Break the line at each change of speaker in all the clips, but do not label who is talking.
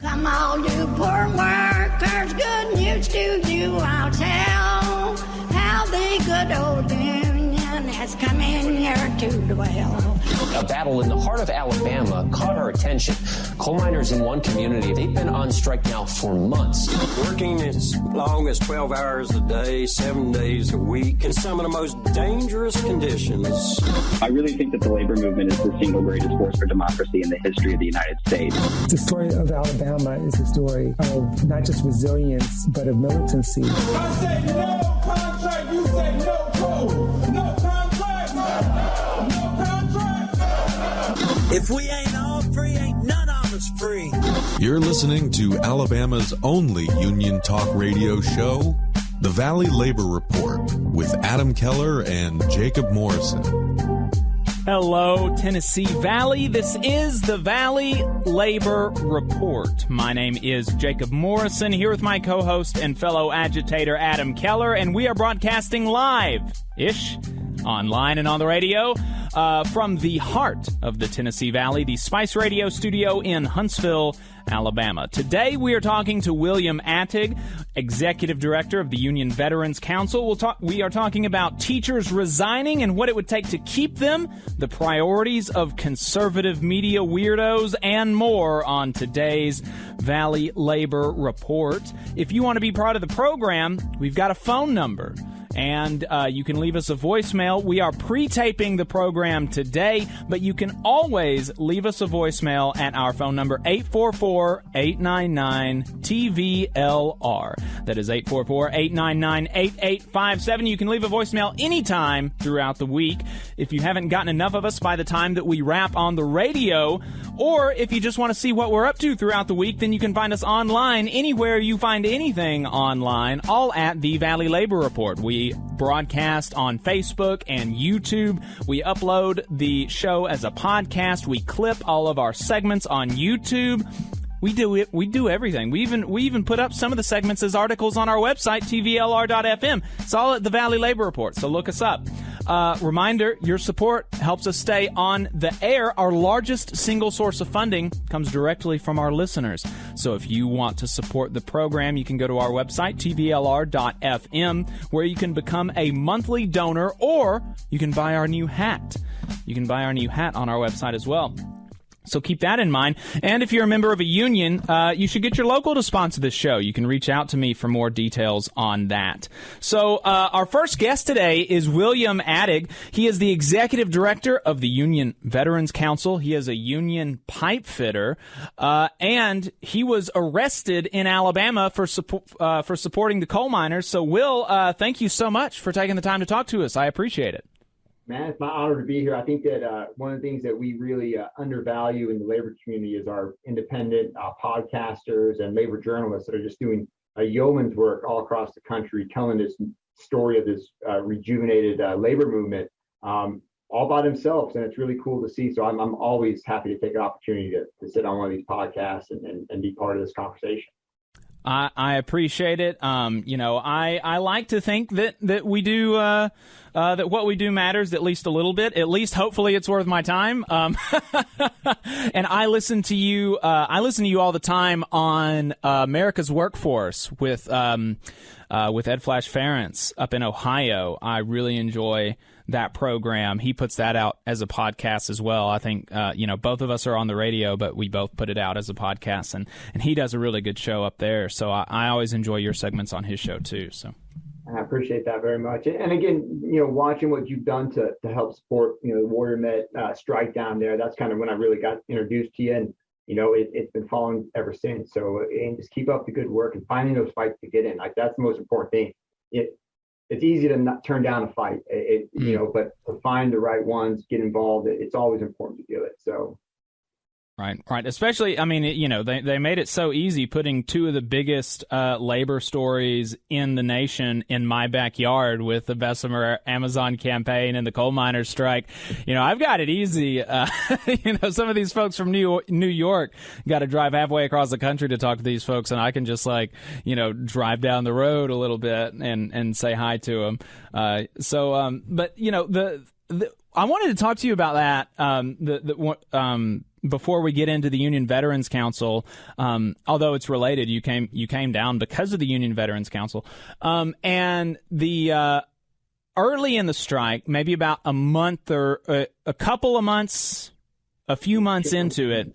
Come on, you poor workers, good news to you I'll tell, how the good old Union has come in here to dwell.
A battle in the heart of Alabama caught our attention. Coal miners in one community, they've been on strike now for months.
Working as long as 12 hours a day, 7 days a week, in some of the most dangerous conditions.
I really think that the labor movement is the single greatest force for democracy in the history of the United States.
The story of Alabama is a story of not just resilience, but of militancy.
I say no contract, you say no coal. No contract, no contract.
If we ain't all free, ain't none of us free.
You're listening to Alabama's only union talk radio show, The Valley Labor Report, with Adam Keller and Jacob Morrison.
Hello, Tennessee Valley. This is the Valley Labor Report. My name is Jacob Morrison, here with my co-host and fellow agitator Adam Keller, and we are broadcasting live-ish, online and on the radio, from the heart of the Tennessee Valley, the Spice Radio studio in Huntsville, Alabama. Today we are talking to William Attig, Executive Director of the Union Veterans Council. We are talking about teachers resigning and what it would take to keep them, the priorities of conservative media weirdos, and more on today's Valley Labor Report. If you want to be part of the program, we've got a phone number. And you can leave us a voicemail. We are pre-taping the program today, but you can always leave us a voicemail at our phone number, 844-899-TVLR. That is 844-899-8857. You can leave a voicemail anytime throughout the week. If you haven't gotten enough of us by the time that we wrap on the radio, or if you just want to see what we're up to throughout the week, then you can find us online anywhere you find anything online, all at the Valley Labor Report. We broadcast on Facebook and YouTube. We upload the show as a podcast. We clip all of our segments on YouTube. We do it. We do everything. We even put up some of the segments as articles on our website, TVLR.fm. It's all at the Valley Labor Report, so look us up. Reminder, your support helps us stay on the air. Our largest single source of funding comes directly from our listeners. So if you want to support the program, you can go to our website, TVLR.fm, where you can become a monthly donor, or you can buy our new hat. You can buy our new hat on our website as well. So keep that in mind. And if you're a member of a union, you should get your local to sponsor this show. You can reach out to me for more details on that. So our first guest today is William Attig. He is the executive director of the Union Veterans Council. He is a union pipe fitter, and he was arrested in Alabama for supporting the coal miners. So, Will, thank you so much for taking the time to talk to us. I appreciate it.
Man, it's my honor to be here. I think that one of the things that we really undervalue in the labor community is our independent podcasters and labor journalists that are just doing yeoman's work all across the country, telling this story of this rejuvenated labor movement all by themselves. And it's really cool to see. So I'm always happy to take an opportunity to sit on one of these podcasts and be part of this conversation.
I appreciate it. I like to think that we do that what we do matters at least a little bit. At least, hopefully, it's worth my time. And I listen to you. I listen to you all the time on America's Workforce with Ed Flash Ferentz up in Ohio. I really enjoy that program. He puts that out as a podcast as well. I think, both of us are on the radio, but we both put it out as a podcast, and he does a really good show up there. So I always enjoy your segments on his show too. So
I appreciate that very much. And again, watching what you've done to help support, the Warrior Met strike down there, that's kind of when I really got introduced to you, and it's been following ever since. So, and just keep up the good work and finding those fights to get in. Like, that's the most important thing. It's easy to not turn down a fight, but to find the right ones, get involved, it's always important to do it. So.
Right. Especially, I mean, they made it so easy putting two of the biggest labor stories in the nation in my backyard with the Bessemer Amazon campaign and the coal miners strike. I've got it easy. Some of these folks from New York got to drive halfway across the country to talk to these folks, and I can just drive down the road a little bit and say hi to them. I wanted to talk to you about that. before we get into the Union Veterans Council, although it's related, you came down because of the Union Veterans Council, and the early in the strike, maybe about a month or a couple of months. A few months into it,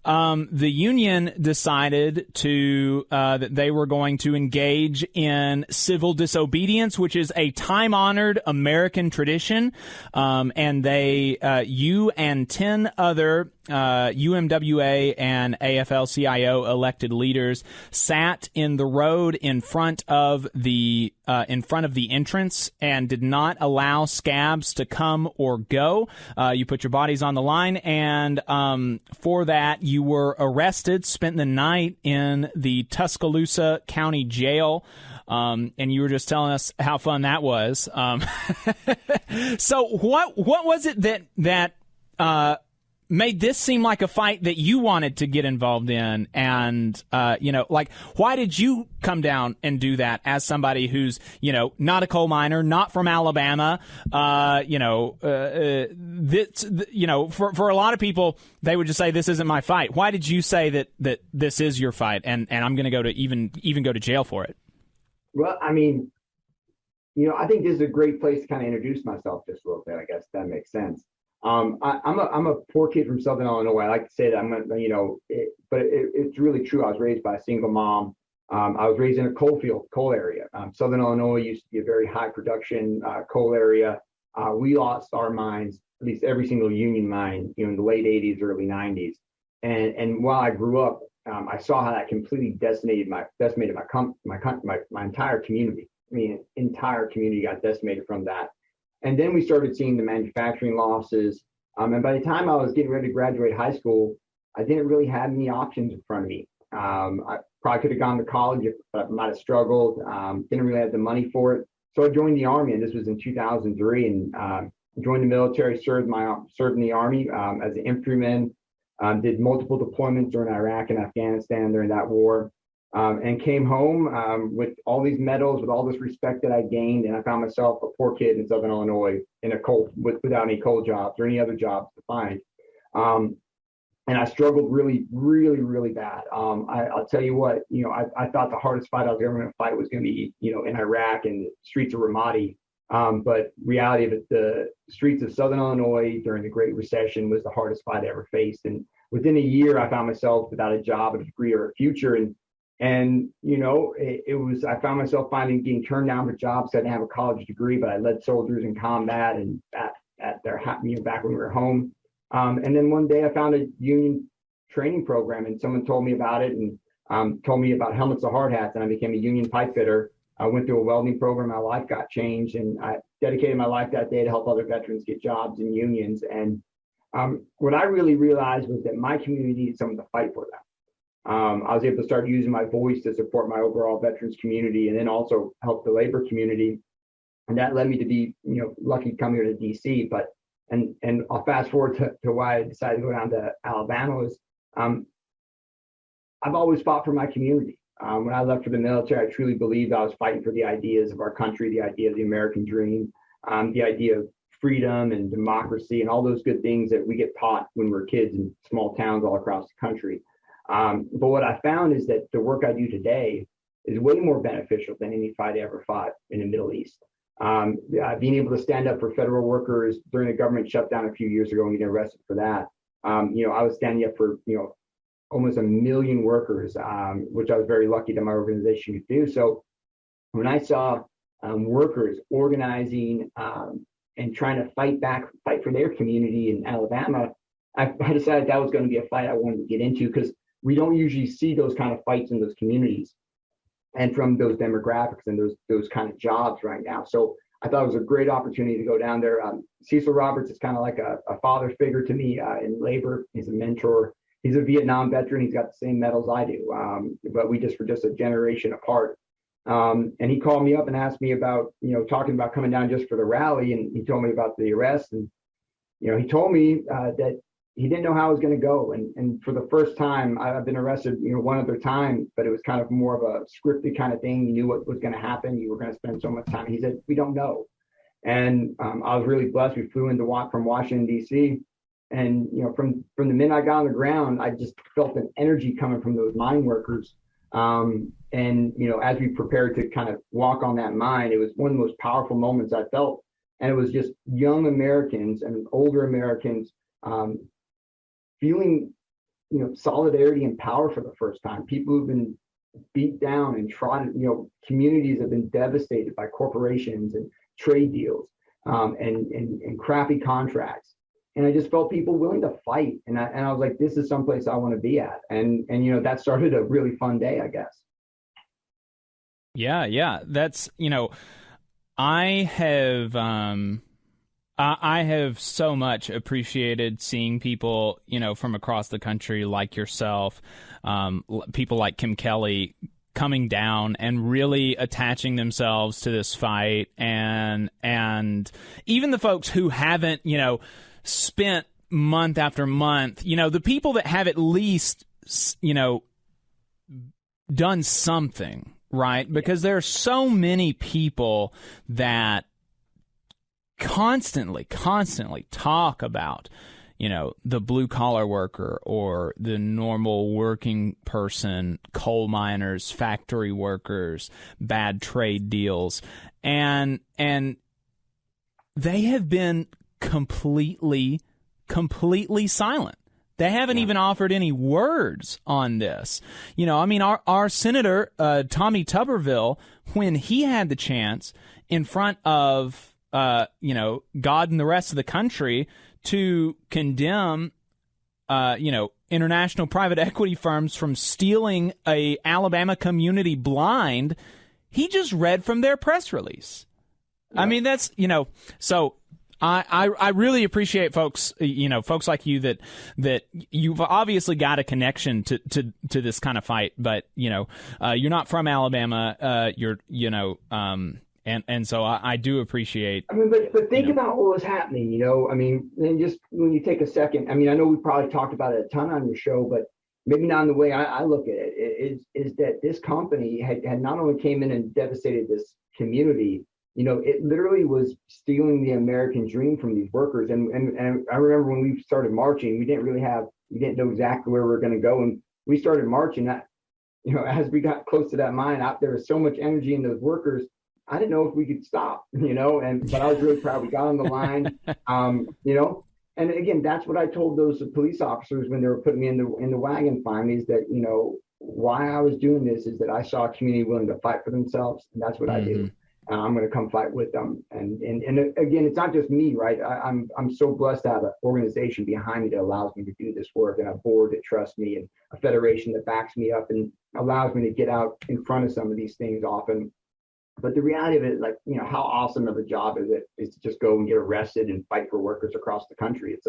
the union decided that they were going to engage in civil disobedience, which is a time-honored American tradition. And you and 10 other UMWA and AFL-CIO elected leaders sat in the road in front of the entrance and did not allow scabs to come or go. You put your bodies on the line, and for that you were arrested, spent the night in the Tuscaloosa County Jail. And you were just telling us how fun that was. So what was it that made this seem like a fight that you wanted to get involved in? And, why did you come down and do that as somebody who's, not a coal miner, not from Alabama? For a lot of people, they would just say, this isn't my fight. Why did you say that this is your fight? And I'm going to go to even go to jail for it.
Well, I mean, I think this is a great place to kind of introduce myself just a little bit. I guess that makes sense. I'm a poor kid from Southern Illinois. I like to say that but it's really true. I was raised by a single mom. I was raised in a coal area. Southern Illinois used to be a very high production coal area. We lost our mines, at least every single union mine, in the late 80s, early 90s. And while I grew up, I saw how that completely decimated my entire community. I mean, entire community got decimated from that. And then we started seeing the manufacturing losses. And by the time I was getting ready to graduate high school, I didn't really have any options in front of me. I probably could have gone to college, but I might have struggled. Didn't really have the money for it. So I joined the Army, and this was in 2003, and joined the military, served in the Army as an infantryman, did multiple deployments during Iraq and Afghanistan during that war. And came home with all these medals, with all this respect that I gained, and I found myself a poor kid in Southern Illinois in a coal without any coal jobs or any other jobs to find. And I struggled really, really, really bad. I'll tell you what, I thought the hardest fight I was ever going to fight was going to be, in Iraq and the streets of Ramadi. But reality of it, the streets of Southern Illinois during the Great Recession was the hardest fight I ever faced. And within a year, I found myself without a job, a degree, or a future. And it was, I found myself getting turned down for jobs. I didn't have a college degree, but I led soldiers in combat and at their, back when we were home. And then one day I found a union training program, and someone told me about it and told me about helmets and hard hats, and I became a union pipe fitter. I went through a welding program. My life got changed, and I dedicated my life that day to help other veterans get jobs in unions. And what I really realized was that my community needed someone to fight for them. I was able to start using my voice to support my overall veterans community, and then also help the labor community. And that led me to be, lucky to come here to DC. But, and I'll fast forward to why I decided to go down to Alabama is, I've always fought for my community. When I left for the military, I truly believed I was fighting for the ideas of our country, the idea of the American dream, the idea of freedom and democracy and all those good things that we get taught when we're kids in small towns all across the country. But what I found is that the work I do today is way more beneficial than any fight I ever fought in the Middle East. Being able to stand up for federal workers during the government shutdown a few years ago and getting arrested for that. I was standing up for, almost 1 million workers, which I was very lucky that my organization could do. So when I saw workers organizing and trying to fight for their community in Alabama, I decided that was going to be a fight I wanted to get into, because we don't usually see those kind of fights in those communities and from those demographics and those kind of jobs right now. So I thought it was a great opportunity to go down there. Cecil Roberts is kind of like a father figure to me in labor. He's a mentor. He's a Vietnam veteran. He's got the same medals I do, but we were just a generation apart. And he called me up and asked me about, talking about coming down just for the rally. And he told me about the arrest. And, he told me that he didn't know how it was going to go. And for the first time, I've been arrested, one other time, but it was kind of more of a scripted kind of thing. You knew what was going to happen. You were going to spend so much time. He said, we don't know. And I was really blessed. We flew from Washington, D.C. And, from the minute I got on the ground, I just felt an energy coming from those mine workers. And, as we prepared to kind of walk on that mine, it was one of the most powerful moments I felt. And it was just young Americans and older Americans feeling, solidarity and power for the first time. People who've been beat down and trodden, communities have been devastated by corporations and trade deals and crappy contracts. And I just felt people willing to fight. And I was like, this is someplace I want to be at. And that started a really fun day, I guess.
Yeah. That's, I have so much appreciated seeing people, from across the country like yourself, people like Kim Kelly coming down and really attaching themselves to this fight, and even the folks who haven't, spent month after month, the people that have at least, done something, right? Because there are so many people that constantly talk about, the blue collar worker or the normal working person, coal miners, factory workers, bad trade deals, and they have been completely silent. They haven't even offered any words on this. Our Senator, Tommy Tuberville, when he had the chance in front of, God and the rest of the country to condemn, international private equity firms from stealing a Alabama community blind, he just read from their press release. Yeah. I mean, that's, so I really appreciate folks like you that you've obviously got a connection to this kind of fight, but you're not from Alabama. And so I do appreciate.
I mean, but think about what was happening. And just when you take a second. I mean, I know we probably talked about it a ton on your show, but maybe not in the way I look at it. Is that this company had not only came in and devastated this community. It literally was stealing the American dream from these workers. And I remember when we started marching, we didn't know exactly where we were going to go. And we started marching. As we got close to that mine, there was so much energy in those workers. I didn't know if we could stop, but I was really proud. We got on the line, and again, that's what I told those police officers when they were putting me in the wagon finally, is that, why I was doing this is that I saw a community willing to fight for themselves. And that's what I do. I'm going to come fight with them. And again, it's not just me, right? I'm so blessed to have an organization behind me that allows me to do this work, and a board that trusts me, and a federation that backs me up and allows me to get out in front of some of these things often. But the reality of it, how awesome of a job is to just go and get arrested and fight for workers across the country. It's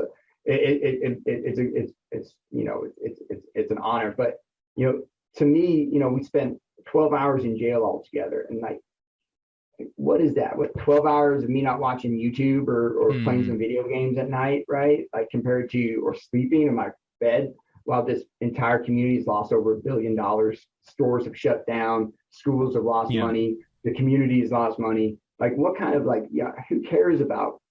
an honor. But, to me, we spent 12 hours in jail altogether. And what is that? 12 hours of me not watching YouTube or playing some video games at night, right? Compared to, or sleeping in my bed while this entire community has lost over $1 billion. Stores have shut down. Schools have lost money. The community has lost money. What kind of who cares about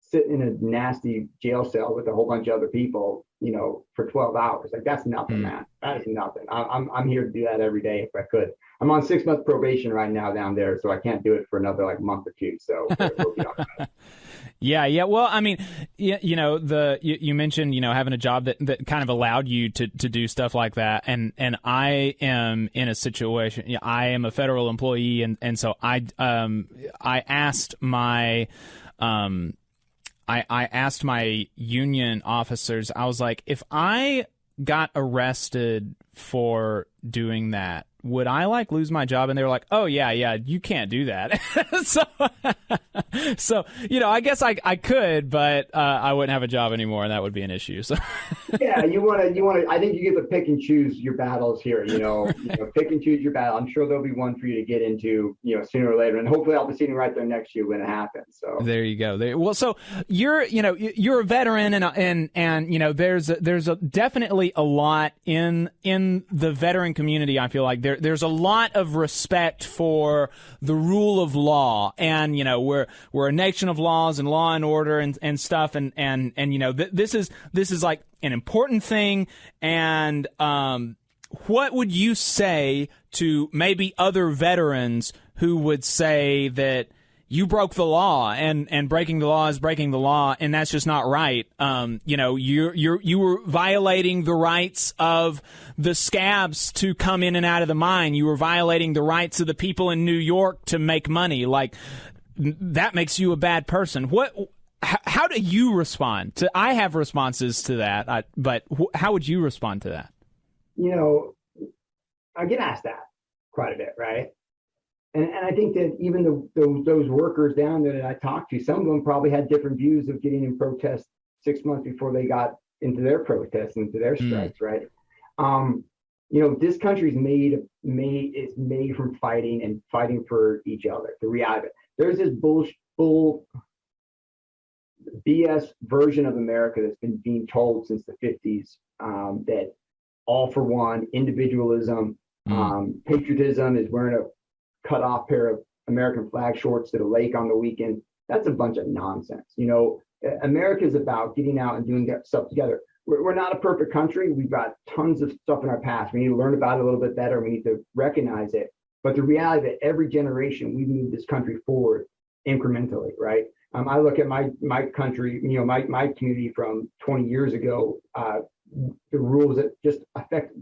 sitting in a nasty jail cell with a whole bunch of other people, for 12 hours? That's nothing, man. That is nothing. I'm here to do that every day if I could. I'm on 6 month probation right now down there, so I can't do it for another month or two. So we'll be all right.
Yeah. Well, I mean, you mentioned, having a job that kind of allowed you to do stuff like that. And I am in a situation, I am a federal employee. And so I asked my, I asked my union officers, I was like, if I got arrested for doing that, would I lose my job? And they were like, oh yeah, you can't do that. so, I guess I could, but I wouldn't have a job anymore, and that would be an issue. So
yeah, you want to, I think you get to pick and choose your battles here, pick and choose your battle. I'm sure there'll be one for you to get into, sooner or later. And hopefully I'll be sitting right there next to you when it happens. So
there you go. Well, so you're a veteran, and there's definitely a lot in the veteran community. I feel like there's a lot of respect for the rule of law, and we're we're a nation of laws and law and order and stuff, and you know, this is like an important thing. And what would you say to maybe other veterans who would say that you broke the law, and breaking the law is breaking the law, and that's just not right? You know, you were violating the rights of the scabs to come in and out of the mine. You were violating the rights of the people in New York to make money. Like, that makes you a bad person. How do you respond to? I have responses to that, but how would you respond to that?
You know, I get asked that quite a bit, right? And I think that even those workers down there that I talked to, some of them probably had different views of getting in protest 6 months before they got into their protests, into their strikes, right? You know, this country's made from fighting and fighting for each other. The reality of it. There's this bull BS version of America that's been being told since the 50s, that all for one, individualism, patriotism is wearing a cut off pair of American flag shorts to the lake on the weekend. That's a bunch of nonsense. You know, America is about getting out and doing that stuff together. We're not a perfect country. We've got tons of stuff in our past. We need to learn about it a little bit better. We need to recognize it. But the reality that every generation we've moved this country forward incrementally, right? I look at my country, you know, my community from 20 years ago, the rules that just affect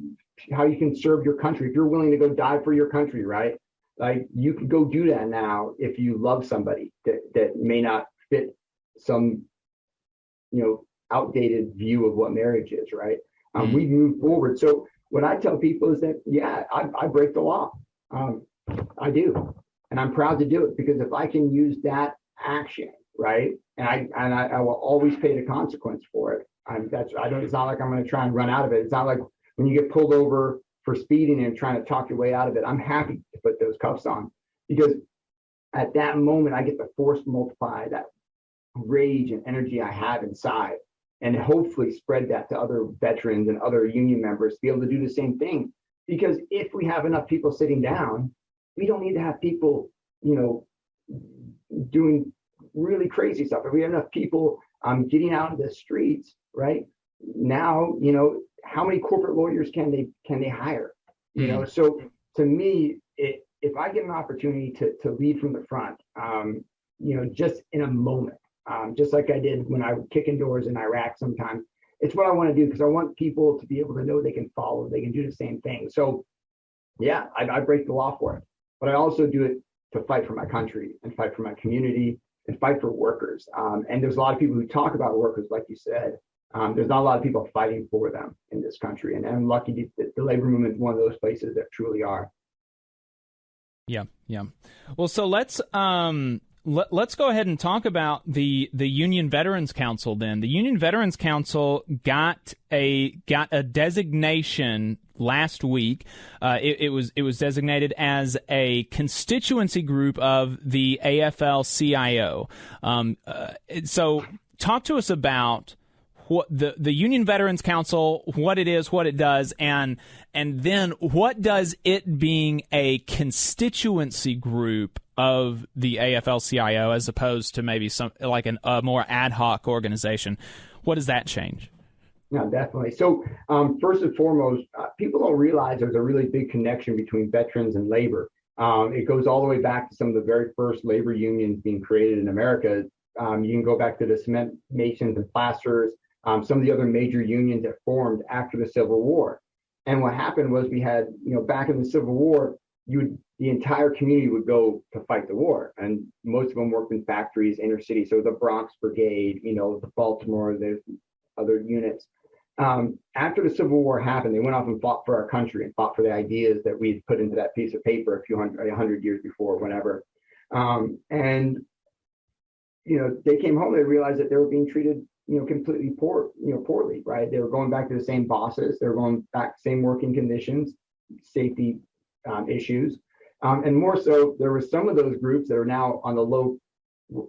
how you can serve your country. If you're willing to go die for your country, right? Like, you can go do that now if you love somebody that may not fit some, you know, outdated view of what marriage is, right? We've moved forward. So what I tell people is that, yeah, I break the law. I do. And I'm proud to do it, because if I can use that action, right, and I will always pay the consequence for it. It's not like I'm going to try and run out of it. It's not like when you get pulled over for speeding and trying to talk your way out of it. I'm happy to put those cuffs on, because at that moment I get to force multiply that rage and energy I have inside, and hopefully spread that to other veterans and other union members to be able to do the same thing. Because if we have enough people sitting down, we don't need to have people, you know, doing really crazy stuff. If we have enough people getting out into the streets, right now, you know, how many corporate lawyers can they hire? You know, so to me, if I get an opportunity to lead from the front, you know, just in a moment, just like I did when I was kicking doors in Iraq sometimes, it's what I want to do, because I want people to be able to know they can follow, they can do the same thing. So yeah, I break the law for it, but I also do it to fight for my country and fight for my community and fight for workers. And there's a lot of people who talk about workers, like you said. There's not a lot of people fighting for them in this country, and I'm lucky that the labor movement is one of those places that truly are.
Yeah. Well, so let's go ahead and talk about the Union Veterans Council. Then the Union Veterans Council got a designation last week. It was designated as a constituency group of the AFL-CIO. So talk to us about what the Union Veterans Council, what it is, what it does, and then what does it being a constituency group of the AFL-CIO as opposed to maybe some like a more ad hoc organization, what does that change?
No, definitely. So first and foremost, people don't realize there's a really big connection between veterans and labor. It goes all the way back to some of the very first labor unions being created in America. You can go back to the cement masons and plasters, some of the other major unions that formed after the Civil War. And what happened was we had, you know, back in the Civil War, the entire community would go to fight the war, and most of them worked in factories, inner city. So the Bronx Brigade, you know, the Baltimore, the other units. After the Civil War happened, they went off and fought for our country and fought for the ideas that we had put into that piece of paper a hundred years before, whenever. And you know, they came home, they realized that they were being treated, you know, completely poorly, right? They were going back to the same bosses, they were going back to the same working conditions, safety issues. And more so, there were some of those groups that are now on the low,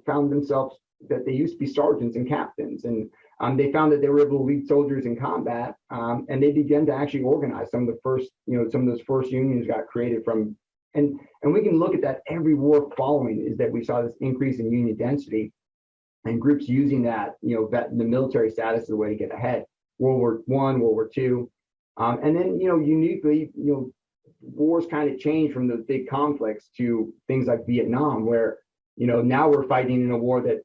found themselves that they used to be sergeants and captains. And they found that they were able to lead soldiers in combat. And they began to actually organize some of the first, you know, some of those first unions got created from And we can look at that every war following is that we saw this increase in union density and groups using that, the military status as a way to get ahead. World War I, World War II. And then, uniquely, wars kind of changed from the big conflicts to things like Vietnam, where, now we're fighting in a war that,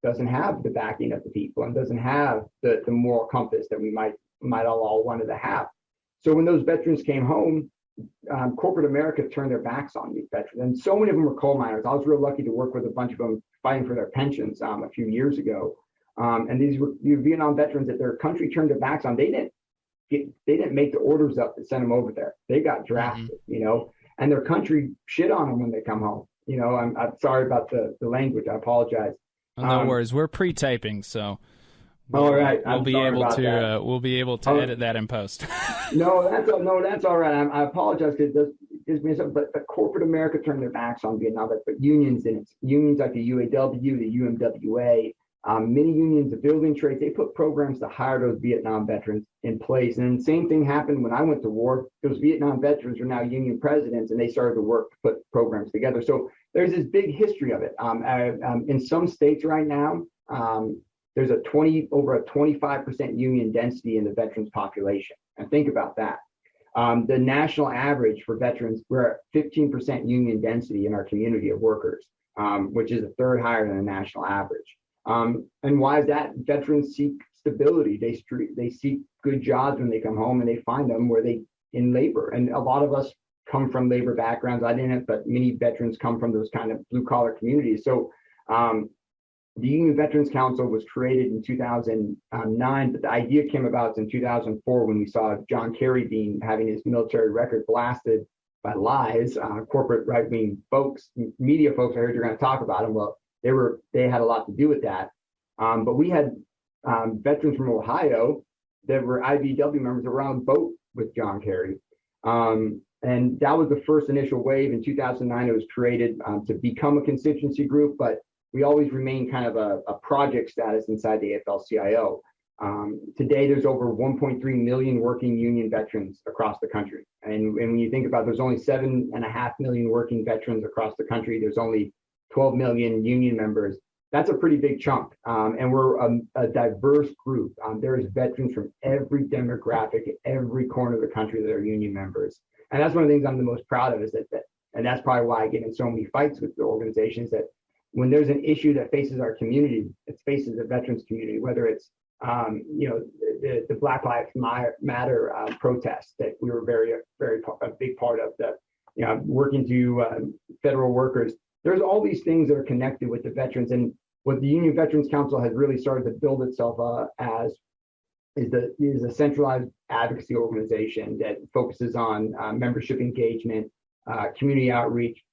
doesn't have the backing of the people and doesn't have the moral compass that we might all wanted to have. So when those veterans came home, corporate America turned their backs on these veterans. And so many of them were coal miners. I was real lucky to work with a bunch of them fighting for their pensions a few years ago. And these were Vietnam veterans that their country turned their backs on. They didn't make the orders up that sent them over there. They got drafted, and their country shit on them when they come home. I'm sorry about the language. I apologize.
No worries. We're pre-taping, so
all right.
We'll be able to edit that in post.
No, that's all right. I apologize because it gives me something. But corporate America turned their backs on Vietnam, but unions didn't. Unions like the UAW, the UMWA, many unions, the building trades, they put programs to hire those Vietnam veterans in place. And the same thing happened when I went to war. Those Vietnam veterans are now union presidents, and they started to work to put programs together. So there's this big history of it. In some states right now, there's over a 25% union density in the veterans population. And think about that. The national average for veterans, we're at 15% union density in our community of workers, which is a third higher than the national average. And why is that? Veterans seek stability. They seek good jobs when they come home, and they find them in labor. And a lot of us come from labor backgrounds. I didn't, but many veterans come from those kind of blue collar communities. So the Union Veterans Council was created in 2009, but the idea came about in 2004 when we saw John Kerry having his military record blasted by lies. Corporate right-wing folks, media folks, I heard you're going to talk about them. Well, they had a lot to do with that. But we had veterans from Ohio that were IVW members that were on a boat with John Kerry. And that was the first initial wave. In 2009, it was created to become a constituency group, but we always remain kind of a project status inside the AFL-CIO. Today, there's over 1.3 million working union veterans across the country. And when you think about there's only 7.5 million working veterans across the country, there's only 12 million union members. That's a pretty big chunk. And we're a diverse group. There's veterans from every demographic, every corner of the country that are union members. And that's one of the things I'm the most proud of is that and that's probably why I get in so many fights with the organizations, that when there's an issue that faces our community, it faces the veterans community, whether it's the Black Lives Matter protests that we were a big part of, working to federal workers. There's all these things that are connected with the veterans, and what the Union Veterans Council has really started to build itself as is a centralized advocacy organization that focuses on membership engagement, community outreach,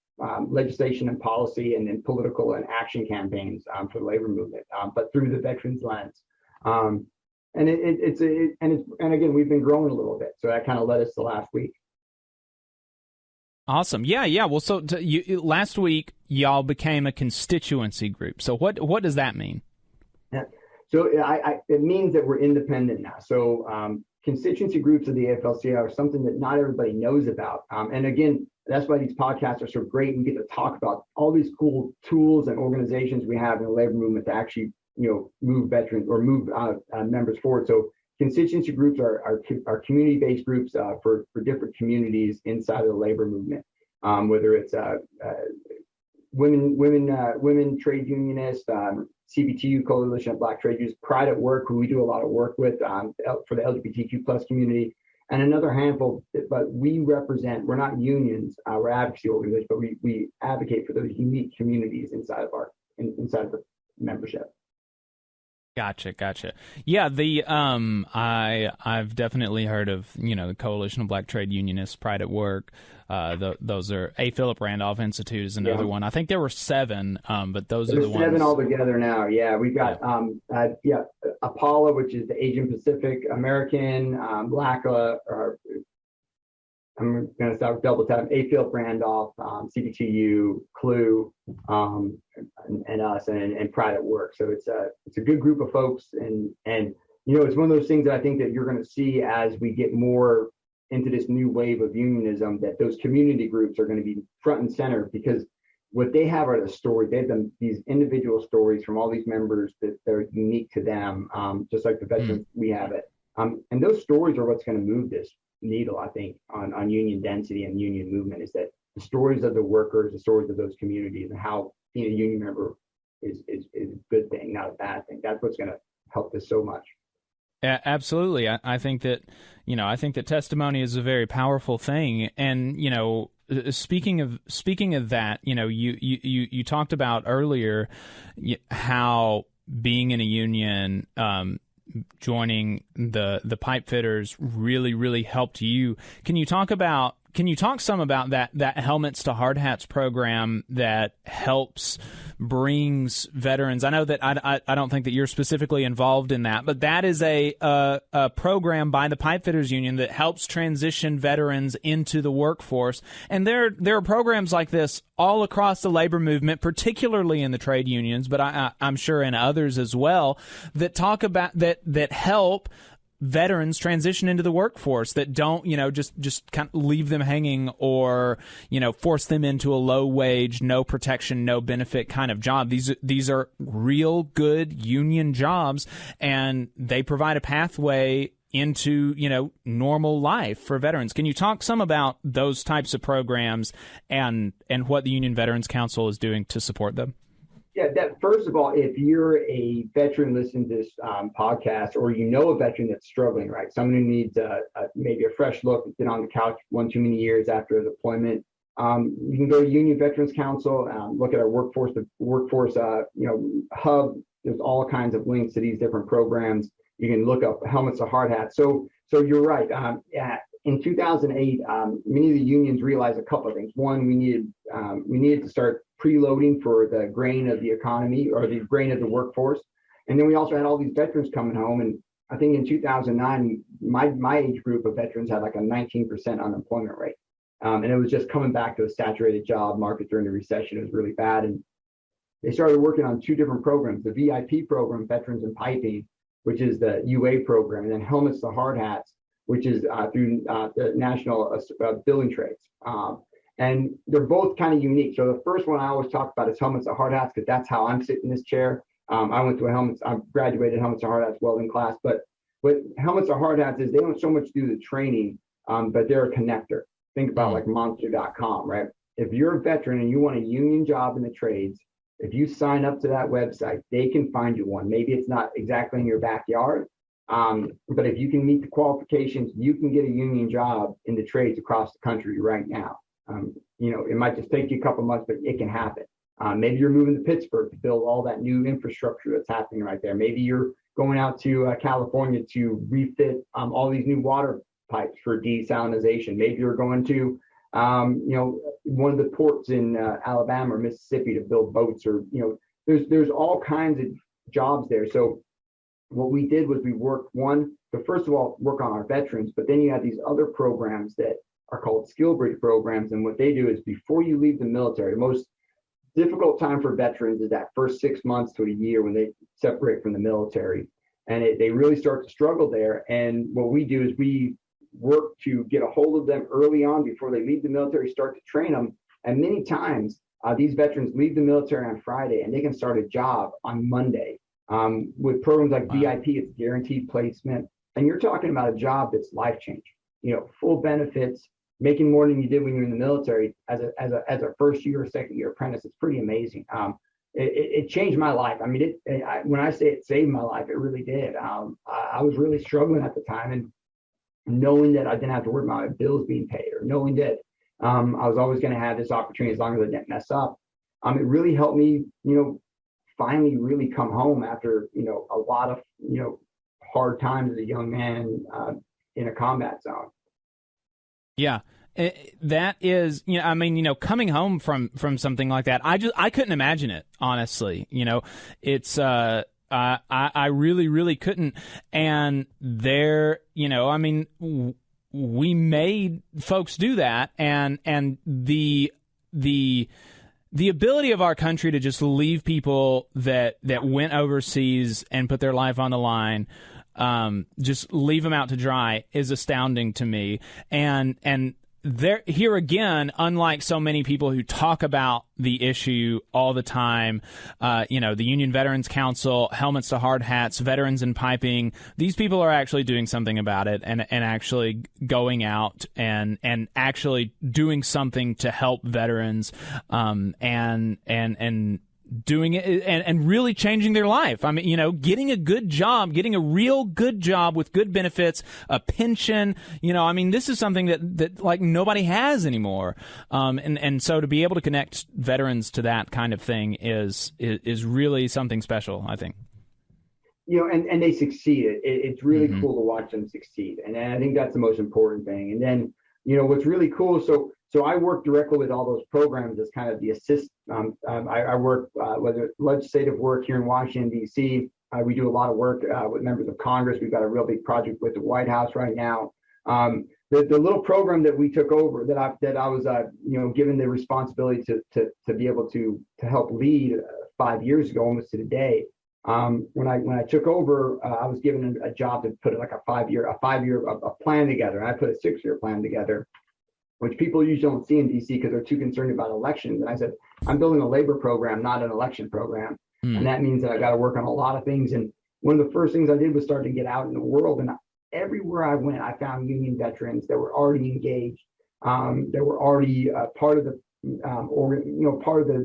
legislation and policy, and then political and action campaigns for the labor movement, but through the veterans lens. And again, we've been growing a little bit, so that kind of led us to last week.
Awesome. Yeah. Well, so last week y'all became a constituency group. So what does that mean?
Yeah. So it means that we're independent now. So constituency groups of the AFL-CIO are something that not everybody knows about. And again, that's why these podcasts are so great. We get to talk about all these cool tools and organizations we have in the labor movement to actually, move veterans or move members forward. So constituency groups are community-based groups for different communities inside of the labor movement, whether it's women trade unionists, CBTU, Coalition of Black Trade Unions, Pride at Work, who we do a lot of work with for the LGBTQ plus community, and another handful. But we're not unions, we're advocacy organizations, but we advocate for those unique communities inside of the membership.
Gotcha. Yeah, I've definitely heard of, the Coalition of Black Trade Unionists, Pride at Work. Those are A. Philip Randolph Institute is another one. I think there were 7, but those are the ones. 7 altogether now. Yeah, we've got Apollo, which is the Asian Pacific American, Black. I'm going to start double tap. A. Philip Randolph, CBTU, CLU, and us, and Pride at Work. So it's a good group of folks, and it's one of those things that I think that you're going to see as we get more
into this new wave of unionism, that those community groups are going to be front and center, because what they have are the stories. They have these individual stories from all these members that are unique to them, just like the veterans we have it. And those stories are what's going to move this needle, I think, on union density and union movement, is that the stories of the workers, the stories of those communities, and how being a union member is a good thing, not a bad thing. That's what's going to help this so much.
Yeah, absolutely. I think that, I think that testimony is a very powerful thing. And, speaking of that, you talked about earlier how being in a union, joining the pipe fitters really helped you. Can you talk some about that Helmets to Hard Hats program that brings veterans? I know that I don't think that you're specifically involved in that, but that is a program by the Pipe Fitters Union that helps transition veterans into the workforce. And there are programs like this all across the labor movement, particularly in the trade unions, but I'm sure in others as well, that talk about that help veterans transition into the workforce, that don't, just kind of leave them hanging, or, force them into a low wage, no protection, no benefit kind of job. These are real good union jobs, and they provide a pathway into, normal life for veterans. Can you talk some about those types of programs and what the Union Veterans Council is doing to support them?
Yeah, first of all, if you're a veteran listening to this podcast, or a veteran that's struggling, right? Someone who needs maybe a fresh look, been on the couch one too many years after a deployment, you can go to Union Veterans Council, look at our workforce hub. There's all kinds of links to these different programs. You can look up Helmets to Hard Hats. So you're right. In 2008, many of the unions realized a couple of things. One, we needed to start preloading for the grain of the economy, or the grain of the workforce. And then we also had all these veterans coming home. And I think in 2009, my age group of veterans had like a 19% unemployment rate. And it was just coming back to a saturated job market during the recession. It was really bad. And they started working on two different programs: the VIP program, Veterans in Piping, which is the UA program, and then Helmets to Hard Hats, which is through the National Building Trades. And they're both kind of unique. So the first one I always talk about is Helmets to Hard Hats, because that's how I'm sitting in this chair. I graduated Helmets to Hard Hats welding class, but what Helmets to Hard Hats is, they don't so much do the training, but they're a connector. Think about like Monster.com, right? If you're a veteran and you want a union job in the trades, if you sign up to that website, they can find you one. Maybe it's not exactly in your backyard, but if you can meet the qualifications, you can get a union job in the trades across the country right now. It might just take you a couple months, but it can happen. Maybe you're moving to Pittsburgh to build all that new infrastructure that's happening right there. Maybe you're going out to California to refit all these new water pipes for desalinization. Maybe you're going to one of the ports in Alabama or Mississippi to build boats, or there's all kinds of jobs there. So what we did was we worked first of all work on our veterans, but then you have these other programs that are called skill bridge programs. And what they do is, before you leave the military, the most difficult time for veterans is that first 6 months to a year when they separate from the military, and they really start to struggle there. And what we do is we work to get a hold of them early on before they leave the military, start to train them. And many times these veterans leave the military on Friday and they can start a job on Monday. With programs like VIP, it's guaranteed placement. And you're talking about a job that's life-changing, full benefits, making more than you did when you're in the military as a first year or second year apprentice. It's pretty amazing. It changed my life. I mean, when I say it saved my life, it really did. I was really struggling at the time, and knowing that I didn't have to worry about my bills being paid, or knowing that I was always going to have this opportunity as long as I didn't mess up, it really helped me, finally really come home after, a lot of, hard times as a young man in a combat zone. Yeah.
That is, coming home from something like that, I couldn't imagine it, honestly. It's, I really, really couldn't. And there, we made folks do that, and the ability of our country to just leave people that went overseas and put their life on the line just leave them out to dry is astounding to me. And there, here again, unlike so many people who talk about the issue all the time, the Union Veterans Council, Helmets to Hard Hats, Veterans in Piping, these people are actually doing something about it and actually going out and actually doing something to help veterans, and doing it and really changing their life. I mean, getting a good job, getting a real good job with good benefits, a pension, this is something that like nobody has anymore. And so to be able to connect veterans to that kind of thing is really something special, I think.
And they succeeded. It's really cool to watch them succeed. And I think that's the most important thing. And then, what's really cool, so I work directly with all those programs as kind of the assist. I work, whether legislative work here in Washington, D.C. We do a lot of work with members of Congress. We've got a real big project with the White House right now. The little program that we took over that I was, given the responsibility to be able to help lead 5 years ago, almost to the day. When I took over, I was given a job to put like a five-year plan together. And I put a 6-year plan together, which people usually don't see in DC because they're too concerned about elections. And I said, I'm building a labor program, not an election program. And that means that I got to work on a lot of things. And one of the first things I did was start to get out in the world. And everywhere I went, I found union veterans that were already engaged, that were already part of the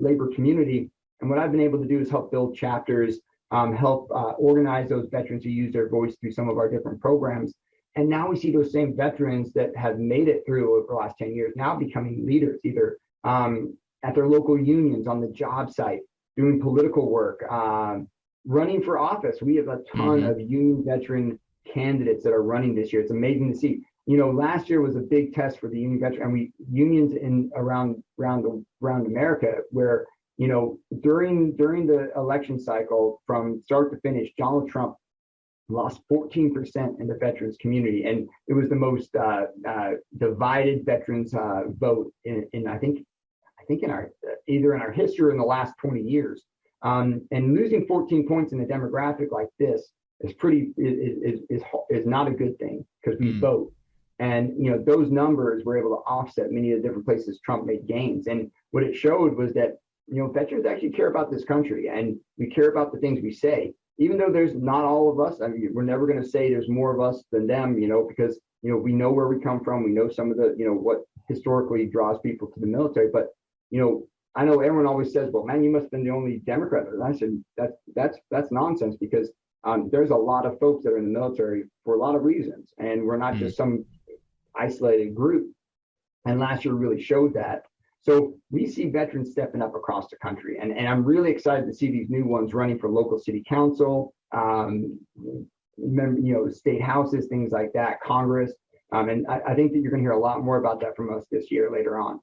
labor community. And what I've been able to do is help build chapters, help organize those veterans who use their voice through some of our different programs. And now we see those same veterans that have made it through over the last 10 years now becoming leaders, either at their local unions, on the job site, doing political work, running for office. We have a ton of union veteran candidates that are running this year. It's amazing to see. Last year was a big test for the union veteran, and unions around America where, during the election cycle from start to finish, Donald Trump lost 14% in the veterans community, and it was the most divided veterans vote in I think in our either in our history or in the last 20 years. And losing 14 points in a demographic like this is not a good thing because we vote, and those numbers were able to offset many of the different places Trump made gains. And what it showed was that veterans actually care about this country, and we care about the things we say. Even though there's not all of us, I mean, we're never going to say there's more of us than them, because, we know where we come from. We know some of the, what historically draws people to the military. But, I know everyone always says, well, man, you must have been the only Democrat. And I said, that's nonsense, because there's a lot of folks that are in the military for a lot of reasons. And we're not just some isolated group. And last year really showed that. So we see veterans stepping up across the country, and I'm really excited to see these new ones running for local city council, state houses, things like that, Congress. And I think that you're going to hear a lot more about that from us this year later on.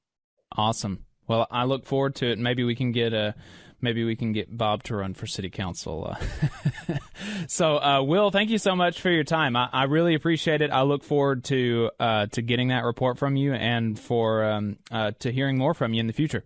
Awesome. Well, I look forward to it. Maybe we can get Bob to run for city council. So, Will, thank you so much for your time. I really appreciate it. I look forward to getting that report from you and to hearing more from you in the future.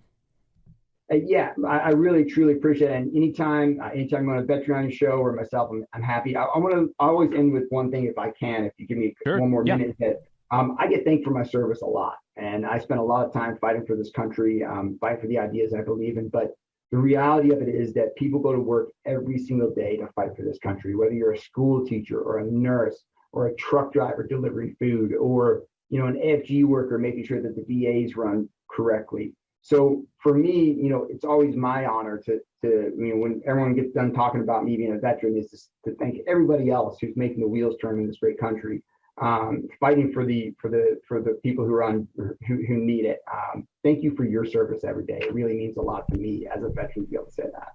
I really, truly appreciate it. And anytime you want a veteran on your show or myself, I'm happy. I always end with one thing if I can, if you give me one more minute. That I get thanked for my service a lot. And I spent a lot of time fighting for this country, fighting for the ideas I believe in. But the reality of it is that people go to work every single day to fight for this country, whether you're a school teacher or a nurse or a truck driver delivering food, or an AFG worker making sure that the VAs run correctly. So for me, it's always my honor to when everyone gets done talking about me being a veteran, is to thank everybody else who's making the wheels turn in this great country, fighting for the people who need it. Thank you for your service every day. It really means a lot to me as a veteran to be able to say that.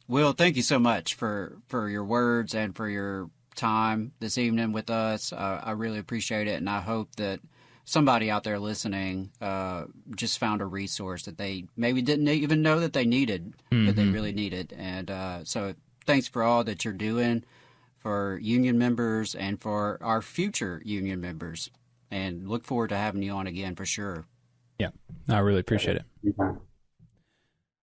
Will, thank you so much for your words and for your time this evening with us. I really appreciate it, and I hope that somebody out there listening just found a resource that they maybe didn't even know that they needed, but they really needed. And so thanks for all that you're doing for union members and for our future union members. And look forward to having you on again for sure.
Yeah, I really appreciate it.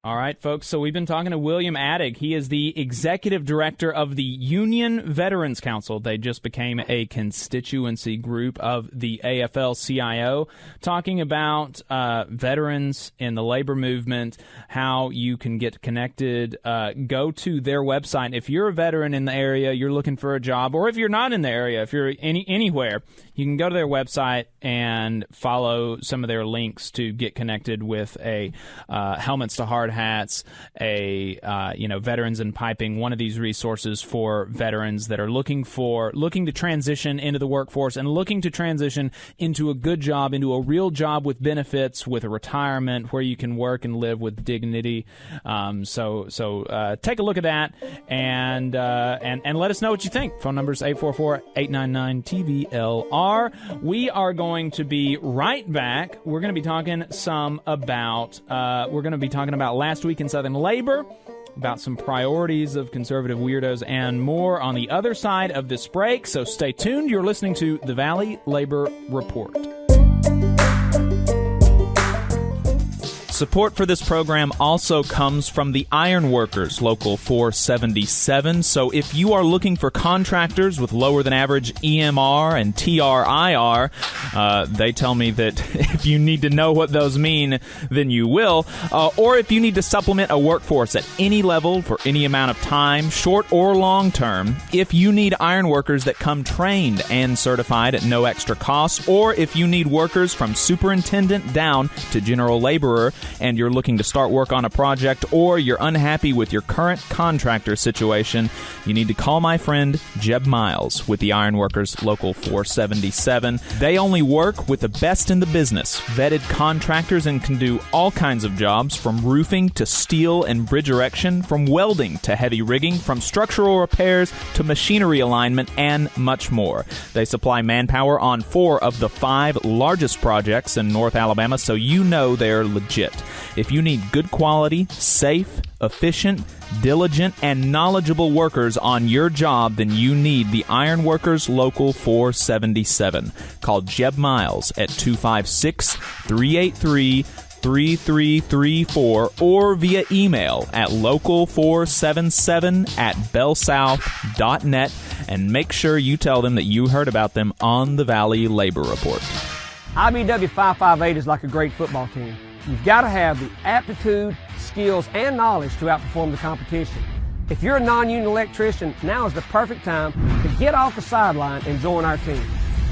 All right, folks, so we've been talking to William Attig. He is the executive director of the Union Veterans Council. They just became a constituency group of the AFL-CIO, talking about veterans in the labor movement, how you can get connected. Go to their website. If you're a veteran in the area, you're looking for a job, or if you're not in the area, if you're anywhere, you can go to their website and follow some of their links to get connected with a Helmets to Hard Hats, Veterans in Piping, one of these resources for veterans that are looking to transition into the workforce and looking to transition into a good job, into a real job with benefits, with a retirement where you can work and live with dignity. So take a look at that and let us know what you think. Phone number is 844-899-TVLR. We are going to be right back. We're going to be talking about last week in Southern labor, about some priorities of conservative weirdos, and more on the other side of this break. So stay tuned. You're listening to the Valley Labor Report. Support for this program also comes from the Iron Workers, Local 477. So if you are looking for contractors with lower than average EMR and TRIR, they tell me that if you need to know what those mean, then you will. Or if you need to supplement a workforce at any level for any amount of time, short or long term, if you need iron workers that come trained and certified at no extra cost, or if you need workers from superintendent down to general laborer, and you're looking to start work on a project, or you're unhappy with your current contractor situation, you need to call my friend Jeb Miles with the Iron Workers Local 477. They only work with the best in the business, vetted contractors, and can do all kinds of jobs, from roofing to steel and bridge erection, from welding to heavy rigging, from structural repairs to machinery alignment, and much more. They supply manpower on 4 of the 5 largest projects in North Alabama, so you know they're legit. If you need good quality, safe, efficient, diligent, and knowledgeable workers on your job, then you need the Iron Workers Local 477. Call Jeb Miles at 256-383-3334 or via email at local477@bellsouth.net, and make sure you tell them that you heard about them on the Valley Labor Report.
IBW 558 is like a great football team. You've got to have the aptitude, skills, and knowledge to outperform the competition. If you're a non-union electrician, now is the perfect time to get off the sideline and join our team.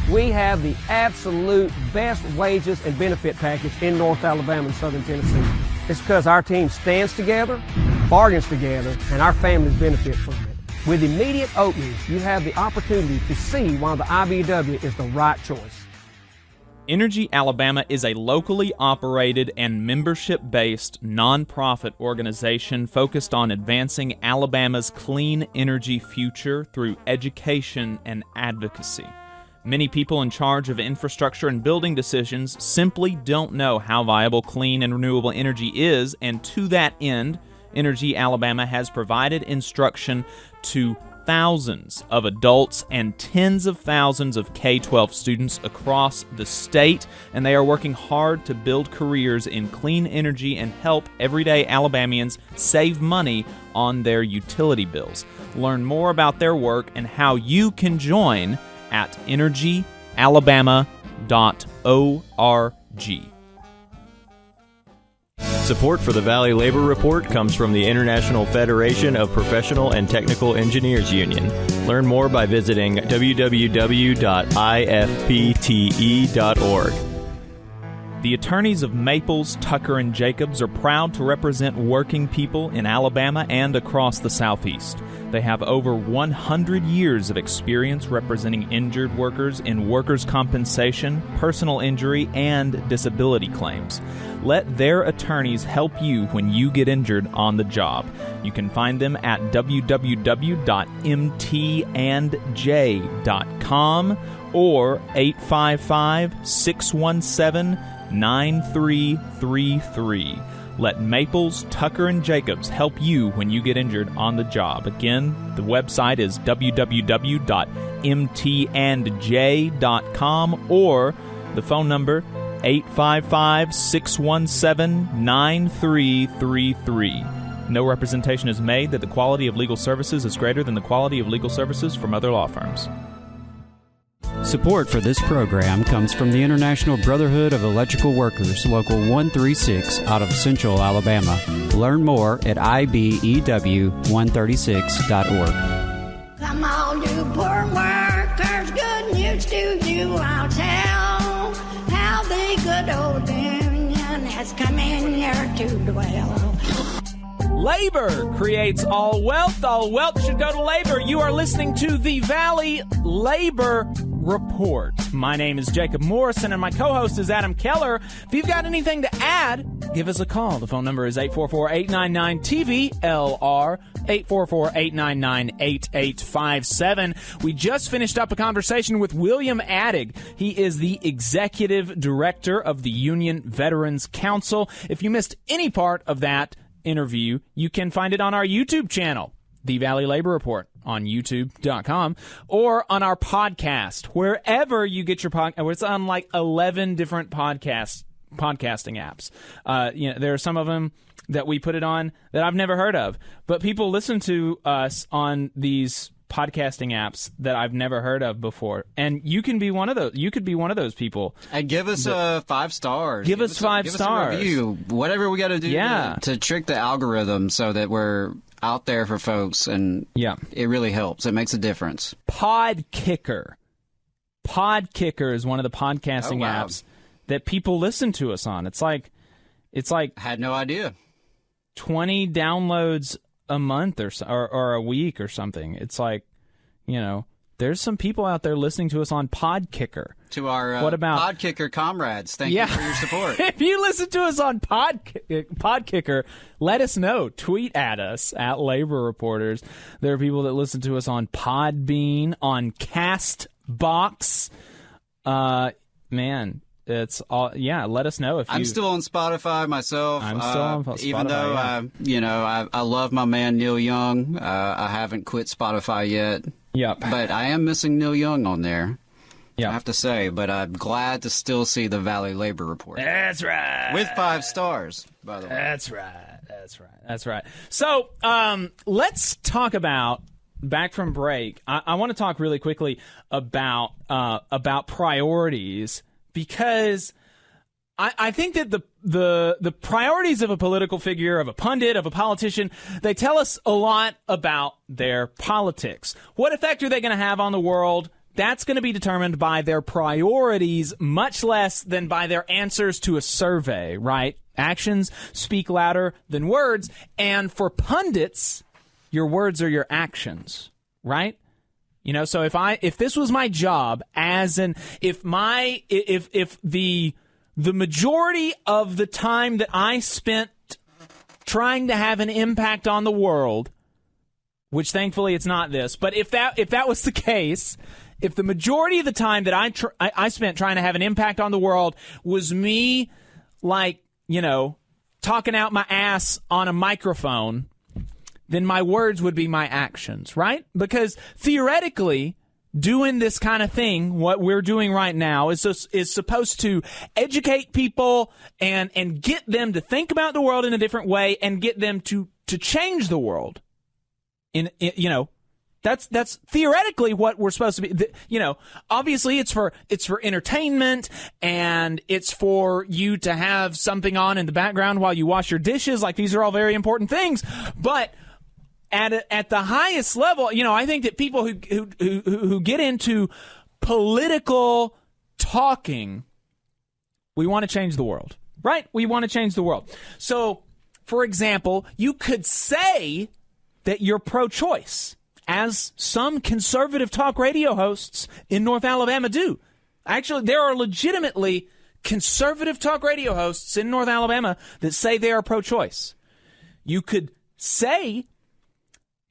We have the absolute best wages and benefit package in North Alabama and Southern Tennessee. It's because our team stands together, bargains together, and our families benefit from it. With immediate openings, you have the opportunity to see why the IBW is the right choice.
Energy Alabama is a locally operated and membership-based nonprofit organization focused on advancing Alabama's clean energy future through education and advocacy. Many people in charge of infrastructure and building decisions simply don't know how viable clean and renewable energy is, and to that end, Energy Alabama has provided instruction to thousands of adults and tens of thousands of K-12 students across the state, and they are working hard to build careers in clean energy and help everyday Alabamians save money on their utility bills. Learn more about their work and how you can join at energyalabama.org.
Support for the Valley Labor Report comes from the International Federation of Professional and Technical Engineers Union. Learn more by visiting www.ifpte.org.
The attorneys of Maples, Tucker, and Jacobs are proud to represent working people in Alabama and across the Southeast. They have over 100 years of experience representing injured workers in workers' compensation, personal injury, and disability claims. Let their attorneys help you when you get injured on the job. You can find them at www.mtandj.com or 855-617-9333. Let Maples, Tucker, and Jacobs help you when you get injured on the job. Again, the website is www.mtandj.com or the phone number 855-617-9333. No representation is made that the quality of legal services is greater than the quality of legal services from other law firms.
Support for this program comes from the International Brotherhood of Electrical Workers, Local 136 out of Central Alabama. Learn more at IBEW136.org.
Come on, you poor workers, good news to you I'll tell. How the good old Union has come in here to dwell.
Labor creates all wealth. All wealth should go to labor. You are listening to the Valley Labor Report. My name is Jacob Morrison, and my co-host is Adam Keller. If you've got anything to add, give us a call. The phone number is 844-899-TVLR, 844-899-8857. We just finished up a conversation with William Attig. He is the executive director of the Union Veterans Council. If you missed any part of that interview, you can find it on our YouTube channel, The Valley Labor Report, on youtube.com, or on our podcast, wherever you get your podcast. It's on like 11 different podcasting apps. There are some of them that we put it on that I've never heard of, but people listen to us on these podcasting apps that I've never heard of before, and you can be one of those. You could be one of those people.
And give us 5 stars.
Give us 5 stars.
Give us a review. Whatever we got to do to trick the algorithm so that we're out there for folks, and it really helps. It makes a difference.
Podkicker is one of the podcasting apps that people listen to us on. It's like
I had no idea.
20 downloads a month or a week or something. It's like, there's some people out there listening to us on Podkicker.
To our
what about
Podkicker comrades, thank you for your support.
If you listen to us on Podkicker, let us know. Tweet at us at Labor Reporters. There are people that listen to us on Podbean, on Castbox. It's all, let us know if
I'm still on Spotify myself.
I'm still on Spotify.
Even though, I love my man Neil Young. I haven't quit Spotify yet.
Yep.
But I am missing Neil Young on there.
Yeah.
I have to say, but I'm glad to still see the Valley Labor Report.
That's right.
With 5 stars, by the way.
That's right. So, let's talk about, back from break, I want to talk really quickly about priorities, because I think that the priorities of a political figure, of a pundit, of a politician, they tell us a lot about their politics. What effect are they going to have on the world? That's going to be determined by their priorities, much less than by their answers to a survey, right? Actions speak louder than words. And for pundits, your words are your actions, right? So if this was my job, if the majority of the time that I spent trying to have an impact on the world, which thankfully it's not this, but if that was the case, if the majority of the time that I spent trying to have an impact on the world was me, talking out my ass on a microphone, then my words would be my actions, right? Because theoretically, doing this kind of thing, what we're doing right now, is supposed to educate people and get them to think about the world in a different way and get them to change the world. That's theoretically what we're supposed to be. Obviously it's for entertainment, and it's for you to have something on in the background while you wash your dishes. Like, these are all very important things, but at the highest level, I think that people who get into political talking, we want to change the world, right? We want to change the world. So, for example, you could say that you're pro-choice, as some conservative talk radio hosts in North Alabama do. Actually, there are legitimately conservative talk radio hosts in North Alabama that say they are pro-choice. You could say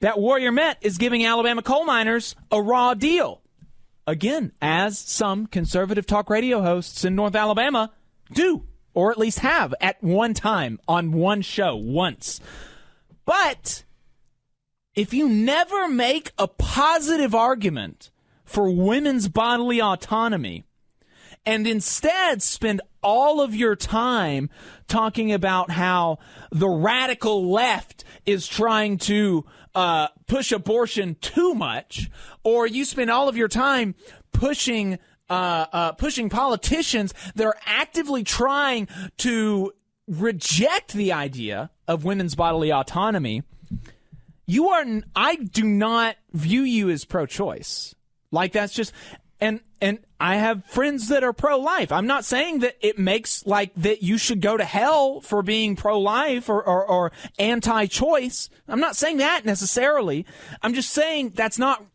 that Warrior Met is giving Alabama coal miners a raw deal. Again, as some conservative talk radio hosts in North Alabama do, or at least have at one time on one show once. But if you never make a positive argument for women's bodily autonomy, and instead spend all of your time talking about how the radical left is trying to push abortion too much, or you spend all of your time pushing politicians that are actively trying to reject the idea of women's bodily autonomy, I do not view you as pro-choice. Like, that's just, and I have friends that are pro-life. I'm not saying that it makes like that you should go to hell for being pro-life or anti-choice. I'm not saying that necessarily. I'm just saying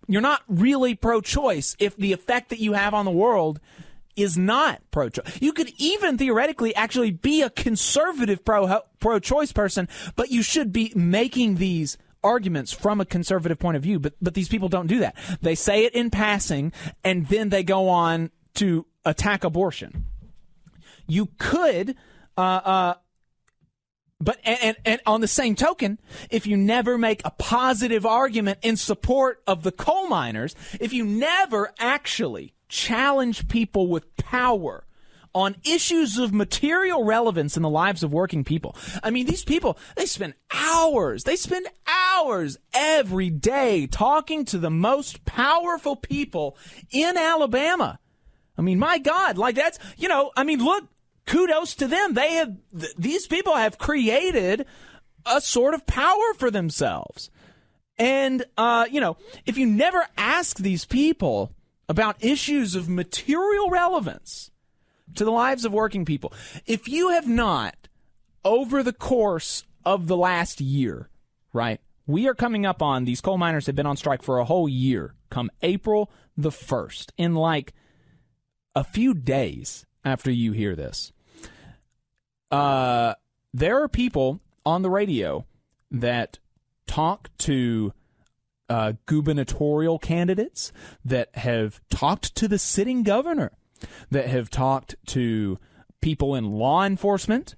you're not really pro-choice if the effect that you have on the world is not pro-choice. You could even theoretically actually be a conservative pro-choice person, but you should be making these arguments from a conservative point of view, but these people don't do that. They say it in passing, and then they go on to attack abortion. You could, but on the same token, if you never make a positive argument in support of the coal miners, if you never actually challenge people with power on issues of material relevance in the lives of working people. I mean, these people, they spend hours every day talking to the most powerful people in Alabama. I mean, my God, like that's, look, kudos to them. These people have created a sort of power for themselves. And, if you never ask these people about issues of material relevance to the lives of working people, if you have not, over the course of the last year, right, we are coming up on, these coal miners have been on strike for a whole year, come April the 1st, in like a few days after you hear this. There are people on the radio that talk to gubernatorial candidates, that have talked to the sitting governor, that have talked to people in law enforcement,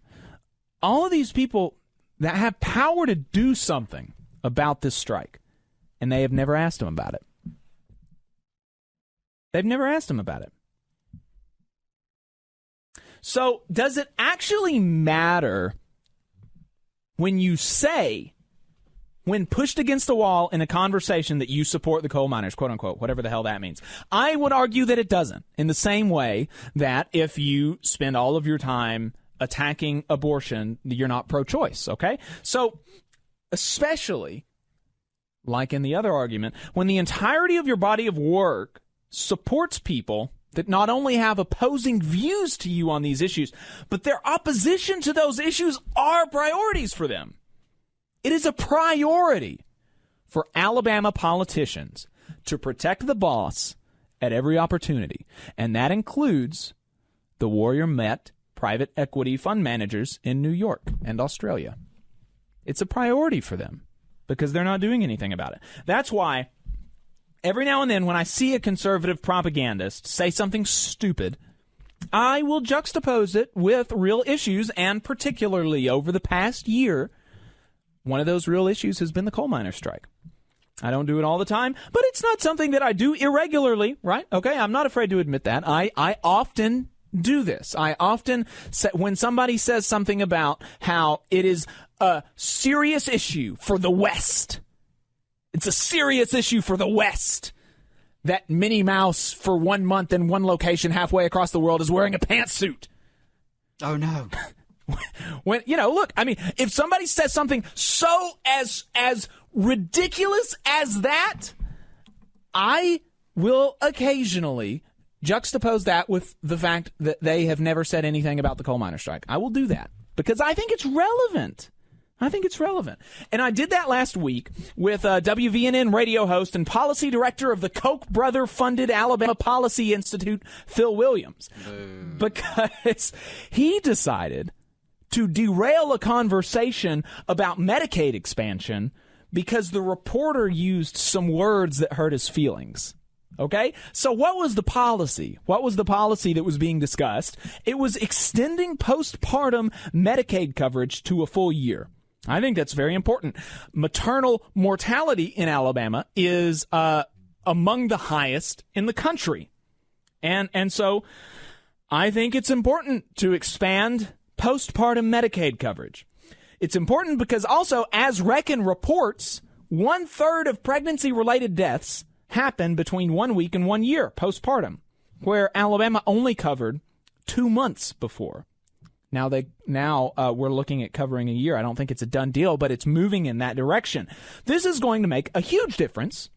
all of these people that have power to do something about this strike, and they have never asked them about it. They've never asked them about it. So does it actually matter when you say, when pushed against the wall in a conversation, that you support the coal miners, quote unquote, whatever the hell that means? I would argue that it doesn't, in the same way that if you spend all of your time attacking abortion, you're not pro-choice, okay? So, especially, like in the other argument, when the entirety of your body of work supports people that not only have opposing views to you on these issues, but their opposition to those issues are priorities for them. It is a priority for Alabama politicians to protect the boss at every opportunity, and that includes the Warrior Met private equity fund managers in New York and Australia. It's a priority for them because they're not doing anything about it. That's why every now and then when I see a conservative propagandist say something stupid, I will juxtapose it with real issues, and particularly over the past year, one of those real issues has been the coal miner strike. I don't do it all the time, but it's not something that I do irregularly, right? Okay, I'm not afraid to admit that. I often do this. I often say, when somebody says something about how it is a serious issue for the West, it's a serious issue for the West that Minnie Mouse for 1 month in one location halfway across the world is wearing a pantsuit.
Oh, no.
When, look, I mean, if somebody says something so as ridiculous as that, I will occasionally juxtapose that with the fact that they have never said anything about the coal miner strike. I will do that because I think it's relevant. And I did that last week with WVNN radio host and policy director of the Koch brother-funded Alabama Policy Institute, Phil Williams, because he decided to derail a conversation about Medicaid expansion because the reporter used some words that hurt his feelings. Okay? So what was the policy? What was the policy that was being discussed? It was extending postpartum Medicaid coverage to a full year. I think that's very important. Maternal mortality in Alabama is among the highest in the country. And so I think it's important to expand postpartum Medicaid coverage. It's important because also, as Reckon reports, 1/3 of pregnancy-related deaths happen between 1 week and 1 year postpartum, where Alabama only covered 2 months before. Now we're looking at covering a year. I don't think it's a done deal, but it's moving in that direction. This is going to make a huge difference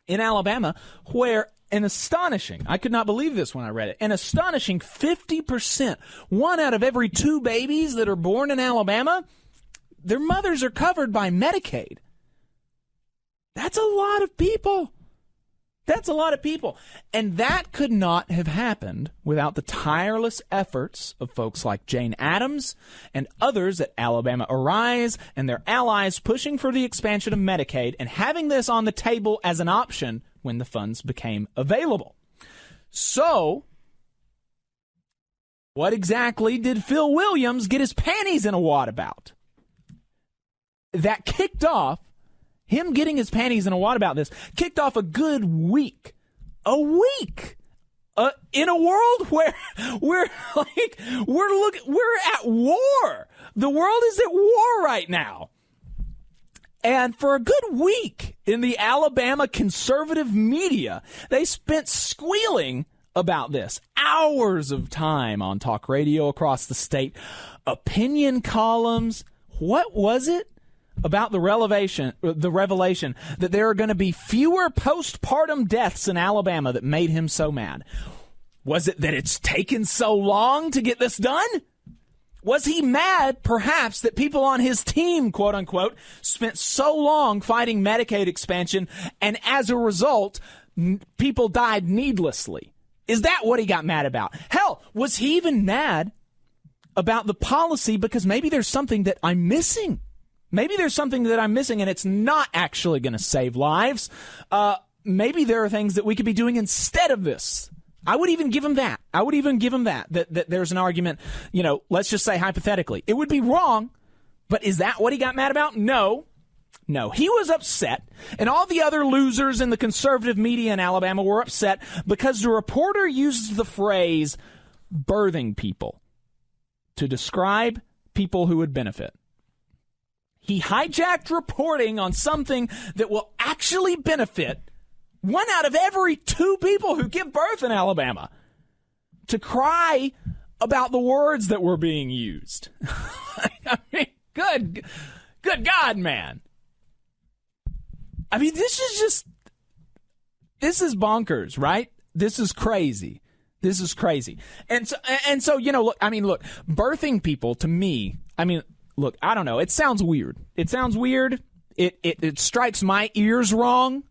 in Alabama, where an astonishing, I could not believe this when I read it, an astonishing 50%, 1 out of every 2 babies that are born in Alabama, their mothers are covered by Medicaid. That's a lot of people. That's a lot of people. And that could not have happened without the tireless efforts of folks like Jane Addams and others at Alabama Arise and their allies pushing for the expansion of Medicaid and having this on the table as an option when the funds became available. So, what exactly did Phil Williams get his panties in a wad about? That kicked off, him getting his panties in a wad about this, kicked off a good week. A week! In a world where we're at war. The world is at war right now. And for a good week in the Alabama conservative media, they spent squealing about this. Hours of time on talk radio across the state. Opinion columns. What was it about the revelation that there are going to be fewer postpartum deaths in Alabama that made him so mad? Was it that it's taken so long to get this done? Was he mad, perhaps, that people on his team, quote unquote, spent so long fighting Medicaid expansion and as a result, people died needlessly? Is that what he got mad about? Hell, was he even mad about the policy because maybe there's something that I'm missing? Maybe there's something that I'm missing and it's not actually going to save lives. Maybe there are things that we could be doing instead of this. I would even give him that. That there's an argument, let's just say hypothetically. It would be wrong, but is that what he got mad about? No. He was upset, and all the other losers in the conservative media in Alabama were upset because the reporter used the phrase birthing people to describe people who would benefit. He hijacked reporting on something that will actually benefit 1 out of every 2 people who give birth in Alabama to cry about the words that were being used. I mean, good God, man. I mean, this is bonkers, right? This is crazy. And so, look, birthing people to me, look, I don't know. It sounds weird. It strikes my ears wrong.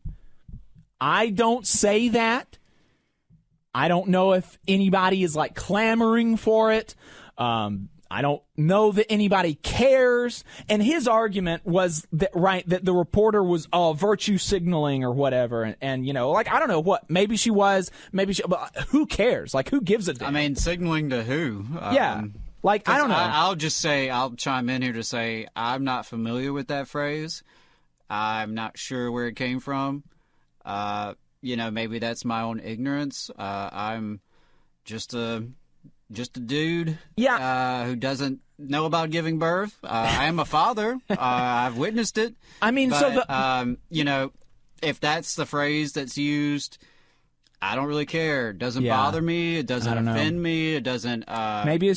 I don't say that. I don't know if anybody is clamoring for it. I don't know that anybody cares. And his argument was that the reporter was virtue signaling or whatever. And I don't know what. Maybe she was. But who cares? Who gives a damn?
Signaling to who?
Yeah. I don't know.
I'll chime in here to say I'm not familiar with that phrase. I'm not sure where it came from. Maybe that's my own ignorance. I'm just a dude who doesn't know about giving birth. I am a father. I've witnessed it. If that's the phrase that's used, I don't really care. It doesn't bother me. It doesn't offend me. It doesn't.
Maybe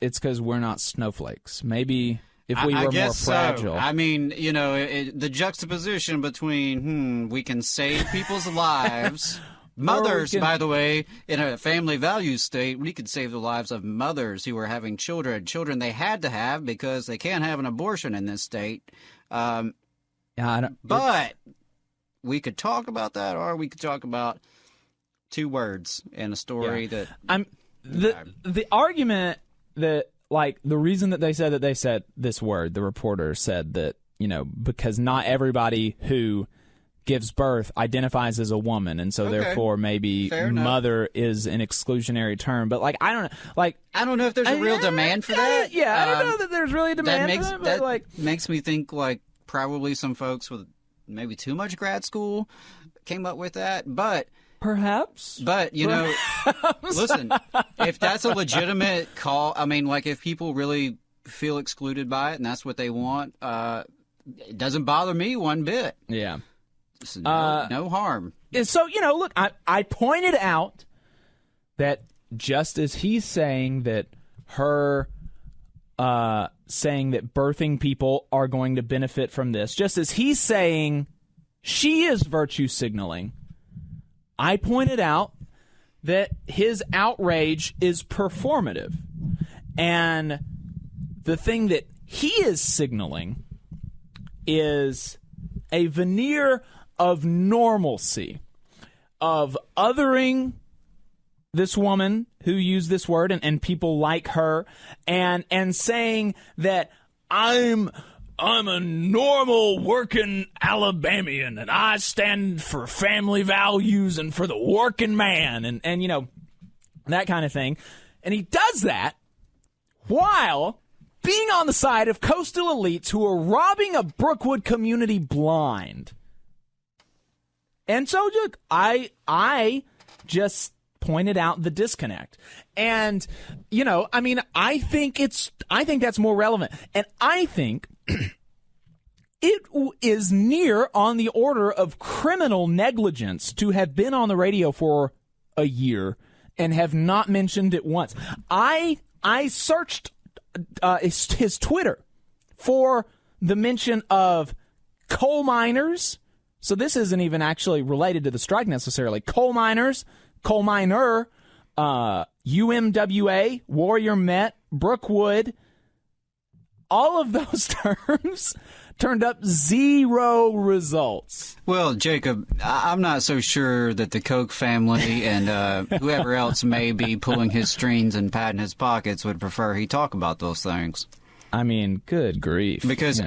it's because we're not snowflakes. Maybe if we were more fragile.
So. The juxtaposition between we can save people's lives. Mothers, by the way, in a family values state, we could save the lives of mothers who are having children they had to have because they can't have an abortion in this state. But we could talk about that, or we could talk about 2 words in a story that
the argument that the reason that they said this word, the reporter said that because not everybody who gives birth identifies as a woman, and so therefore maybe mother is an exclusionary term. But I don't know.
I don't know if there's a real demand for that.
Yeah, I don't know that there's really a demand for that. But
makes me think probably some folks with maybe too much grad school came up with that. But
Perhaps.
But, listen, if that's a legitimate call, I mean, like if people really feel excluded by it and that's what they want, it doesn't bother me one bit.
Yeah.
No harm.
So, look, I pointed out that just as he's saying that her saying that birthing people are going to benefit from this, just as he's saying she is virtue signaling, I pointed out that his outrage is performative. And the thing that he is signaling is a veneer of normalcy, of othering this woman who used this word and people like her, and saying that I'm a normal working Alabamian and I stand for family values and for the working man and that kind of thing. And he does that while being on the side of coastal elites who are robbing a Brookwood community blind. And so, look, I just pointed out the disconnect. And, I think that's more relevant. And I think it is near on the order of criminal negligence to have been on the radio for a year and have not mentioned it once. I searched his Twitter for the mention of coal miners. So this isn't even actually related to the strike necessarily. Coal miners, coal miner, UMWA, Warrior Met, Brookwood. All of those terms turned up 0 results.
Well, Jacob, I'm not so sure that the Koch family and whoever else may be pulling his strings and patting his pockets would prefer he talk about those things.
I mean, good grief.
Because,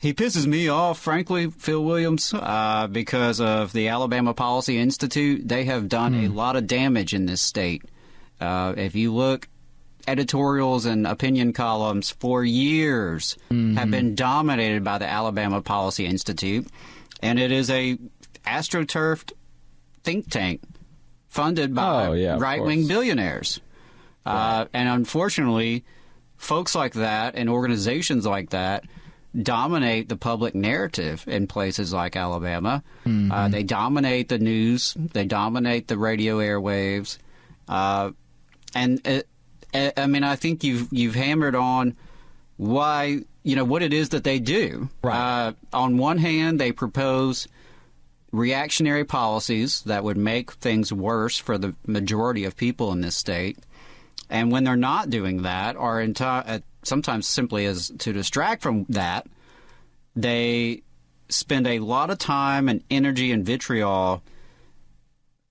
he pisses me off, frankly, Phil Williams, because of the Alabama Policy Institute. They have done a lot of damage in this state. If you look, editorials and opinion columns for years have been dominated by the Alabama Policy Institute, and it is a astroturfed think tank funded by right-wing billionaires. Right. And unfortunately, folks like that and organizations like that dominate the public narrative in places like Alabama. They dominate the news. They dominate the radio airwaves. I think you've hammered on why, what it is that they do. Right. On one hand, they propose reactionary policies that would make things worse for the majority of people in this state. And when they're not doing that, or sometimes simply as to distract from that, they spend a lot of time and energy and vitriol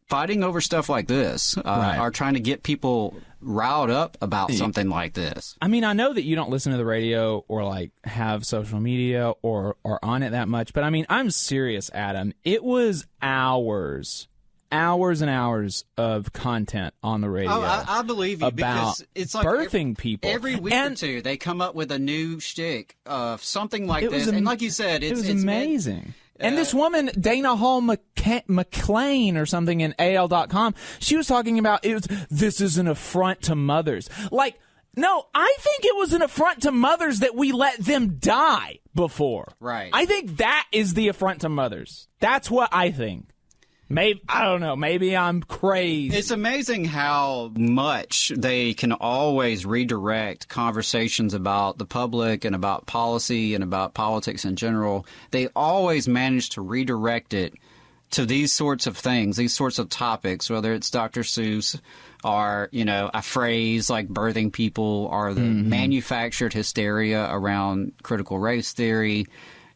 fighting over stuff like this, or trying to get people riled up about something like this.
I mean, I know that you don't listen to the radio or have social media or on it that much, but I mean, I'm serious, Adam. It was hours and hours of content on the radio.
Oh, I believe you, because it's like
birthing people.
Every week or two, they come up with a new shtick of something like this. And like you said, it's
amazing. And this woman, Dana Hall McClain or something in AL.com, she was talking about this is an affront to mothers. No, I think it was an affront to mothers that we let them die before.
Right.
I think that is the affront to mothers. That's what I think. Maybe, I don't know, maybe I'm crazy.
It's amazing how much they can always redirect conversations about the public and about policy and about politics in general. They always manage to redirect it to these sorts of things, these sorts of topics, whether it's Dr. Seuss or, a phrase like birthing people or the manufactured hysteria around critical race theory.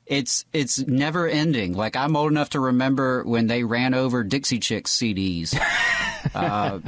It's never ending. I'm old enough to remember when they ran over Dixie Chicks CDs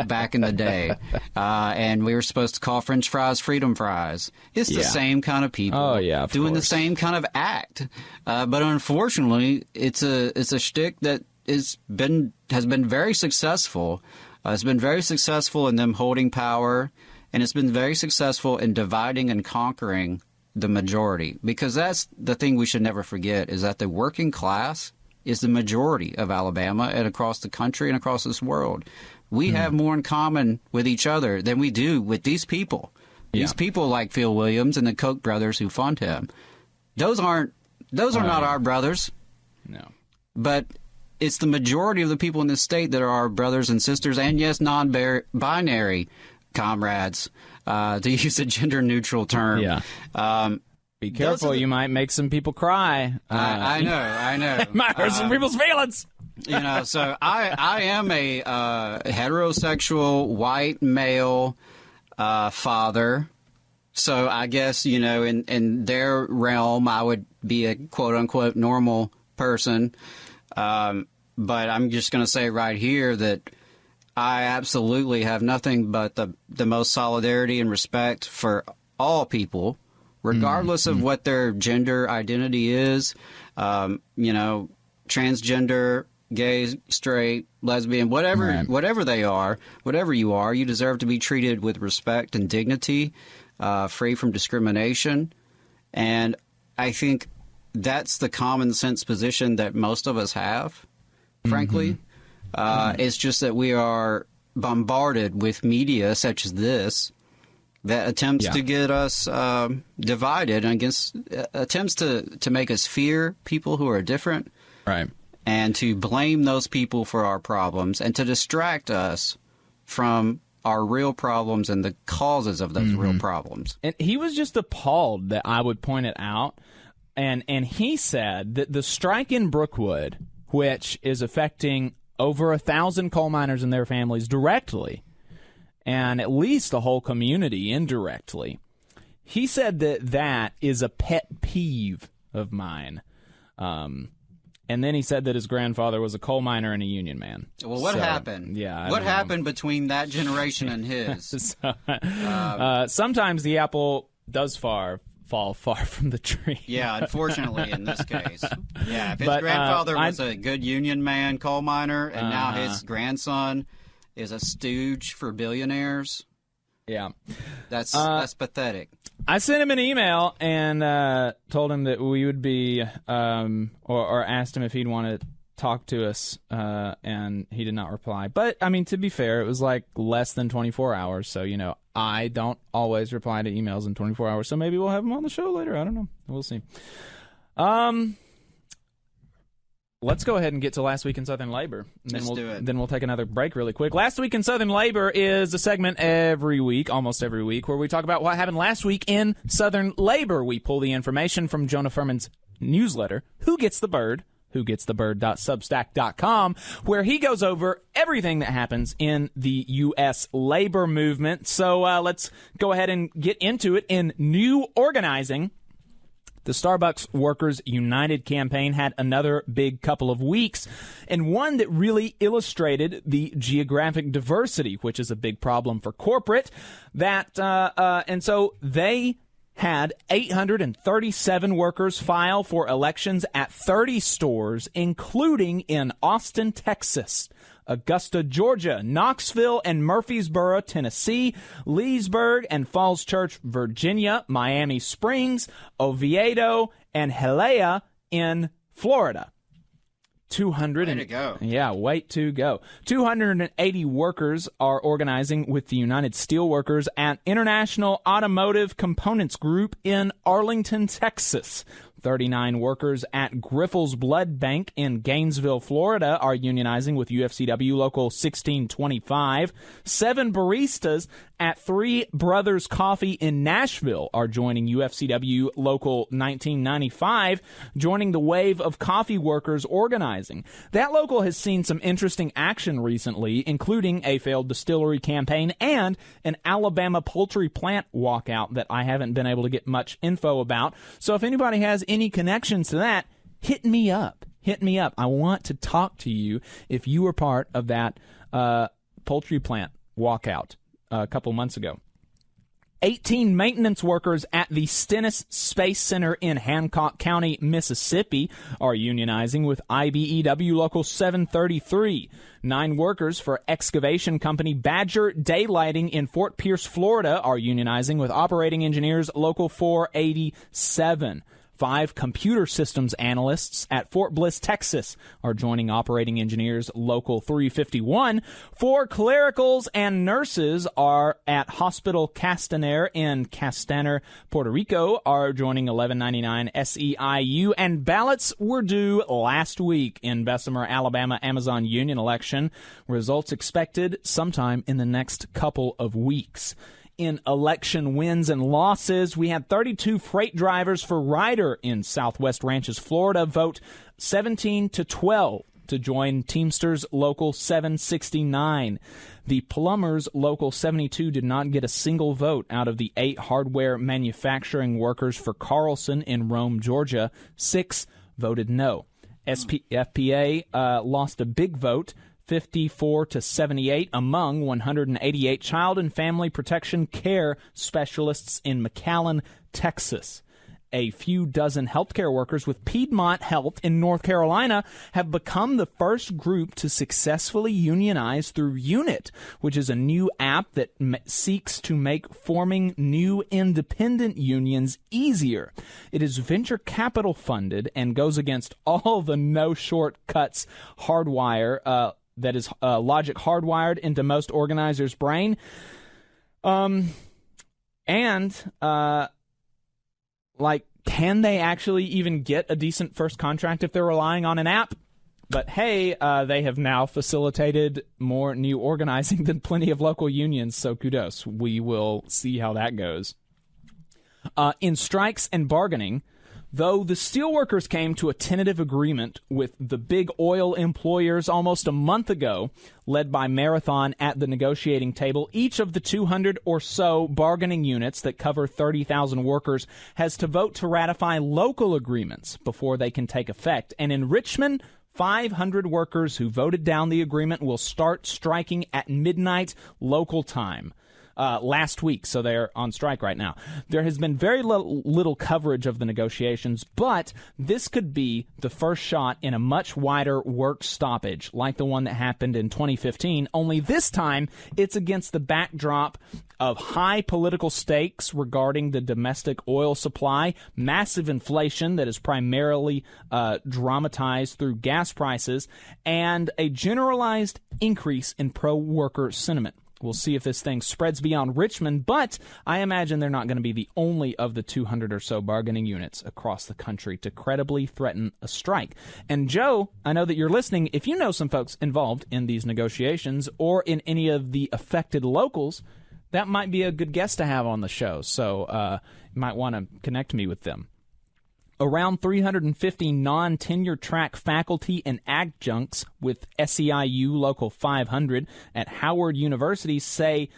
back in the day, and we were supposed to call French fries freedom fries. It's the same kind of people doing the same kind of act. But unfortunately, it's a shtick that has been very successful. It's been very successful in them holding power, and it's been very successful in dividing and conquering the majority, because that's the thing we should never forget, is that the working class is the majority of Alabama and across the country and across this world. We have more in common with each other than we do with these people. These people like Phil Williams and the Koch brothers who fund him. Those are not our brothers.
No.
But it's the majority of the people in this state that are our brothers and sisters, and yes, non-binary comrades, to use a gender-neutral term.
Yeah. Be careful, you might make some people cry.
I know.
It might hurt some people's feelings.
So I am a heterosexual white male father. So I guess, in their realm, I would be a quote-unquote normal person. But I'm just going to say right here that I absolutely have nothing but the most solidarity and respect for all people, regardless of what their gender identity is, transgender, gay, straight, lesbian, whatever they are, whatever you are, you deserve to be treated with respect and dignity, free from discrimination. And I think that's the common sense position that most of us have, frankly. It's just that we are bombarded with media such as this that attempts to get us divided and attempts to make us fear people who are different.
Right.
And to blame those people for our problems and to distract us from our real problems and the causes of those real problems.
And he was just appalled that I would point it out. And he said that the strike in Brookwood, which is affecting over 1,000 coal miners and their families directly, and at least the whole community indirectly, he said that is a pet peeve of mine. And then he said that his grandfather was a coal miner and a union man.
Well, what happened?
Yeah,
what happened between that generation and his?
Sometimes the apple does fall far from the tree.
Yeah, unfortunately, in this case. Yeah, if his grandfather was a good union man, coal miner, and now his grandson is a stooge for billionaires.
Yeah.
That's pathetic.
I sent him an email and told him that we would be, or asked him if he'd want to talk to us, and he did not reply. But, I mean, to be fair, it was like less than 24 hours, so, I don't always reply to emails in 24 hours, so maybe we'll have him on the show later. I don't know. We'll see. Let's go ahead and get to Last Week in Southern Labor.
Let's do it.
Then we'll take another break really quick. Last Week in Southern Labor is a segment every week, almost every week, where we talk about what happened last week in Southern Labor. We pull the information from Jonah Furman's newsletter, Who Gets the Bird? whogetsthebird.substack.com, where he goes over everything that happens in the U.S. labor movement. So let's go ahead and get into it. In new organizing, the Starbucks Workers United campaign had another big couple of weeks, and one that really illustrated the geographic diversity, which is a big problem for corporate. And so they had 837 workers file for elections at 30 stores, including in Austin, Texas, Augusta, Georgia, Knoxville and Murfreesboro, Tennessee, Leesburg and Falls Church, Virginia, Miami Springs, Oviedo, and Hialeah in Florida. 200
way to go.
Yeah, way to go. 280 workers are organizing with the United Steelworkers at International Automotive Components Group in Arlington, Texas. 39 workers at Grifols Blood Bank in Gainesville, Florida are unionizing with UFCW Local 1625. 7 baristas at Three Brothers Coffee in Nashville are joining UFCW Local 1995, joining the wave of coffee workers organizing. That local has seen some interesting action recently, including a failed distillery campaign and an Alabama poultry plant walkout that I haven't been able to get much info about. So if anybody has any connections to that, hit me up. I want to talk to you if you were part of that poultry plant walkout a couple months ago. 18 maintenance workers at the Stennis Space Center in Hancock County, Mississippi, are unionizing with IBEW Local 733. 9 workers for excavation company Badger Daylighting in Fort Pierce, Florida, are unionizing with Operating Engineers Local 487. 5 computer systems analysts at Fort Bliss, Texas, are joining operating engineers Local 351. 4 clericals and nurses are at Hospital Castaner in Castaner, Puerto Rico, are joining 1199 SEIU. And ballots were due last week in Bessemer, Alabama Amazon Union election. Results expected sometime in the next couple of weeks. In election wins and losses, we had 32 freight drivers for Ryder in Southwest Ranches, Florida, vote 17-12 to join Teamsters Local 769. The Plumbers Local 72 did not get a single vote out of the 8 hardware manufacturing workers for Carlson in Rome, Georgia. 6 voted no. FPA lost a big vote, 54-78 among 188 child and family protection care specialists in McAllen, Texas. A few dozen healthcare workers with Piedmont Health in North Carolina have become the first group to successfully unionize through Unit, which is a new app that seeks to make forming new independent unions easier. It is venture capital funded and goes against all the no shortcuts hardwire that is logic hardwired into most organizers' brain. Can they actually even get a decent first contract if they're relying on an app? But hey, they have now facilitated more new organizing than plenty of local unions, so kudos. We will see how that goes. In strikes and bargaining, though the steelworkers came to a tentative agreement with the big oil employers almost a month ago, led by Marathon at the negotiating table, each of the 200 or so bargaining units that cover 30,000 workers has to vote to ratify local agreements before they can take effect. And in Richmond, 500 workers who voted down the agreement will start striking at midnight local time. Last week, so they're on strike right now. There has been very little coverage of the negotiations, but this could be the first shot in a much wider work stoppage, like the one that happened in 2015, only this time it's against the backdrop of high political stakes regarding the domestic oil supply, massive inflation that is primarily dramatized through gas prices, and a generalized increase in pro-worker sentiment. We'll see if this thing spreads beyond Richmond, but I imagine they're not going to be the only of the 200 or so bargaining units across the country to credibly threaten a strike. And Joe, I know that you're listening. If you know some folks involved in these negotiations or in any of the affected locals, that might be a good guest to have on the show. So you might want to connect me with them. Around 350 non-tenure track faculty and adjuncts with SEIU Local 500 at Howard University say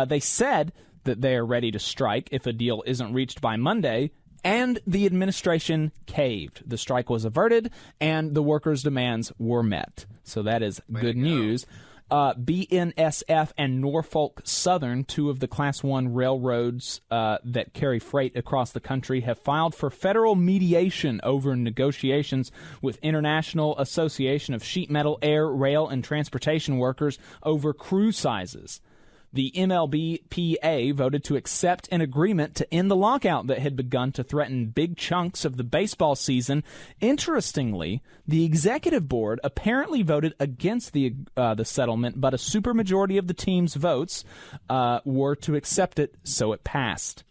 they said that they are ready to strike if a deal isn't reached by Monday, and the administration caved. The strike was averted, and the workers' demands were met. So that is good news. BNSF and Norfolk Southern, 2 of the Class 1 railroads that carry freight across the country, have filed for federal mediation over negotiations with International Association of Sheet Metal, Air, Rail, and Transportation Workers over crew sizes. The MLBPA voted to accept an agreement to end the lockout that had begun to threaten big chunks of the baseball season. Interestingly, the executive board apparently voted against the settlement, but a supermajority of the team's votes were to accept it, so it passed.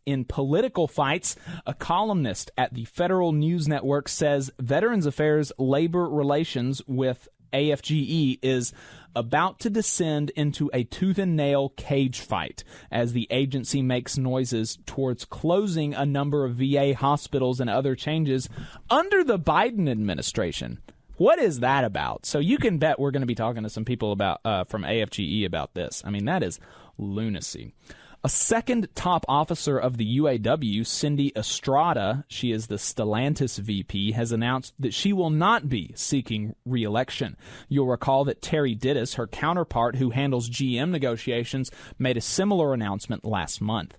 In political fights, a columnist at the Federal News Network says Veterans Affairs labor relations with AFGE is about to descend into a tooth-and-nail cage fight as the agency makes noises towards closing a number of VA hospitals and other changes under the Biden administration. What is that about? So you can bet we're going to be talking to some people about from AFGE about this. I mean, that is lunacy. A second top officer of the UAW, Cindy Estrada, she is the Stellantis VP, has announced that she will not be seeking re-election. You'll recall that Terry Dittus, her counterpart who handles GM negotiations, made a similar announcement last month.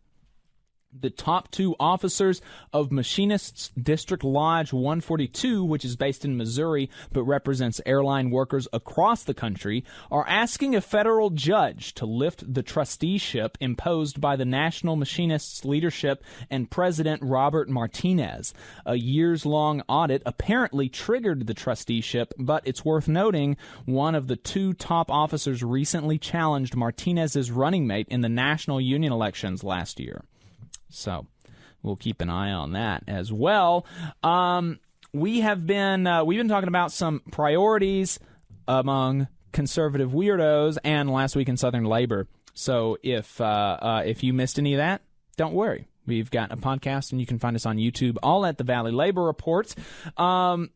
The top 2 officers of Machinists District Lodge 142, which is based in Missouri but represents airline workers across the country, are asking a federal judge to lift the trusteeship imposed by the National Machinists leadership and President Robert Martinez. A years-long audit apparently triggered the trusteeship, but it's worth noting one of the 2 top officers recently challenged Martinez's running mate in the national union elections last year. So we'll keep an eye on that as well. We've been talking about some priorities among conservative weirdos and last week in Southern labor. So if you missed any of that, don't worry. We've got a podcast and you can find us on YouTube, all at the Valley Labor Report. So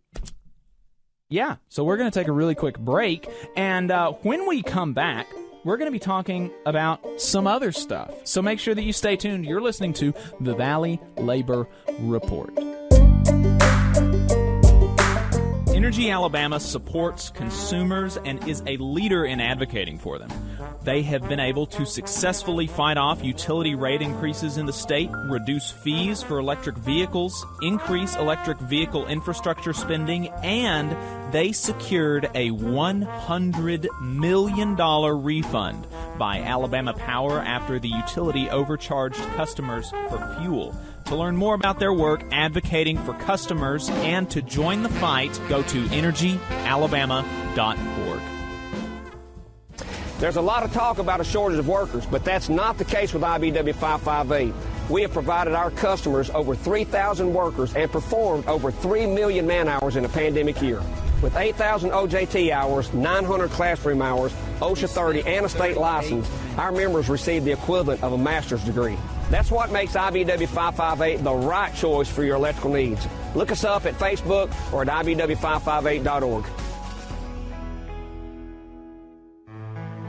we're going to take a really quick break, and when we come back, we're going to be talking about some other stuff. So make sure that you stay tuned. You're listening to the Valley Labor Report. Energy Alabama supports consumers and is a leader in advocating for them. They have been able to successfully fight off utility rate increases in the state, reduce fees for electric vehicles, increase electric vehicle infrastructure spending, and they secured a $100 million refund by Alabama Power after the utility overcharged customers for fuel. To learn more about their work advocating for customers and to join the fight, go to energyalabama.org.
There's a lot of talk about a shortage of workers, but that's not the case with IBW 558. We have provided our customers over 3,000 workers and performed over 3 million man-hours in a pandemic year. With 8,000 OJT hours, 900 classroom hours, OSHA 30, and a state license, our members receive the equivalent of a master's degree. That's what makes IBW 558 the right choice for your electrical needs. Look us up at Facebook or at IBW558.org.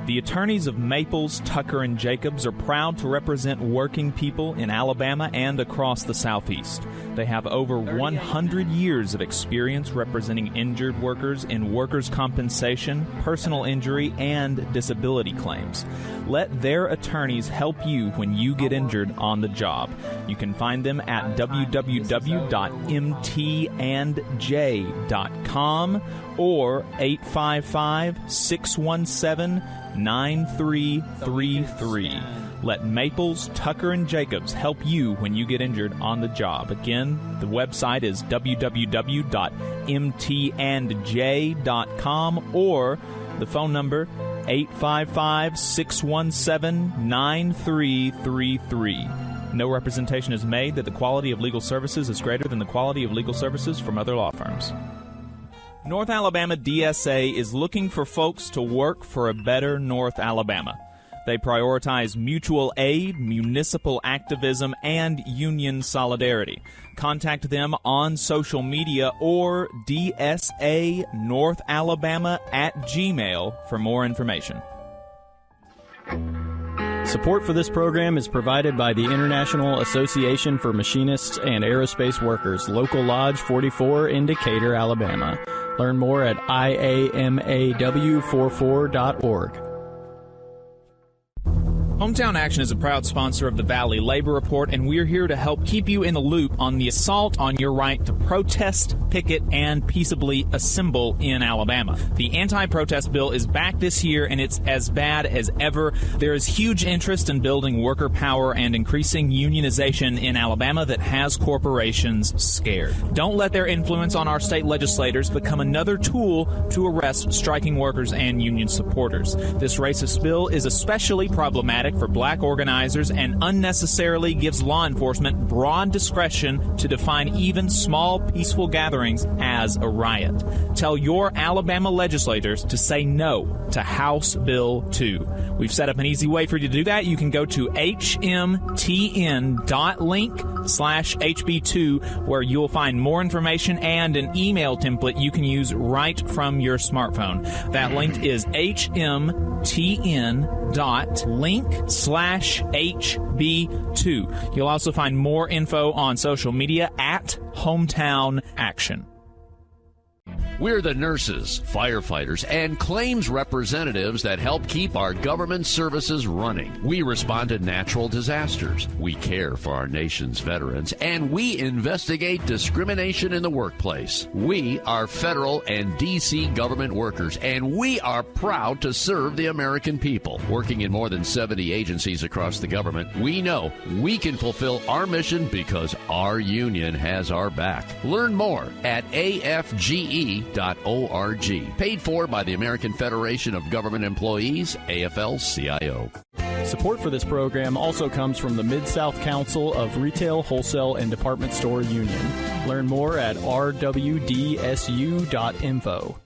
The attorneys of Maples, Tucker, and Jacobs are proud to represent working people in Alabama and across the Southeast. They have over 100 years of experience representing injured workers in workers' compensation, personal injury, and disability claims. Let their attorneys help you when you get injured on the job. You can find them at www.mtandj.com or 855-617-9333. Let Maples, Tucker, and Jacobs help you when you get injured on the job. Again, the website is www.mtandj.com or the phone number 855-617-9333. No representation is made that the quality of legal services is greater than the quality of legal services from other law firms. North Alabama DSA is looking for folks to work for a better North Alabama. They prioritize mutual aid, municipal activism, and union solidarity. Contact them on social media or dsanorthalabama@gmail for more information.
Support for this program is provided by the International Association for Machinists and Aerospace Workers, Local Lodge 44 in Decatur, Alabama. Learn more at iamaw44.org.
Hometown Action is a proud sponsor of the Valley Labor Report, and we're here to help keep you in the loop on the assault on your right to protest, picket, and peaceably assemble in Alabama. The anti-protest bill is back this year, and it's as bad as ever. There is huge interest in building worker power and increasing unionization in Alabama that has corporations scared. Don't let their influence on our state legislators become another tool to arrest striking workers and union supporters. This racist bill is especially problematic for black organizers and unnecessarily gives law enforcement broad discretion to define even small peaceful gatherings as a riot. Tell your Alabama legislators to say no to House Bill 2. We've set up an easy way for you to do that. You can go to hmtn.link/HB2 where you'll find more information and an email template you can use right from your smartphone. That link is hmtn.link/HB2. You'll also find more info on social media at Hometown Action.
We're the nurses, firefighters, and claims representatives that help keep our government services running. We respond to natural disasters. We care for our nation's veterans, and we investigate discrimination in the workplace. We are federal and D.C. government workers, and we are proud to serve the American people. Working in more than 70 agencies across the government, we know we can fulfill our mission because our union has our back. Learn more at afge.org. Paid for by the American Federation of Government Employees, AFL-CIO.
Support for this program also comes from the Mid-South Council of Retail, Wholesale, and Department Store Union. Learn more at rwdsu.info.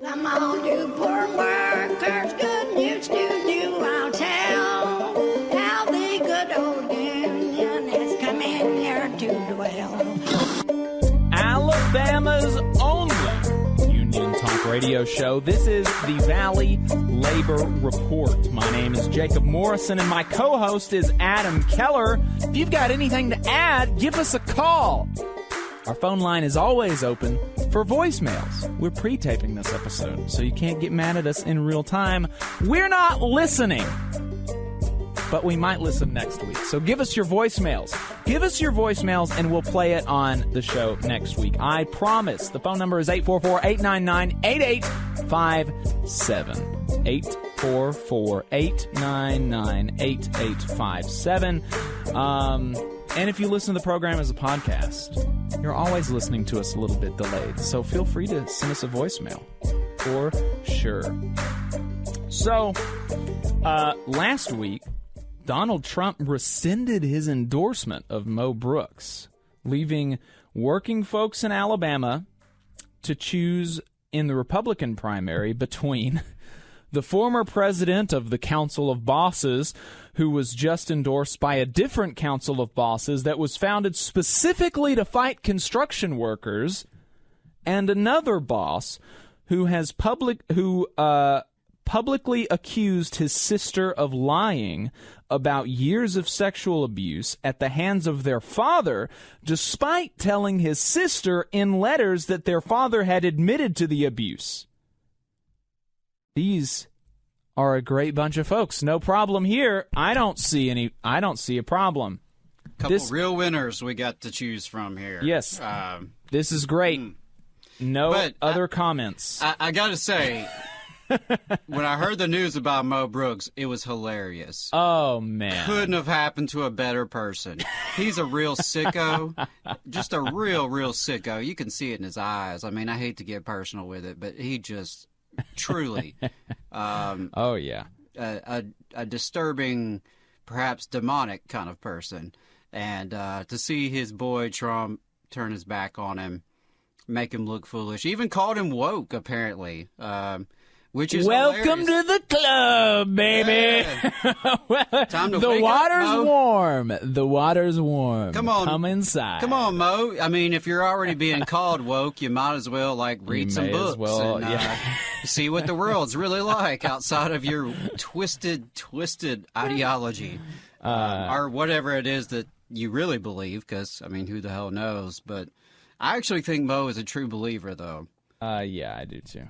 Come on, you poor workers, good news to you I'll tell, how the good old union has come in here to dwell.
Alabama's only Union Talk radio show. This is the Valley Labor Report. My name is Jacob Morrison, and my co-host is Adam Keller. If you've got anything to add, give us a call. Our phone line is always open for voicemails. We're pre-taping this episode, so you can't get mad at us in real time. We're not listening, but we might listen next week. So give us your voicemails. Give us your voicemails, and we'll play it on the show next week. I promise. The phone number is 844-899-8857. 844-899-8857. And if you listen to the program as a podcast, you're always listening to us a little bit delayed. So feel free to send us a voicemail. For sure. So, last week, Donald Trump rescinded his endorsement of Mo Brooks, leaving working folks in Alabama to choose in the Republican primary between the former president of the Council of Bosses, who was just endorsed by a different Council of Bosses that was founded specifically to fight construction workers, and another boss who has publicly accused his sister of lying about years of sexual abuse at the hands of their father, despite telling his sister in letters that their father had admitted to the abuse. These are a great bunch of folks. No problem here. I don't see a problem.
Couple real winners we got to choose from here.
Yes. This is great. No other comments.
I got to say, when I heard the news about Mo Brooks, it was hilarious.
Oh, man.
Couldn't have happened to a better person. He's a real sicko. Just a real sicko. You can see it in his eyes. I mean, I hate to get personal with it, but he just truly...
oh, yeah.
A disturbing, perhaps demonic kind of person. And to see his boy Trump turn his back on him, make him look foolish. Even called him woke, apparently. Which is
welcome
hilarious.
to the club, baby.
Yeah. Time to
the water's warm. The water's warm.
Come on,
come inside.
Come on, Mo. I mean, if you're already being called woke, you might as well read some books and see what the world's really like outside of your twisted ideology or whatever it is that you really believe. Because I mean, who the hell knows? But I actually think Mo is a true believer, though.
Yeah, I do too.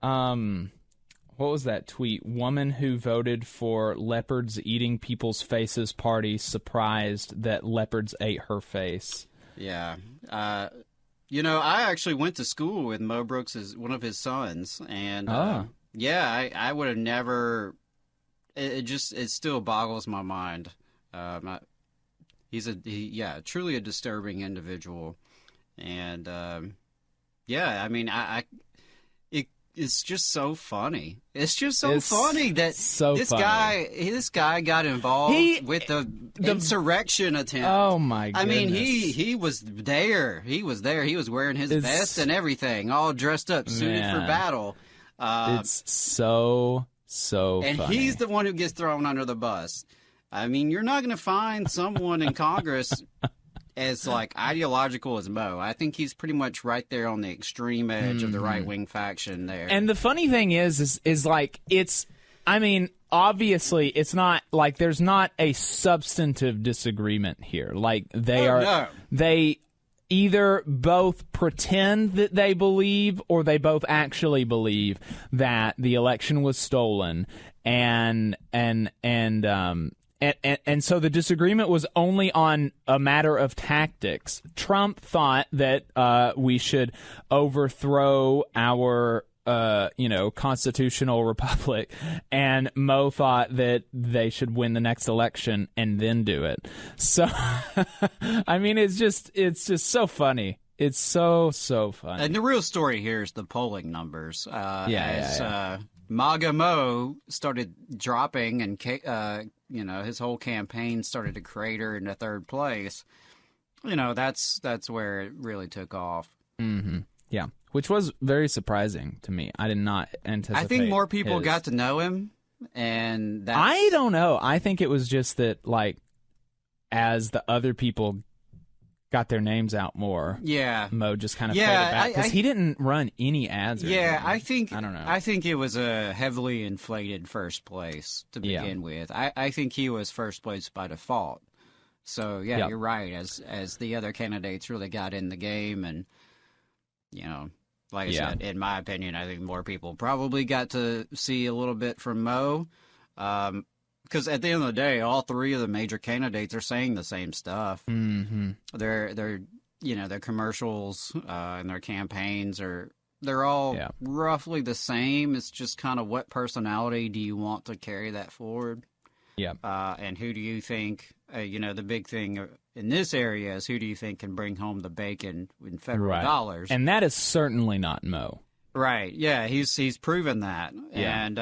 What was that tweet? Woman who voted for leopards eating people's faces party surprised that leopards ate her face.
Yeah. I actually went to school with Mo Brooks as one of his sons, and I would have never. It still boggles my mind. He's truly a disturbing individual, and it's just so funny. It's just so funny that this guy got involved with the insurrection attempt.
Oh my goodness!
I mean, he was there. He was there. He was wearing his vest and everything, all dressed up, suited for battle.
It's so
and
funny.
He's the one who gets thrown under the bus. I mean, you're not going to find someone in Congress as ideological as Mo. I think he's pretty much right there on the extreme edge of the right-wing faction there.
And the funny thing is obviously it's not there's not a substantive disagreement here. either both pretend that they believe or they both actually believe that the election was stolen, and so the disagreement was only on a matter of tactics. Trump thought that we should overthrow our constitutional republic, and Mo thought that they should win the next election and then do it. So, I mean, it's just so funny. It's so funny.
And the real story here is the polling numbers. MAGA Mo started dropping, and his whole campaign started to crater into third place. That's where it really took off.
Mm-hmm. Yeah. Which was very surprising to me. I did not anticipate.
I think more people got to know him, and
I don't know. I think it was just that, like, as the other people got their names out more, Mo just kind of faded back because he didn't run any ads.
I don't
know.
I think it was a heavily inflated first place to begin with. I think he was first place by default. So you're right. As the other candidates really got in the game, and like I said, in my opinion, I think more people probably got to see a little bit from Mo. Because at the end of the day, all three of the major candidates are saying the same stuff.
Mm-hmm.
Their commercials and their campaigns they're all roughly the same. It's just kind of what personality do you want to carry that forward?
Yeah.
And who do you think? The big thing in this area is who do you think can bring home the bacon in federal dollars?
And that is certainly not Mo.
Right. Yeah, he's proven that.
Yeah.
And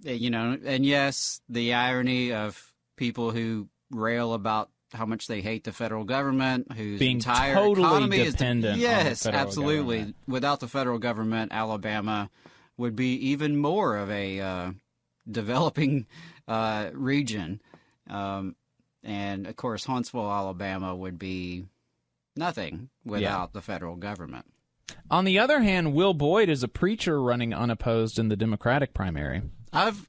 and yes, the irony of people who rail about how much they hate the federal government, whose
being
entire
totally
economy
dependent
is
on the federal
absolutely.
government.
Without the federal government, Alabama would be even more of a developing region. And of course, Huntsville, Alabama would be nothing without the federal government.
On the other hand, Will Boyd is a preacher running unopposed in the Democratic primary.
I've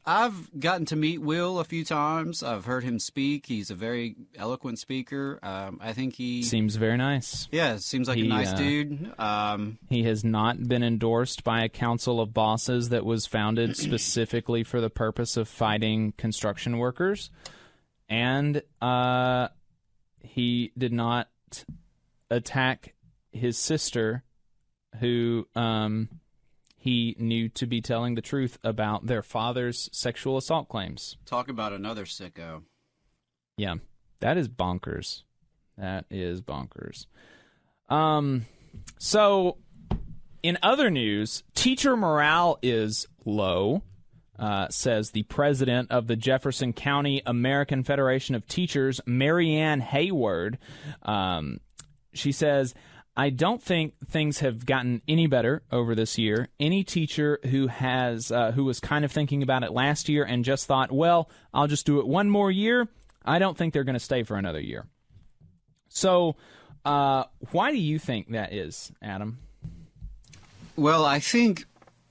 gotten to meet Will a few times. I've heard him speak. He's a very eloquent speaker. I think he
seems very nice.
Yeah, seems like a nice dude.
He has not been endorsed by a council of bosses that was founded specifically for the purpose of fighting construction workers. And he did not attack his sister, who he knew to be telling the truth about their father's sexual assault claims.
Talk about another sicko.
Yeah, that is bonkers. That is bonkers. So, in other news, teacher morale is low. Says the president of the Jefferson County American Federation of Teachers, Marianne Hayward. She says, I don't think things have gotten any better over this year. Any teacher who was kind of thinking about it last year and just thought, well, I'll just do it one more year, I don't think they're going to stay for another year. So why do you think that is, Adam?
Well, I think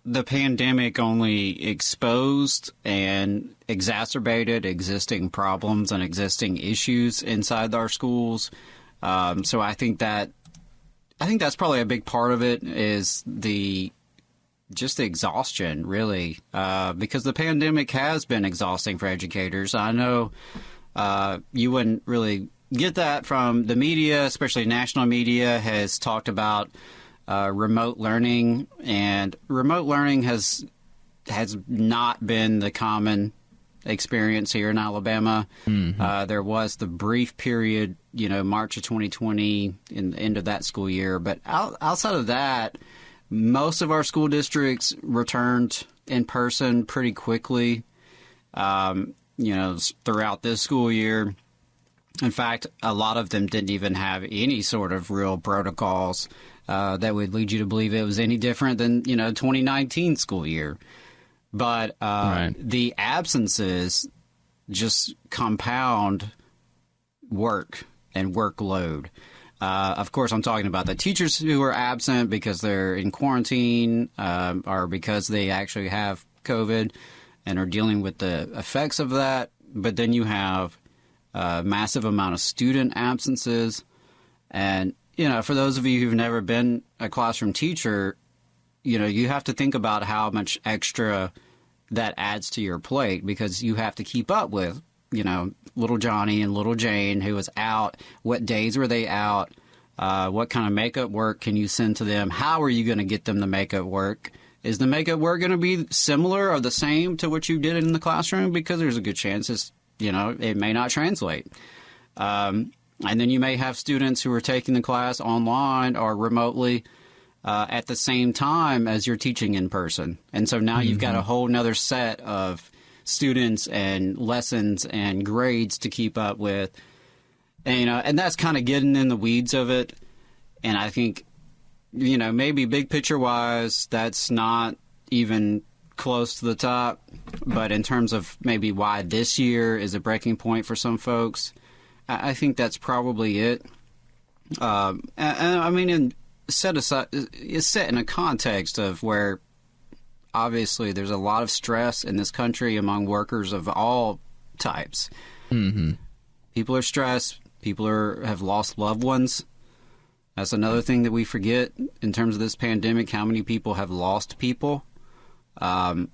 the pandemic only exposed and exacerbated existing problems and existing issues inside our schools. So I think that's probably a big part of it is the exhaustion, really, because the pandemic has been exhausting for educators. I know you wouldn't really get that from the media, especially national media has talked about remote learning, and remote learning has not been the common experience here in Alabama.
Mm-hmm.
There was the brief period, March of 2020, in the end of that school year. But outside of that, most of our school districts returned in person pretty quickly, throughout this school year. In fact, a lot of them didn't even have any sort of real protocols that would lead you to believe it was any different than, 2019 school year. But the absences just compound work and workload. Of course, I'm talking about the teachers who are absent because they're in quarantine or because they actually have COVID and are dealing with the effects of that. But then you have a massive amount of student absences. And for those of you who've never been a classroom teacher, you have to think about how much extra that adds to your plate, because you have to keep up with, little Johnny and little Jane who was out. What days were they out? What kind of makeup work can you send to them? How are you going to get them the makeup work? Is the makeup work going to be similar or the same to what you did in the classroom? Because there's a good chance it may not translate. And then you may have students who are taking the class online or remotely at the same time as you're teaching in person. And so now you've got a whole nother set of students and lessons and grades to keep up with. And, and that's kind of getting in the weeds of it. And I think, maybe big picture wise, that's not even close to the top. But in terms of maybe why this year is a breaking point for some folks, I think that's probably it. And I mean, it's set in a context of where obviously there's a lot of stress in this country among workers of all types. Mm-hmm. People are stressed. People have lost loved ones. That's another thing that we forget in terms of this pandemic, how many people have lost people. That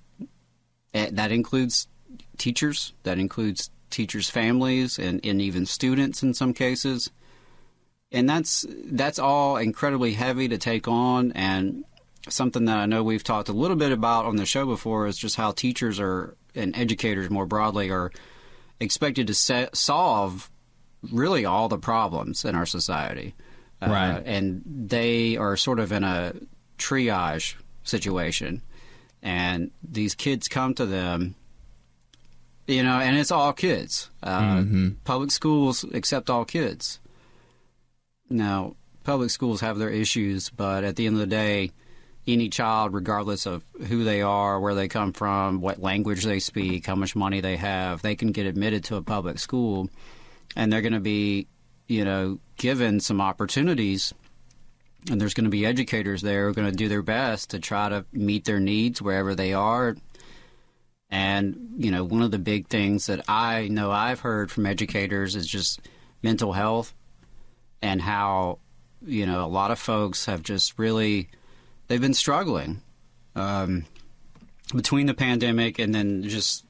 includes teachers. That includes teachers' families and even students in some cases. And that's all incredibly heavy to take on. And something that I know we've talked a little bit about on the show before is just how teachers and educators more broadly are expected to solve really all the problems in our society. Right. And they are sort of in a triage situation. And these kids come to them, and it's all kids. Public schools accept all kids. Now, public schools have their issues, but at the end of the day, any child, regardless of who they are, where they come from, what language they speak, how much money they have, they can get admitted to a public school, and they're going to be, given some opportunities, and there's going to be educators there who are going to do their best to try to meet their needs wherever they are. And, one of the big things that I know I've heard from educators is just mental health, and how, a lot of folks have just really, they've been struggling between the pandemic and then just,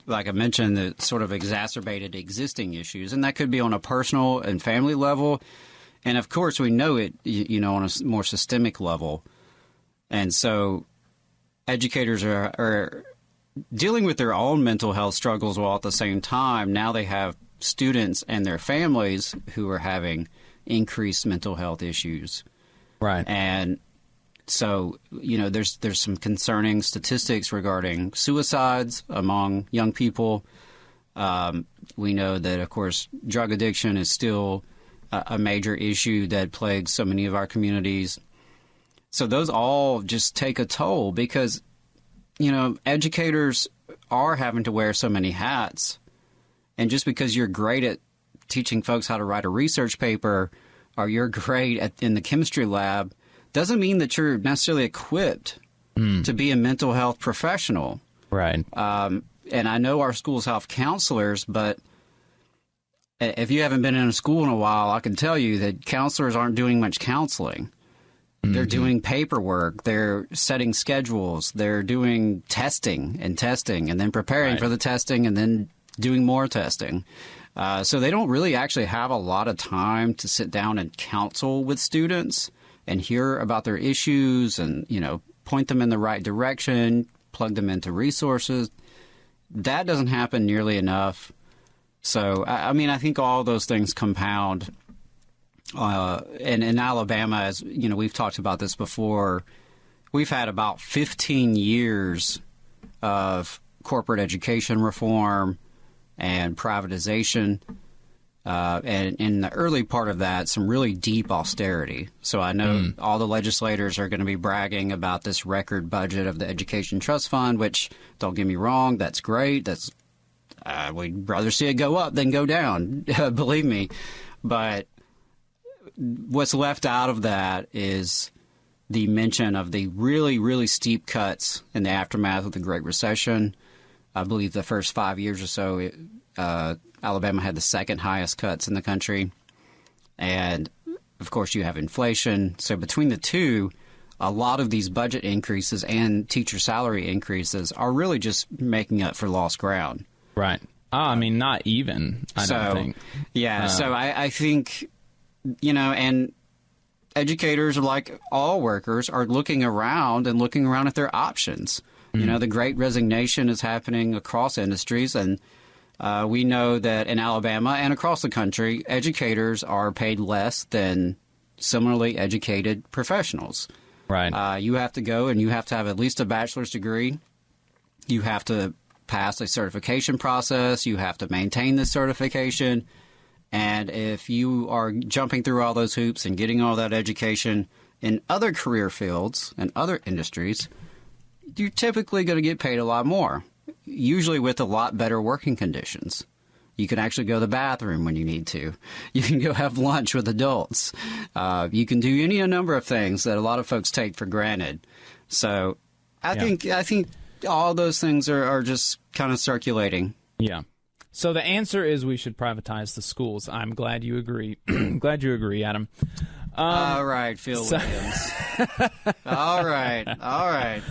like I mentioned, the sort of exacerbated existing issues. And that could be on a personal and family level. And, of course, we know it, on a more systemic level. And so educators are dealing with their own mental health struggles while at the same time now they have students and their families who are having increased mental health issues. Right. And so, there's some concerning statistics regarding suicides among young people. We know that, of course, drug addiction is still a major issue that plagues so many of our communities. So those all just take a toll because, educators are having to wear so many hats. And just because you're great at teaching folks how to write a research paper or you're great in the chemistry lab doesn't mean that you're necessarily equipped to be a mental health professional. Right. And I know our schools have counselors, but if you haven't been in a school in a while, I can tell you that counselors aren't doing much counseling. They're doing paperwork. They're setting schedules. They're doing testing and then preparing for the testing and then doing more testing. So they don't really actually have a lot of time to sit down and counsel with students and hear about their issues and, point them in the right direction, plug them into resources. That doesn't happen nearly enough. So, I mean, I think all those things compound. And in Alabama, as we've talked about this before, we've had about 15 years of corporate education reform and privatization. And in the early part of that, some really deep austerity. So I know all the legislators are going to be bragging about this record budget of the Education Trust Fund, which, don't get me wrong, that's great. We'd rather see it go up than go down, believe me. But what's left out of that is the mention of the really, really steep cuts in the aftermath of the Great Recession. I believe the first 5 years or so, Alabama had the second highest cuts in the country. And of course, you have inflation. So between the two, a lot of these budget increases and teacher salary increases are really just making up for lost ground.
Right. I mean, not even, I don't think.
Yeah, so I think, and educators, like all workers, are looking around at their options. Mm-hmm. The Great Resignation is happening across industries, and we know that in Alabama and across the country, educators are paid less than similarly educated professionals.
Right.
You have to go and you have to have at least a bachelor's degree. You have to pass a certification process. You have to maintain this certification. And if you are jumping through all those hoops and getting all that education in other career fields and other industries, you're typically going to get paid a lot more, usually with a lot better working conditions. You can actually go to the bathroom when you need to. You can go have lunch with adults. You can do any number of things that a lot of folks take for granted. So I think all those things are just kind of circulating.
Yeah. So the answer is we should privatize the schools. I'm glad you agree. Glad you agree, Adam.
All right, Phil Williams. All right.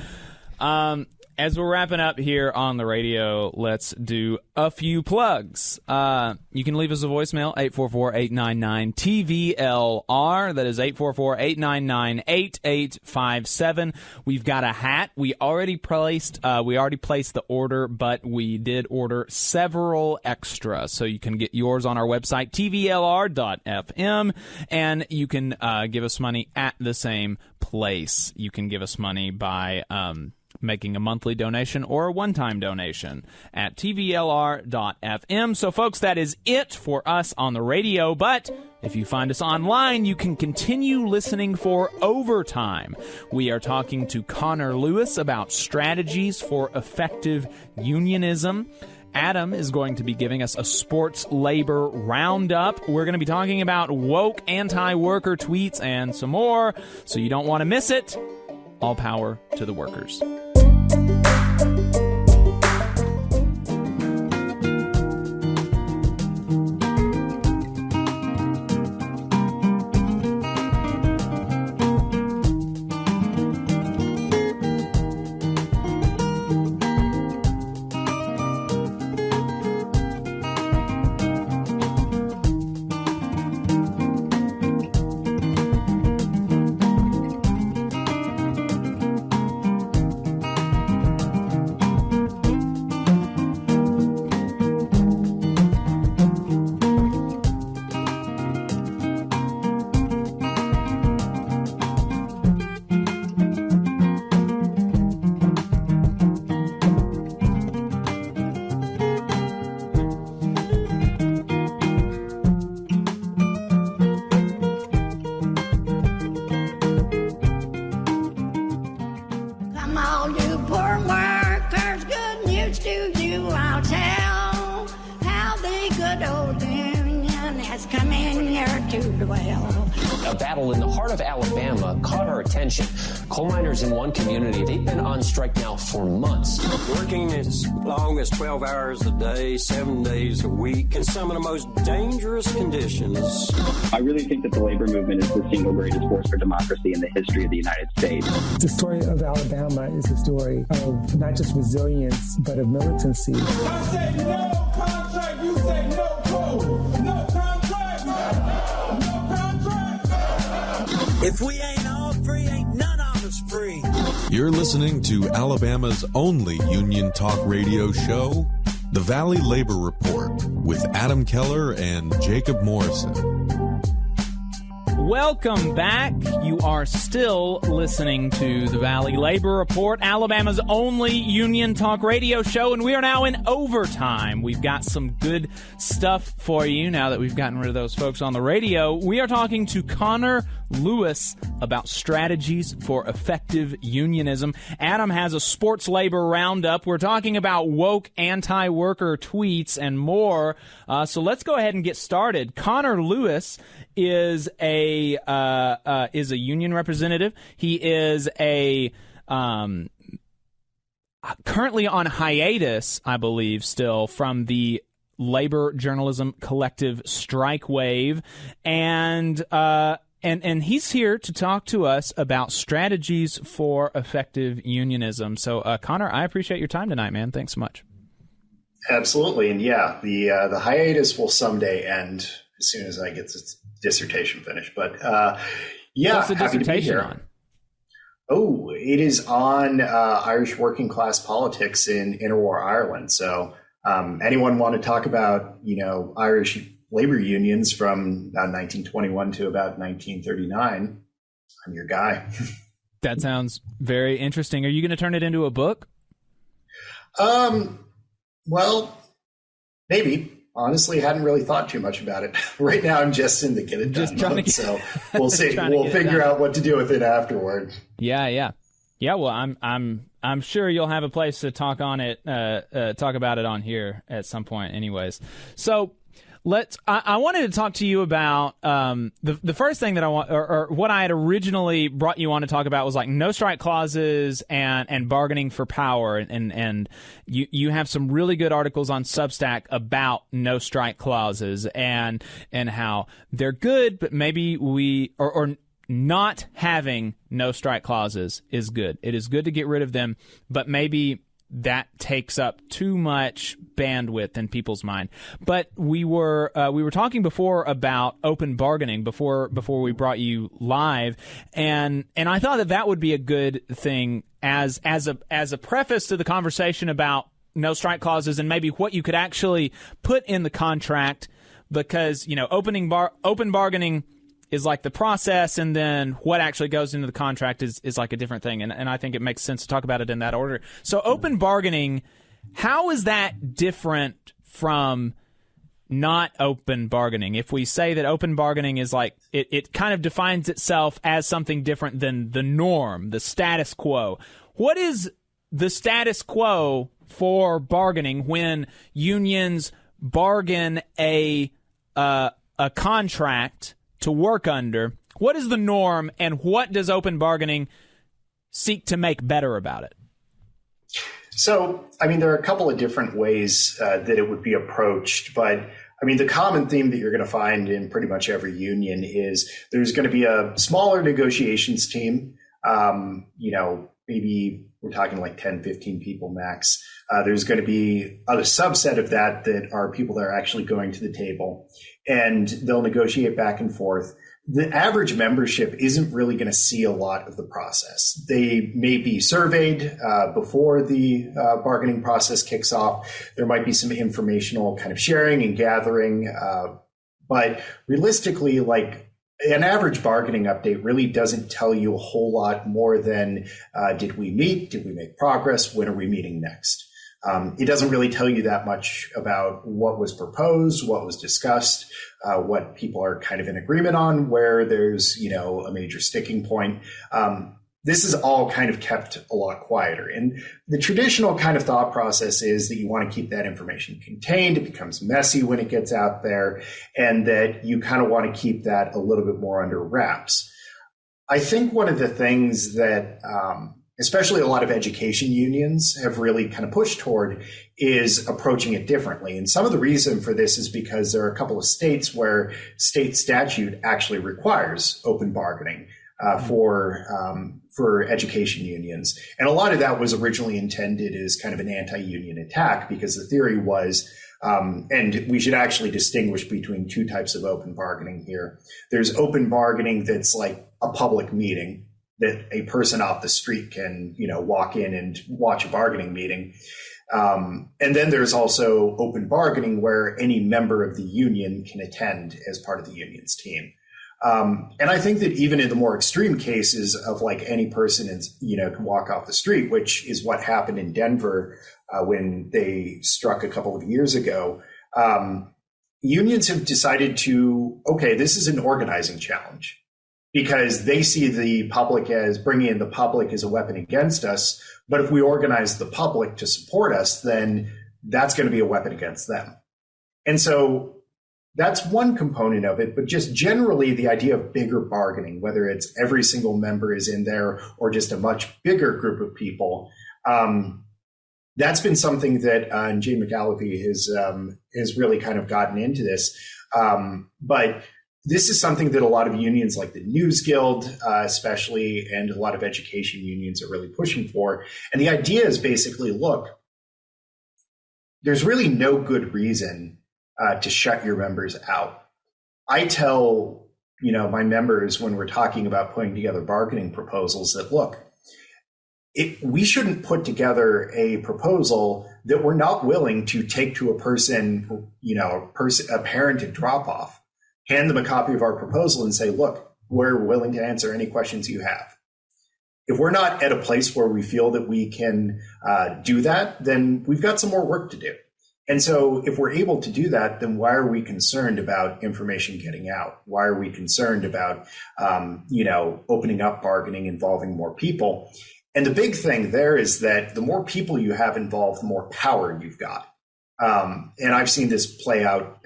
As we're wrapping up here on the radio, let's do a few plugs. You can leave us a voicemail, 844-899-TVLR. That is 844-899-8857. We've got a hat. We already placed the order, but we did order several extra. So you can get yours on our website, tvlr.fm, and you can give us money at the same place. You can give us money by making a monthly donation or a one-time donation at tvlr.fm. So, folks, that is it for us on the radio. But if you find us online, you can continue listening for Overtime. We are talking to Connor Lewis about strategies for effective unionism. Adam is going to be giving us a sports labor roundup. We're going to be talking about woke anti-worker tweets and some more, so you don't want to miss it. All power to the workers.
A battle in the heart of Alabama caught our attention. Coal miners in one community, they've been on strike now for months.
Working as long as 12 hours a day, 7 days a week, in some of the most dangerous conditions.
I really think that the labor movement is the single greatest force for democracy in the history of the United States.
The story of Alabama is a story of not just resilience, but of militancy.
I said no contract, you said no code. No contract, no contract.
If we ain't all free, ain't none of us free.
You're listening to Alabama's only union talk radio show, The Valley Labor Report, with Adam Keller and Jacob Morrison.
Welcome back. You are still listening to the Valley Labor Report, Alabama's only union talk radio show, and we are now in overtime. We've got some good stuff for you now that we've gotten rid of those folks on the radio. We are talking to Connor Lewis about strategies for effective unionism. Adam has a sports labor roundup. We're talking about woke anti-worker tweets and more. So let's go ahead and get started. Connor Lewis is a union representative. He is currently on hiatus, I believe, still from the Labor Journalism Collective strike wave, and And he's here to talk to us about strategies for effective unionism. So, Connor, I appreciate your time tonight, man. Thanks so much.
Absolutely. And yeah, the hiatus will someday end as soon as I get this dissertation finished. But yeah,
what's the
happy to be
dissertation
here.
on?
Oh, it is on Irish working class politics in interwar Ireland. So anyone want to talk about, Irish labor unions from 1921 to about 1939, I'm your guy.
That sounds very interesting. Are you going to turn it into a book?
Well, maybe. Honestly, hadn't really thought too much about it. Right now, I'm just in the get it done mode, so we'll see. We'll figure out what to do with it afterward.
Yeah. Well, I'm sure you'll have a place to talk on it, talk about it on here at some point. Anyways, so I wanted to talk to you about the first thing that I want, or what I had originally brought you on to talk about was like no strike clauses and bargaining for power, and you have some really good articles on Substack about no strike clauses and how they're good, but maybe or not having no strike clauses is good. It is good to get rid of them, but maybe that takes up too much bandwidth in people's mind. But we were talking before about open bargaining before we brought you live, and I thought that would be a good thing as a preface to the conversation about no strike clauses and maybe what you could actually put in the contract, because open bargaining is like the process, and then what actually goes into the contract is like a different thing. And I think it makes sense to talk about it in that order. So open bargaining, how is that different from not open bargaining? If we say that open bargaining is like, it kind of defines itself as something different than the norm, the status quo. What is the status quo for bargaining when unions bargain a contract to work under? What is the norm, and what does open bargaining seek to make better about it?
So, there are a couple of different ways that it would be approached, but the common theme that you're going to find in pretty much every union is there's going to be a smaller negotiations team. Maybe we're talking like 10, 15 people max. There's going to be a subset of that are people that are actually going to the table, and they'll negotiate back and forth. The average membership isn't really going to see a lot of the process. They may be surveyed before the bargaining process kicks off. There might be some informational kind of sharing and gathering, but realistically, an average bargaining update really doesn't tell you a whole lot more than did we meet? Did we make progress? When are we meeting next? It doesn't really tell you that much about what was proposed, what was discussed, what people are kind of in agreement on, where there's, a major sticking point. This is all kind of kept a lot quieter. And the traditional kind of thought process is that you want to keep that information contained. It becomes messy when it gets out there, and that you kind of want to keep that a little bit more under wraps. I think one of the things that especially a lot of education unions have really kind of pushed toward is approaching it differently. And some of the reason for this is because there are a couple of states where state statute actually requires open bargaining for education unions. And a lot of that was originally intended as kind of an anti-union attack, because the theory was, and we should actually distinguish between two types of open bargaining here. There's open bargaining that's like a public meeting that a person off the street can, walk in and watch a bargaining meeting. And then there's also open bargaining where any member of the union can attend as part of the union's team. And I think that even in the more extreme cases of any person is, can walk off the street, which is what happened in Denver when they struck a couple of years ago, unions have decided this is an organizing challenge, because they see the public as bringing in the public as a weapon against us. But if we organize the public to support us, then that's going to be a weapon against them. And so that's one component of it. But just generally, the idea of bigger bargaining, whether it's every single member is in there or just a much bigger group of people, that's been something that Jay McAlevey has really kind of gotten into this. But this is something that a lot of unions like the News Guild, especially, and a lot of education unions are really pushing for. And the idea is basically, look, there's really no good reason to shut your members out. I tell, my members when we're talking about putting together bargaining proposals that, look, we shouldn't put together a proposal that we're not willing to take to a person, a parent at drop off, hand them a copy of our proposal and say, look, we're willing to answer any questions you have. If we're not at a place where we feel that we can do that, then we've got some more work to do. And so if we're able to do that, then why are we concerned about information getting out? Why are we concerned about, opening up bargaining, involving more people? And the big thing there is that the more people you have involved, the more power you've got. And I've seen this play out,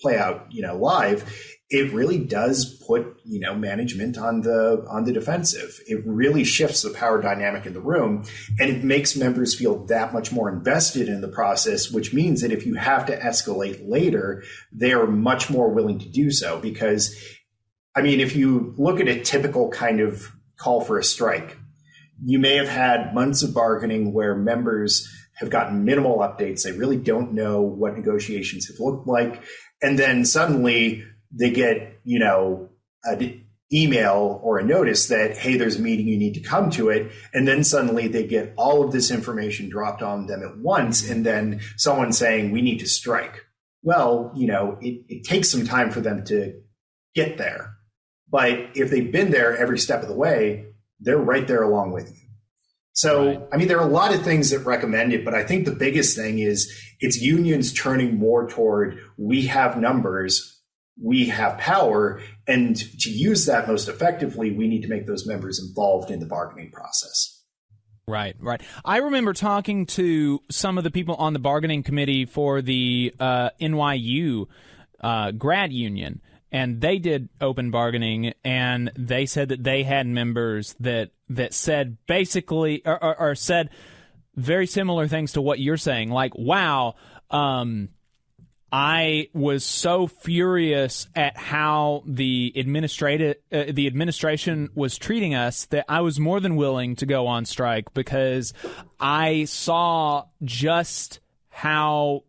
live. It really does put, management on the defensive. It really shifts the power dynamic in the room, and it makes members feel that much more invested in the process, which means that if you have to escalate later, they are much more willing to do so. Because, if you look at a typical kind of call for a strike, you may have had months of bargaining where members have gotten minimal updates. They really don't know what negotiations have looked like. And then suddenly they get, an email or a notice that, hey, there's a meeting, you need to come to it. And then suddenly they get all of this information dropped on them at once. And then someone saying, we need to strike. Well, it takes some time for them to get there. But if they've been there every step of the way, they're right there along with you. So, right. There are a lot of things that recommend it, but I think the biggest thing is it's unions turning more toward, we have numbers, we have power, and to use that most effectively, we need to make those members involved in the bargaining process.
Right. I remember talking to some of the people on the bargaining committee for the NYU grad union, and they did open bargaining, and they said that they had members that said basically or said very similar things to what you're saying. Like, wow, I was so furious at how the administration was treating us that I was more than willing to go on strike, because I saw just how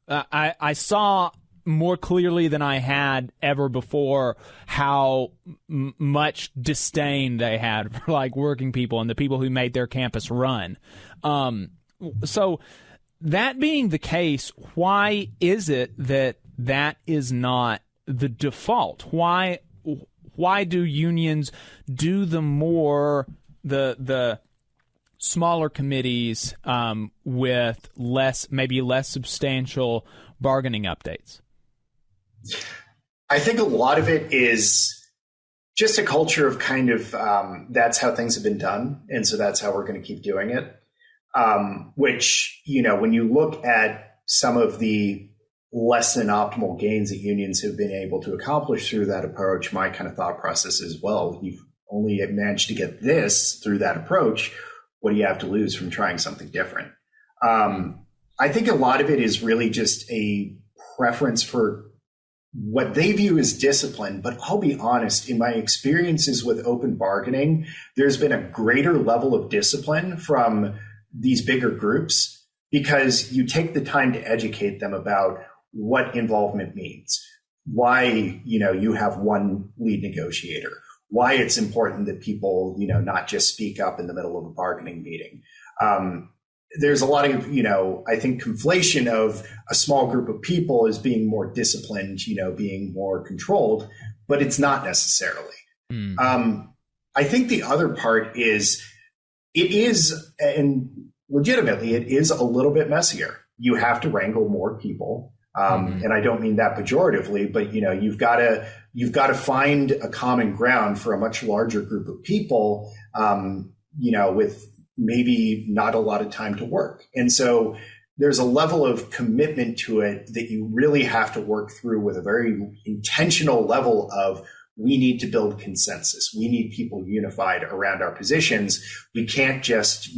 I saw more clearly than I had ever before how much disdain they had for working people and the people who made their campus run. So that being the case, why is it that is not the default? Why do unions do the smaller committees with maybe less substantial bargaining updates?
I think a lot of it is just a culture of kind of that's how things have been done. And so that's how we're going to keep doing it. Which, when you look at some of the less than optimal gains that unions have been able to accomplish through that approach, my kind of thought process is, well, you've only managed to get this through that approach. What do you have to lose from trying something different? I think a lot of it is really just a preference for what they view as discipline. But I'll be honest, in my experiences with open bargaining, there's been a greater level of discipline from these bigger groups, because you take the time to educate them about what involvement means, why, you have one lead negotiator, why it's important that people, not just speak up in the middle of a bargaining meeting. There's a lot of, I think conflation of a small group of people as being more disciplined, being more controlled, but it's not necessarily. I think the other part is, it is, and legitimately, it is a little bit messier. You have to wrangle more people. And I don't mean that pejoratively, but, you've got to find a common ground for a much larger group of people, with maybe not a lot of time to work. And so there's a level of commitment to it that you really have to work through with a very intentional level of, we need to build consensus. We need people unified around our positions. We can't just,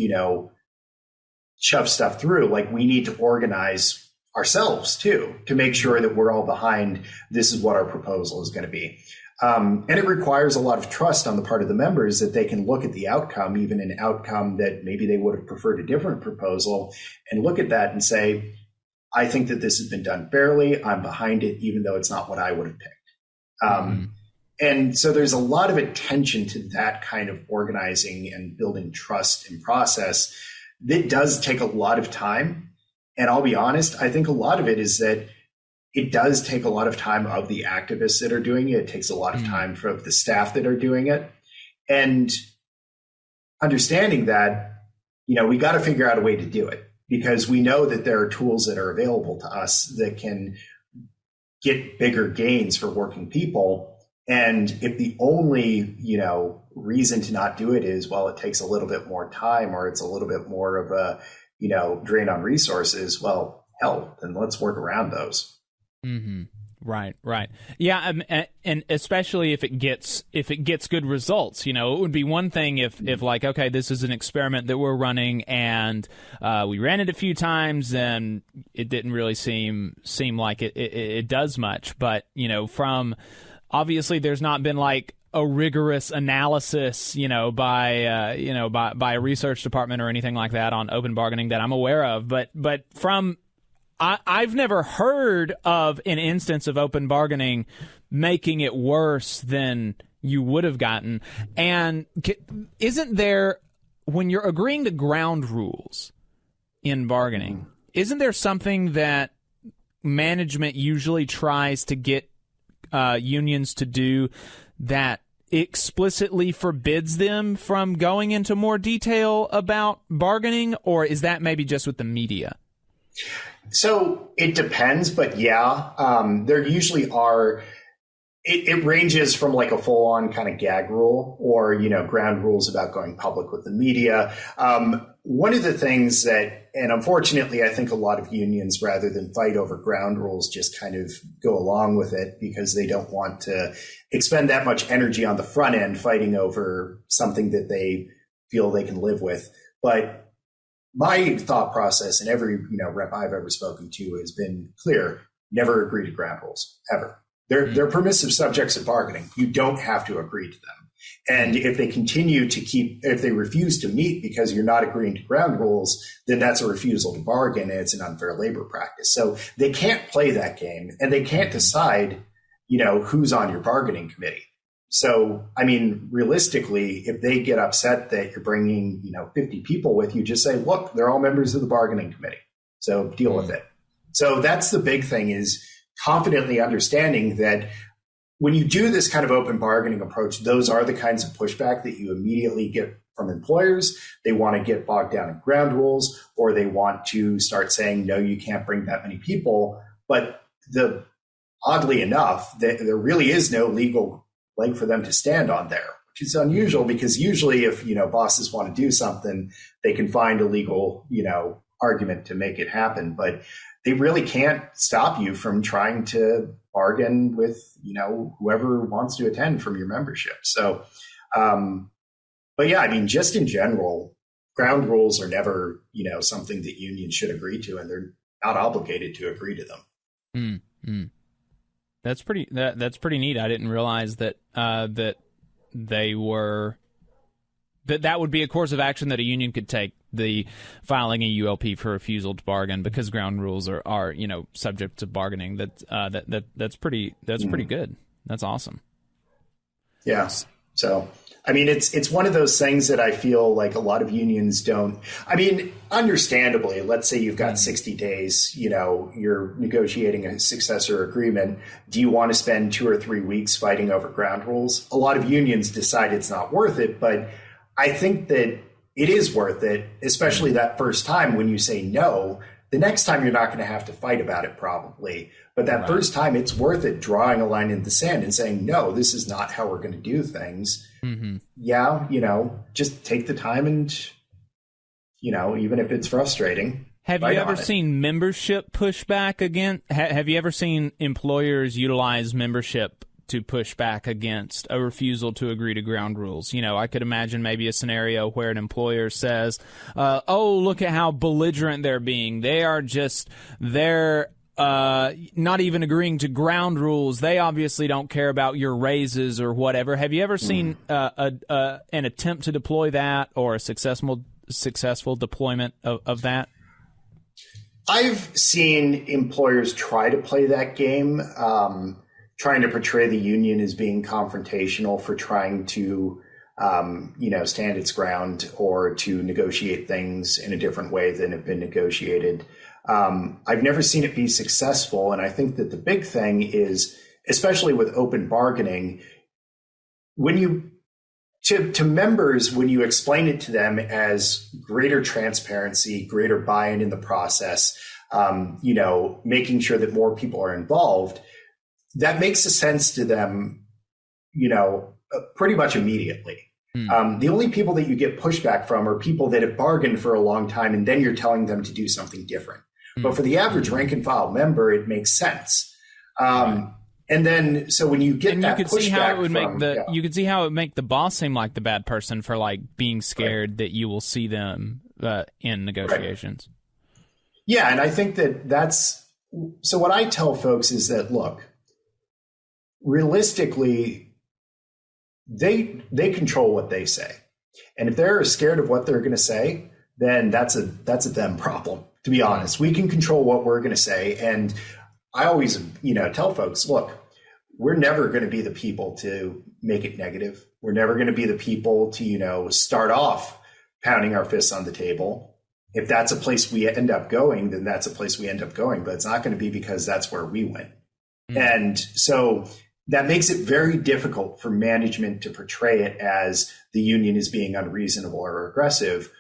shove stuff through. We need to organize ourselves too, to make sure that we're all behind this is what our proposal is going to be. And it requires a lot of trust on the part of the members that they can look at the outcome, even an outcome that maybe they would have preferred a different proposal, and look at that and say, I think that this has been done fairly. I'm behind it, even though it's not what I would have picked. And so there's a lot of attention to that kind of organizing and building trust and process that does take a lot of time. And I'll be honest, I think a lot of it is that it does take a lot of time of the activists that are doing it. It takes a lot of time from the staff that are doing it. And understanding that, we got to figure out a way to do it, because we know that there are tools that are available to us that can get bigger gains for working people. And if the only, reason to not do it is, well, it takes a little bit more time, or it's a little bit more of a, drain on resources, well, hell, then let's work around those.
Mm-hmm. Right. Yeah, and especially if it gets good results, it would be one thing if like, okay, this is an experiment that we're running, and we ran it a few times and it didn't really seem like it does much. But from obviously there's not been like a rigorous analysis, by a research department or anything like that on open bargaining that I'm aware of. But from I've never heard of an instance of open bargaining making it worse than you would have gotten. And isn't there, when you're agreeing to ground rules in bargaining, isn't there something that management usually tries to get unions to do that explicitly forbids them from going into more detail about bargaining? Or is that maybe just with the media?
So it depends, but yeah, there usually are. It ranges from like a full-on kind of gag rule, or ground rules about going public with the media. One of the things that, and unfortunately, I think a lot of unions, rather than fight over ground rules, just kind of go along with it because they don't want to expend that much energy on the front end fighting over something that they feel they can live with. But my thought process, and every rep I've ever spoken to, has been clear: never agree to ground rules, ever. They're permissive subjects of bargaining. You don't have to agree to them. And if they if they refuse to meet because you're not agreeing to ground rules, then that's a refusal to bargain, and it's an unfair labor practice. So they can't play that game, and they can't decide, who's on your bargaining committee. So, I mean, realistically, if they get upset that you're bringing, 50 people with you, just say, look, they're all members of the bargaining committee. So deal with it. So that's the big thing, is confidently understanding that when you do this kind of open bargaining approach, those are the kinds of pushback that you immediately get from employers. They want to get bogged down in ground rules, or they want to start saying, no, you can't bring that many people. But oddly enough, there really is no legal leg for them to stand on there, which is unusual, because usually if, bosses want to do something, they can find a legal, argument to make it happen. But they really can't stop you from trying to bargain with, whoever wants to attend from your membership. So, but yeah, I mean, just in general, ground rules are never, something that unions should agree to, and they're not obligated to agree to them.
Mm-hmm. That's pretty neat. I didn't realize that they were that would be a course of action that a union could take, the filing a ULP for refusal to bargain, because ground rules are subject to bargaining. That's pretty good. That's awesome.
Yeah. So, I mean, it's one of those things that I feel like a lot of unions don't. I mean, understandably, let's say you've got 60 days, you're negotiating a successor agreement. Do you want to spend 2 or 3 weeks fighting over ground rules? A lot of unions decide it's not worth it, but I think that it is worth it, especially that first time when you say no. The next time you're not going to have to fight about it probably. But that first time, it's worth it drawing a line in the sand and saying, no, this is not how we're going to do things. Mm-hmm. Yeah, just take the time and, even if it's frustrating.
Have you ever seen membership pushback again? Have you ever seen employers utilize membership to push back against a refusal to agree to ground rules. You know, I could imagine maybe a scenario where an employer says, oh, look at how belligerent they're being. They're not even agreeing to ground rules. They obviously don't care about your raises or whatever. Have you ever seen an attempt to deploy that, or a successful deployment of that?
I've seen employers try to play that game, trying to portray the union as being confrontational for trying to, stand its ground or to negotiate things in a different way than have been negotiated. I've never seen it be successful. And I think that the big thing is, especially with open bargaining, to members, when you explain it to them as greater transparency, greater buy-in in the process, making sure that more people are involved, that makes a sense to them, pretty much immediately. The only people that you get pushback from are people that have bargained for a long time, and then you're telling them to do something different. But for the average rank and file member, it makes sense. And then, so when you get that pushback
you could see how it would make the boss seem like the bad person for like being scared that you will see them in negotiations.
Right. Yeah, and I think so what I tell folks is that, look, realistically, they control what they say. And if they're scared of what they're going to say, then that's a them problem, to be honest. We can control what we're going to say. And I always, tell folks, look, we're never going to be the people to make it negative. We're never going to be the people to, start off pounding our fists on the table. If that's a place we end up going, then that's a place we end up going, but it's not going to be because that's where we went. And so that makes it very difficult for management to portray it as the union is being unreasonable or aggressive.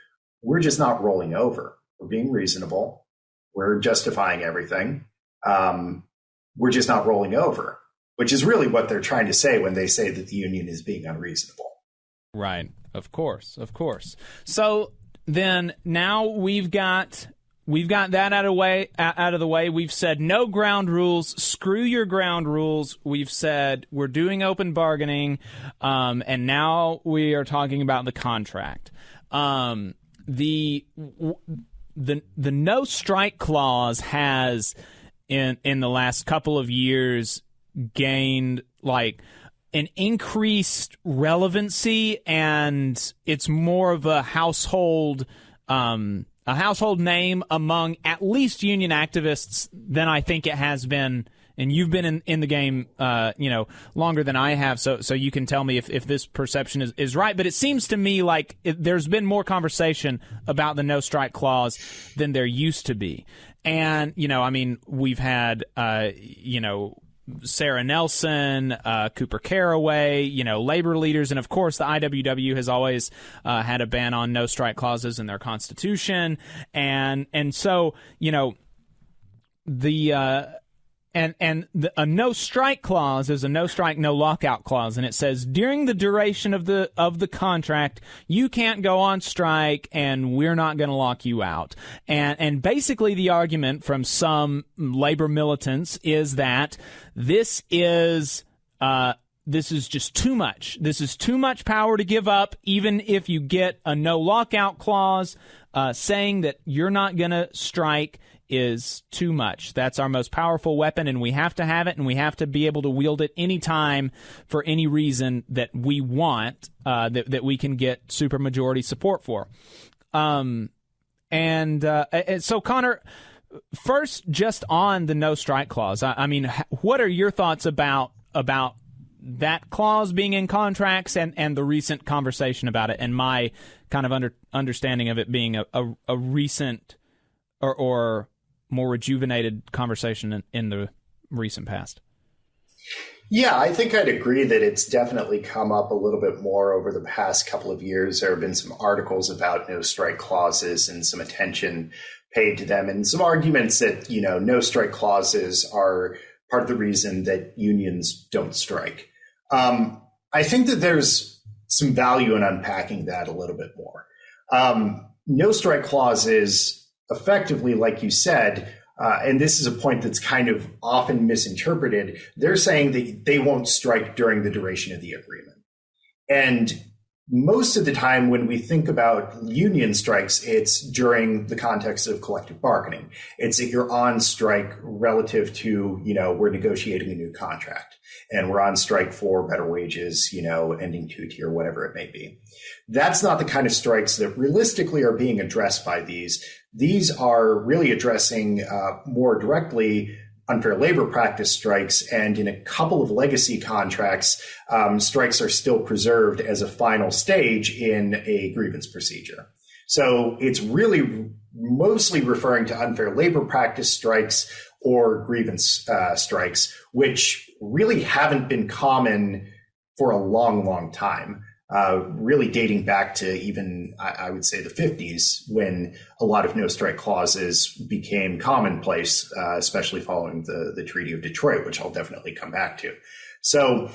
We're just not rolling over. We're being reasonable. We're justifying everything. We're just not rolling over, which is really what they're trying to say when they say that the union is being unreasonable.
Right. Of course. So then now we've got that out of the way. We've said no ground rules. Screw your ground rules. We've said we're doing open bargaining, and now we are talking about the contract. The no strike clause has in the last couple of years gained like an increased relevancy, and it's more of a household name among at least union activists than I think it has been. And you've been in the game, longer than I have, so you can tell me if this perception is right. But it seems to me like there's been more conversation about the no strike clause than there used to be. And, we've had, Sarah Nelson, Cooper Caraway, labor leaders. And, of course, the IWW has always had a ban on no strike clauses in their constitution. And so, a no strike clause is a no strike, no lockout clause, and it says during the duration of the contract, you can't go on strike, and we're not going to lock you out. And basically, the argument from some labor militants is that this is just too much. This is too much power to give up, even if you get a no lockout clause. Saying that you're not going to strike is too much. That's our most powerful weapon, and we have to have it, and we have to be able to wield it anytime for any reason that we want, that we can get supermajority support for. So, Connor, first, just on the no strike clause, what are your thoughts about that clause being in contracts and the recent conversation about it, and my kind of understanding of it being a recent or more rejuvenated conversation in the recent past?
Yeah, I think I'd agree that it's definitely come up a little bit more over the past couple of years. There have been some articles about no strike clauses and some attention paid to them, and some arguments that, no strike clauses are part of the reason that unions don't strike. I think that there's some value in unpacking that a little bit more. No strike clauses, effectively, like you said, and this is a point that's kind of often misinterpreted, they're saying that they won't strike during the duration of the agreement. And most of the time when we think about union strikes, it's during the context of collective bargaining. It's that you're on strike relative to, we're negotiating a new contract and we're on strike for better wages, ending two-tier, whatever it may be. That's not the kind of strikes that realistically are being addressed by these. These are really addressing more directly unfair labor practice strikes, and in a couple of legacy contracts, strikes are still preserved as a final stage in a grievance procedure. So it's really mostly referring to unfair labor practice strikes or grievance strikes, which really haven't been common for a long, long time. Really dating back to even, I would say, the 50s, when a lot of no-strike clauses became commonplace, especially following the Treaty of Detroit, which I'll definitely come back to. So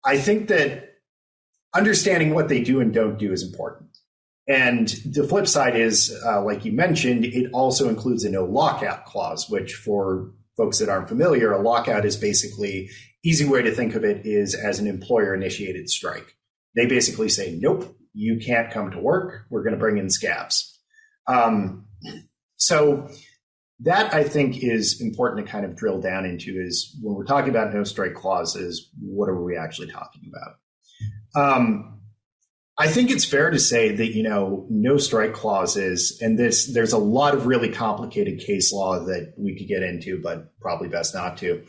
I think that understanding what they do and don't do is important. And the flip side is, like you mentioned, it also includes a no-lockout clause, which for folks that aren't familiar, a lockout is basically, easy way to think of it is as an employer-initiated strike. They basically say, nope, you can't come to work. We're going to bring in scabs. So that, I think, is important to kind of drill down into, is when we're talking about no strike clauses, what are we actually talking about? I think it's fair to say that, no strike clauses, and there's a lot of really complicated case law that we could get into, but probably best not to.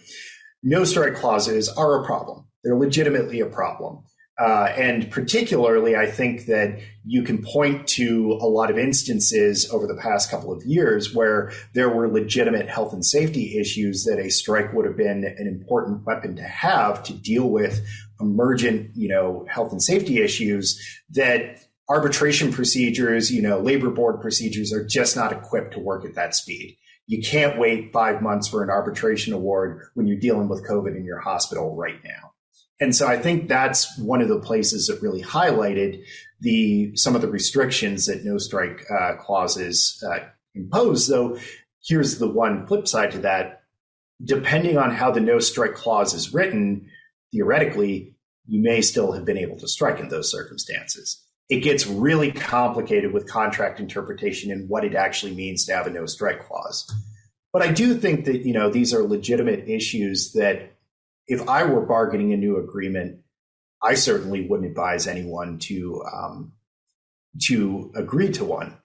No strike clauses are a problem. They're legitimately a problem. And particularly, I think that you can point to a lot of instances over the past couple of years where there were legitimate health and safety issues that a strike would have been an important weapon to have to deal with emergent, health and safety issues that arbitration procedures, labor board procedures are just not equipped to work at that speed. You can't wait 5 months for an arbitration award when you're dealing with COVID in your hospital right now. And so I think that's one of the places that really highlighted some of the restrictions that no strike clauses impose. Though here's the one flip side to that. Depending on how the no strike clause is written, theoretically, you may still have been able to strike in those circumstances. It gets really complicated with contract interpretation and what it actually means to have a no strike clause. But I do think that, these are legitimate issues that, if I were bargaining a new agreement, I certainly wouldn't advise anyone to agree to one.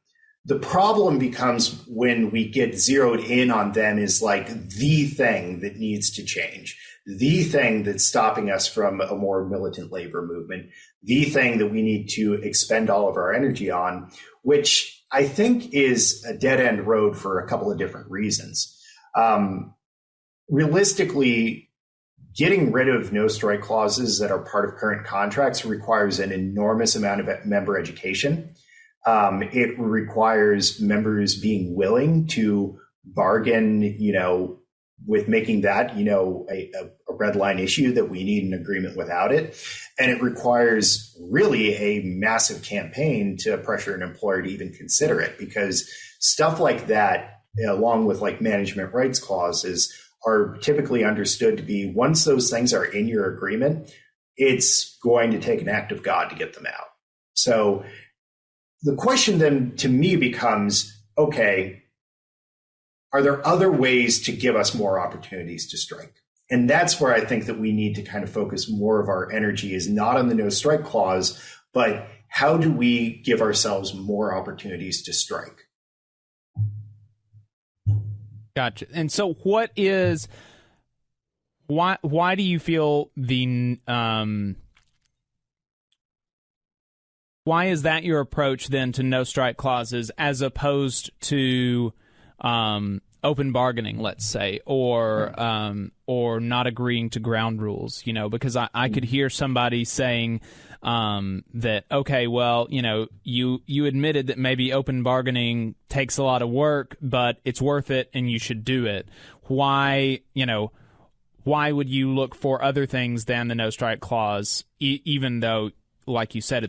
The problem becomes when we get zeroed in on them as like the thing that needs to change, the thing that's stopping us from a more militant labor movement, the thing that we need to expend all of our energy on, which I think is a dead-end road for a couple of different reasons. Realistically, getting rid of no strike clauses that are part of current contracts requires an enormous amount of member education. It requires members being willing to bargain, with making that, a red line issue that we need an agreement without it. And it requires really a massive campaign to pressure an employer to even consider it, because stuff like that, along with like management rights clauses, are typically understood to be, once those things are in your agreement, it's going to take an act of God to get them out. So the question then to me becomes, okay, are there other ways to give us more opportunities to strike? And that's where I think that we need to kind of focus more of our energy, is not on the no strike clause, but how do we give ourselves more opportunities to strike?
Gotcha. And so why do you feel why is that your approach then to no strike clauses as opposed to open bargaining, let's say, or not agreeing to ground rules, because I could hear somebody saying that, okay, well, you admitted that maybe open bargaining takes a lot of work, but it's worth it and you should do it. Why would you look for other things than the no strike clause, even though, like you said,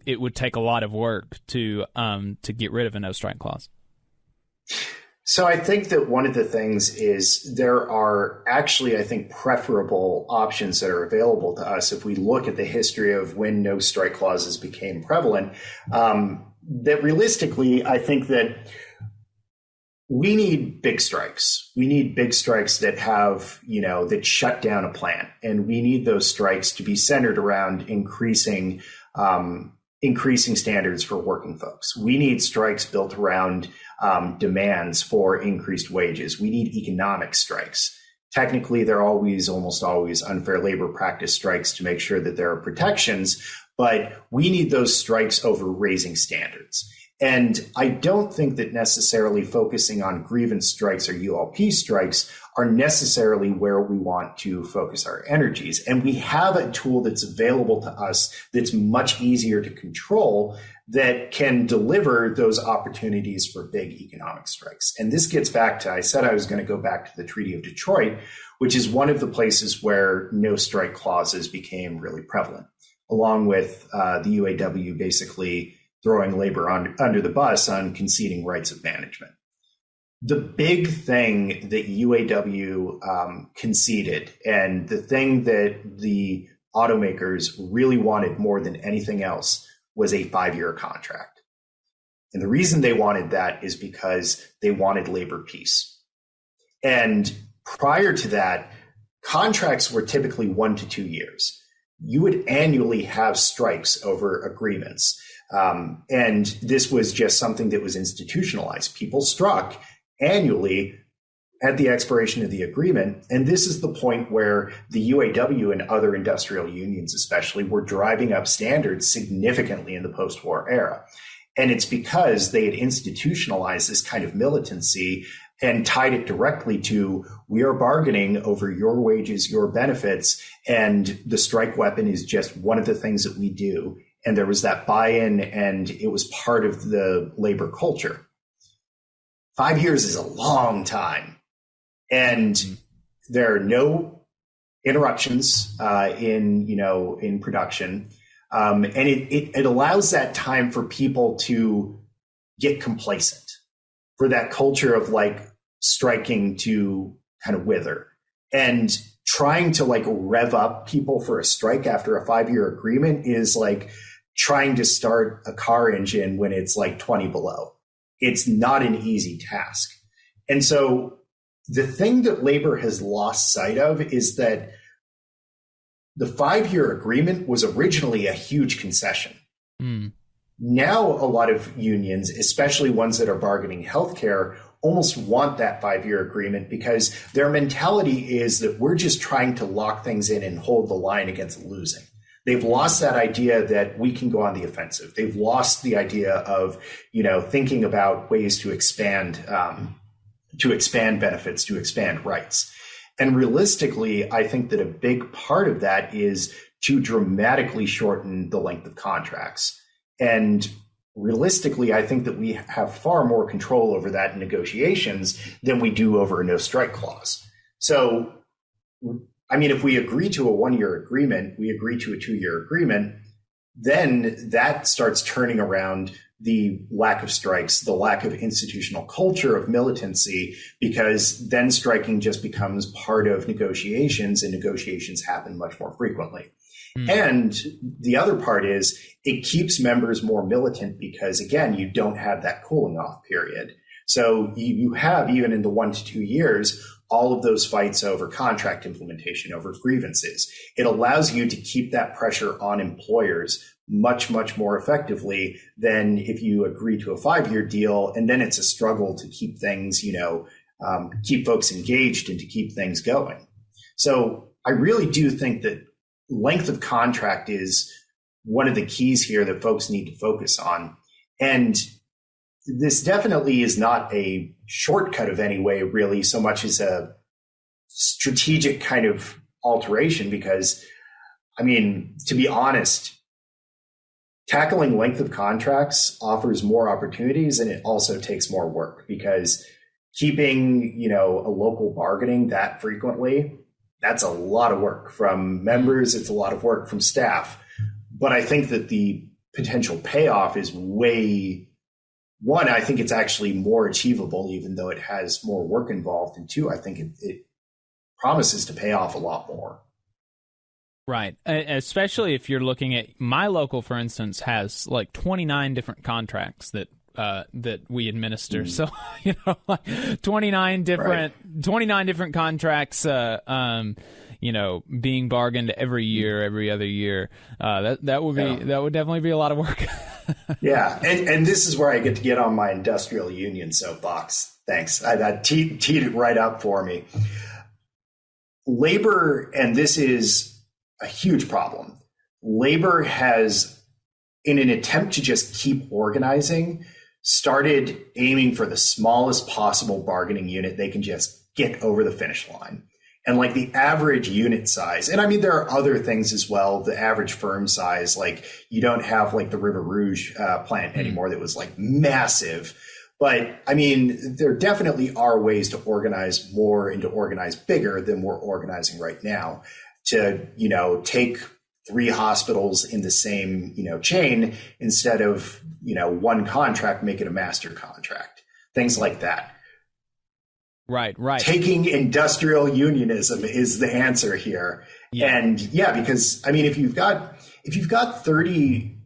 it would take a lot of work to get rid of a no strike clause?
So I think that one of the things is there are actually, I think, preferable options that are available to us if we look at the history of when no strike clauses became prevalent. That realistically, I think that we need big strikes. We need big strikes that have, that shut down a plant. And we need those strikes to be centered around increasing standards for working folks. We need strikes built around demands for increased wages. We need economic strikes. Technically, they're almost always unfair labor practice strikes to make sure that there are protections, but we need those strikes over raising standards. And I don't think that necessarily focusing on grievance strikes or ULP strikes are necessarily where we want to focus our energies. And we have a tool that's available to us that's much easier to control that can deliver those opportunities for big economic strikes. And this gets back to, I said I was going to go back to the Treaty of Detroit, which is one of the places where no strike clauses became really prevalent, along with the UAW basically throwing labor under the bus on conceding rights of management. The big thing that UAW conceded, and the thing that the automakers really wanted more than anything else, was a 5-year contract. And the reason they wanted that is because they wanted labor peace. And prior to that, contracts were typically 1 to 2 years. You would annually have strikes over agreements. And this was just something that was institutionalized. People struck annually at the expiration of the agreement. And this is the point where the UAW and other industrial unions especially were driving up standards significantly in the post-war era. And it's because they had institutionalized this kind of militancy and tied it directly to, we are bargaining over your wages, your benefits, and the strike weapon is just one of the things that we do. And there was that buy-in, and it was part of the labor culture. 5 years is a long time. And there are no interruptions in production. And it allows that time for people to get complacent, for that culture of like striking to kind of wither. And trying to like rev up people for a strike after a 5-year agreement is like trying to start a car engine when it's like 20 below. It's not an easy task. And so the thing that labor has lost sight of is that the 5-year agreement was originally a huge concession. Now, a lot of unions, especially ones that are bargaining healthcare, almost want that 5-year agreement because their mentality is that we're just trying to lock things in and hold the line against losing. They've lost that idea that we can go on the offensive. They've lost the idea of, thinking about ways to expand benefits, to expand rights. And realistically, I think that a big part of that is to dramatically shorten the length of contracts. And realistically, I think that we have far more control over that in negotiations than we do over a no strike clause. So, I mean, if we agree to a 1-year agreement, we agree to a 2-year agreement, then that starts turning around the lack of strikes, the lack of institutional culture of militancy, because then striking just becomes part of negotiations, and negotiations happen much more frequently. And the other part is it keeps members more militant because, again, you don't have that cooling off period. So you have, even in the 1 to 2 years, all of those fights over contract implementation, over grievances. It allows you to keep that pressure on employers much, much more effectively than if you agree to a 5-year deal, and then it's a struggle to keep things, keep folks engaged and to keep things going. So I really do think that length of contract is one of the keys here that folks need to focus on. And this definitely is not a shortcut of any way, really, so much as a strategic kind of alteration, because, I mean, to be honest, tackling length of contracts offers more opportunities, and it also takes more work, because keeping, a local bargaining that frequently, that's a lot of work from members. It's a lot of work from staff. But I think that the potential payoff is way one, I think it's actually more achievable, even though it has more work involved. And two, I think it promises to pay off a lot more.
Right. Especially if you're looking at my local, for instance, has like 29 different contracts that we administer. So, like 29 different contracts, being bargained every year, every other year. That would definitely be a lot of work.
Yeah. And this is where I get on my industrial union soapbox. Thanks. That teed it right up for me. Labor, and this is a huge problem. Labor has, in an attempt to just keep organizing, started aiming for the smallest possible bargaining unit they can just get over the finish line. And like the average unit size, and I mean, there are other things as well, the average firm size, like you don't have like the River Rouge plant anymore that was like massive. But I mean, there definitely are ways to organize more and to organize bigger than we're organizing right now, to, take 3 hospitals in the same, chain instead of, one contract, make it a master contract, things like that.
Right.
Taking industrial unionism is the answer here. Yeah. And yeah, because I mean, if you've got 30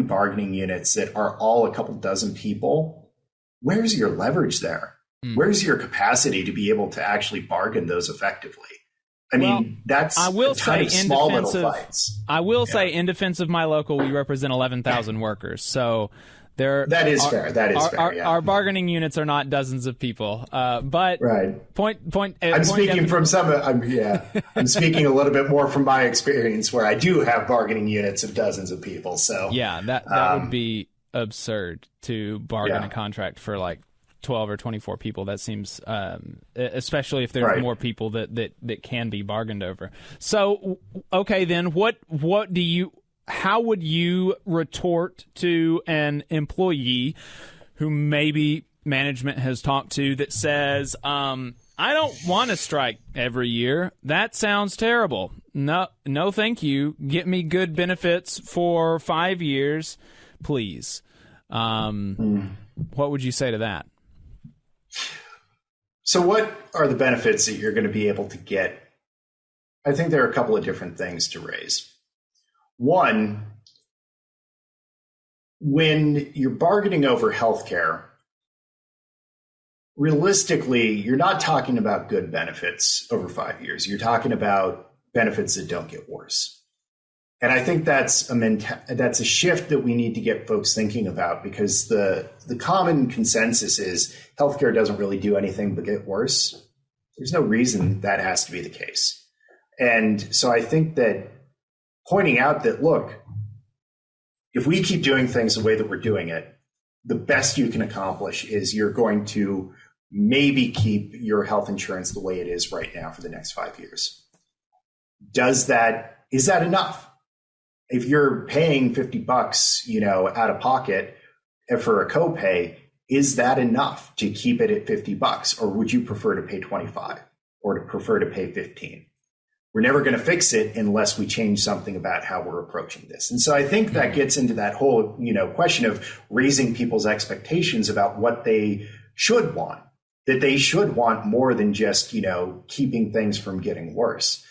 bargaining units that are all a couple dozen people, where's your leverage there? Where's your capacity to be able to actually bargain those effectively? I mean, that's
I will
a ton
say
of small little fights.
I will say, in defense of my local, we represent 11,000 workers. So
that is fair.
Our bargaining units are not dozens of people. But
right.
Point.
I'm speaking from I'm speaking a little bit more from my experience, where I do have bargaining units of dozens of people. So
yeah, that would be absurd to bargain a contract for like 12 or 24 people. That seems, especially if there's more people that can be bargained over. So, okay, then how would you retort to an employee who maybe management has talked to that says, I don't want to strike every year. That sounds terrible. No, thank you. Get me good benefits for 5 years, please. What would you say to that?
So what are the benefits that you're going to be able to get? I think there are a couple of different things to raise. One, when you're bargaining over healthcare, realistically, you're not talking about good benefits over 5 years. You're talking about benefits that don't get worse. And I think that's a shift that we need to get folks thinking about, because the common consensus is healthcare doesn't really do anything but get worse. There's no reason that has to be the case. And so I think that pointing out that, look, if we keep doing things the way that we're doing it, the best you can accomplish is you're going to maybe keep your health insurance the way it is right now for the next 5 years. Is that enough? If you're paying $50, out of pocket for a copay, is that enough to keep it at $50? Or would you prefer to pay $25 or to prefer to pay $15? We're never going to fix it unless we change something about how we're approaching this. And so I think that gets into that whole, question of raising people's expectations about what they should want, that they should want more than just, keeping things from getting worse.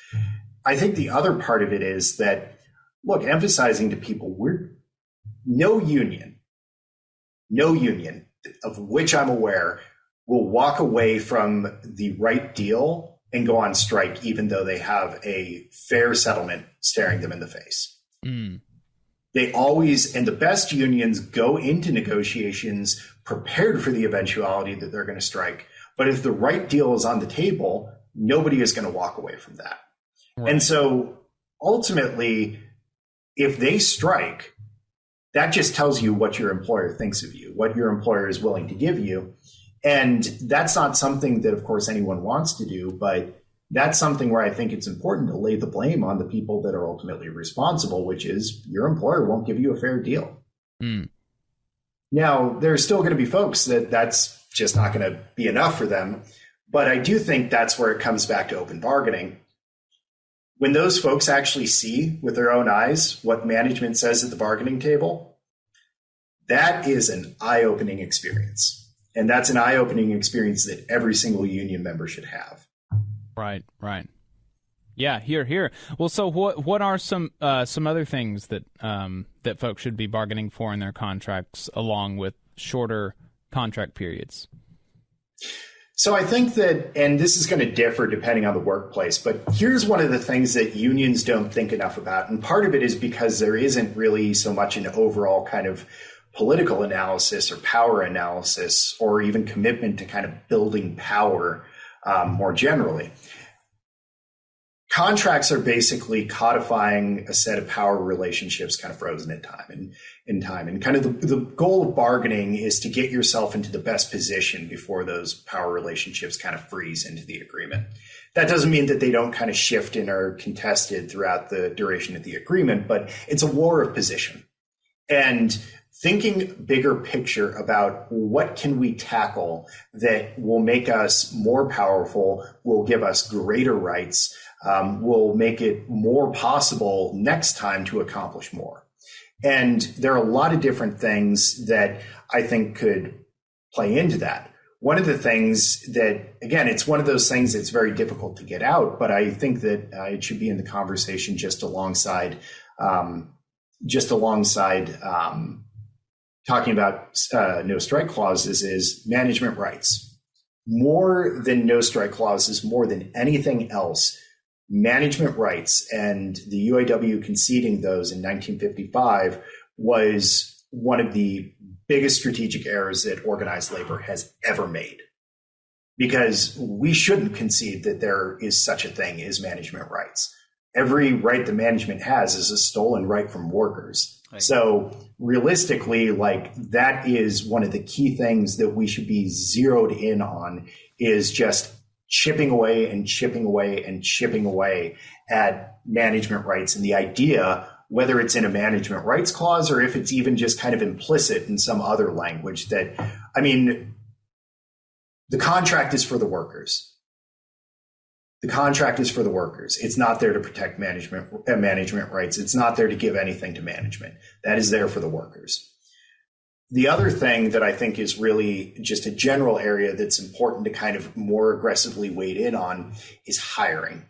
I think the other part of it is that, look, emphasizing to people, we're no union of which I'm aware will walk away from the right deal and go on strike, even though they have a fair settlement staring them in the face. They always, and the best unions go into negotiations prepared for the eventuality that they're going to strike. But if the right deal is on the table, nobody is going to walk away from that. Right. And so ultimately, if they strike, that just tells you what your employer thinks of you, what your employer is willing to give you. And that's not something that, of course, anyone wants to do, but that's something where I think it's important to lay the blame on the people that are ultimately responsible, which is your employer won't give you a fair deal. Now, there's still going to be folks that's just not going to be enough for them. But I do think that's where it comes back to open bargaining. When those folks actually see with their own eyes what management says at the bargaining table, That is an eye-opening experience. And that's an eye-opening experience that every single union member should have.
Right. Yeah, here. Well, so what are some other things that that folks should be bargaining for in their contracts, along with shorter contract periods?
So I think that, and this is going to differ depending on the workplace, but here's one of the things that unions don't think enough about. And part of it is because there isn't really so much an overall kind of political analysis or power analysis or even commitment to kind of building power more generally. Contracts are basically codifying a set of power relationships kind of frozen in time. And kind of the goal of bargaining is to get yourself into the best position before those power relationships kind of freeze into the agreement. That doesn't mean that they don't kind of shift and are contested throughout the duration of the agreement, but it's a war of position. And thinking bigger picture about what can we tackle that will make us more powerful, will give us greater rights, will make it more possible next time to accomplish more. And there are a lot of different things that I think could play into that. One of the things that, again, it's one of those things that's very difficult to get out, but I think that it should be in the conversation just alongside talking about no strike clauses, is management rights. More than no strike clauses, more than anything else, management rights, and the UAW conceding those in 1955 was one of the biggest strategic errors that organized labor has ever made. Because we shouldn't concede that there is such a thing as management rights. Every right the management has is a stolen right from workers. So realistically, like, that is one of the key things that we should be zeroed in on, is just chipping away and chipping away and chipping away at management rights. And the idea, whether it's in a management rights clause or if it's even just kind of implicit in some other language, that, I mean, the contract is for the workers. The contract is for the workers. It's not there to protect management rights. It's not there to give anything to management. That is there for the workers. The other thing that I think is really just a general area that's important to kind of more aggressively wade in on is hiring.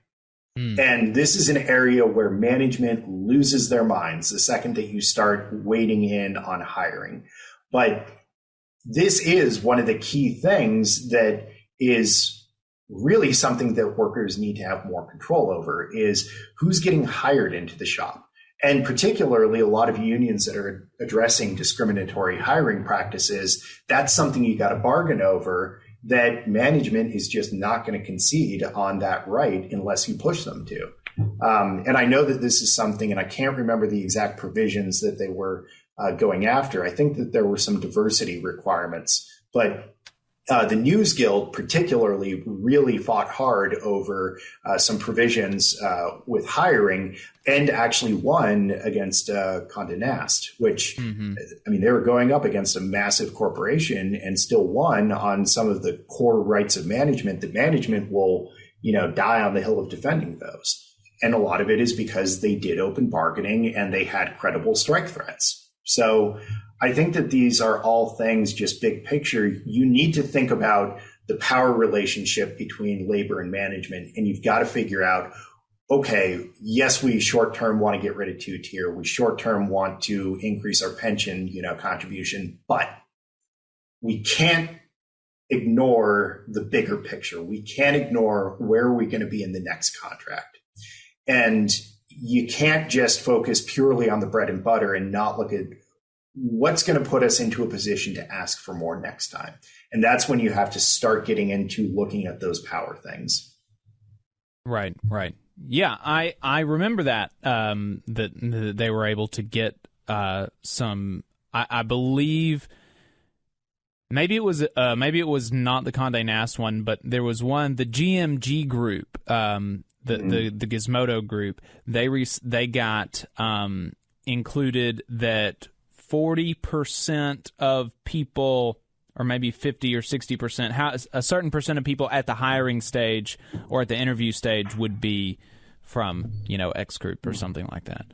And this is an area where management loses their minds the second that you start wading in on hiring. But this is one of the key things that is really something that workers need to have more control over, is who's getting hired into the shop. And particularly a lot of unions that are addressing discriminatory hiring practices, that's something you got to bargain over, that management is just not going to concede on that right unless you push them to. And I know that this is something, and I can't remember the exact provisions that they were going after. I think that there were some diversity requirements, but the News Guild particularly really fought hard over some provisions with hiring, and actually won against Condé Nast, which, I mean, they were going up against a massive corporation and still won on some of the core rights of management that management will, die on the hill of defending those. And a lot of it is because they did open bargaining and they had credible strike threats. So I think that these are all things, just big picture. You need to think about the power relationship between labor and management, and you've got to figure out, okay, yes, we short-term want to get rid of two-tier. We short-term want to increase our pension, contribution, but we can't ignore the bigger picture. We can't ignore where are we going to be in the next contract. And you can't just focus purely on the bread and butter and not look at what's going to put us into a position to ask for more next time. And that's when you have to start getting into looking at those power things.
Right. Yeah, I remember that, that they were able to get some, I believe, maybe it was not the Condé Nast one, but there was one, the GMG group, the Gizmodo group, they got included that 40% of people, or maybe 50 or 60%, a certain percent of people at the hiring stage or at the interview stage would be from, X group or something like that.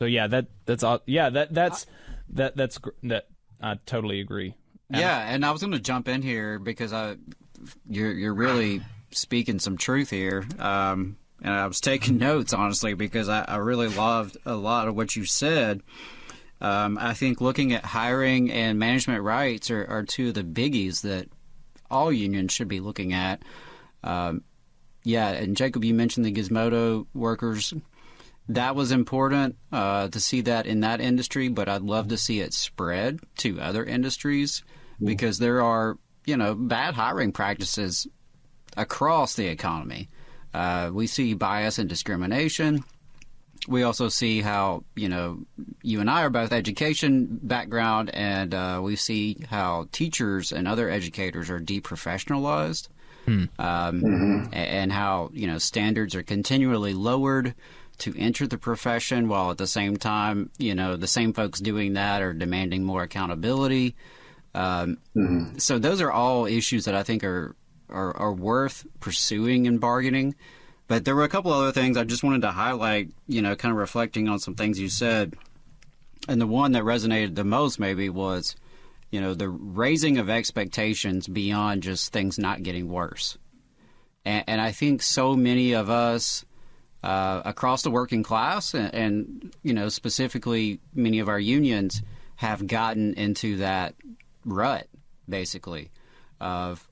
So yeah, that's I totally agree.
Yeah, and I was going to jump in here because you're really speaking some truth here. And I was taking notes, honestly, because I really loved a lot of what you said. I think looking at hiring and management rights are two of the biggies that all unions should be looking at. Yeah, and Jacob, you mentioned the Gizmodo workers. That was important to see that in that industry, but I'd love to see it spread to other industries because there are, bad hiring practices across the economy. We see bias and discrimination. We also see how, you and I are both education background, and we see how teachers and other educators are deprofessionalized, and how, standards are continually lowered to enter the profession, while at the same time, the same folks doing that are demanding more accountability. So those are all issues that I think are worth pursuing in bargaining. But there were a couple other things I just wanted to highlight, kind of reflecting on some things you said. And the one that resonated the most maybe was, the raising of expectations beyond just things not getting worse. And I think so many of us across the working class and specifically many of our unions have gotten into that rut, basically, of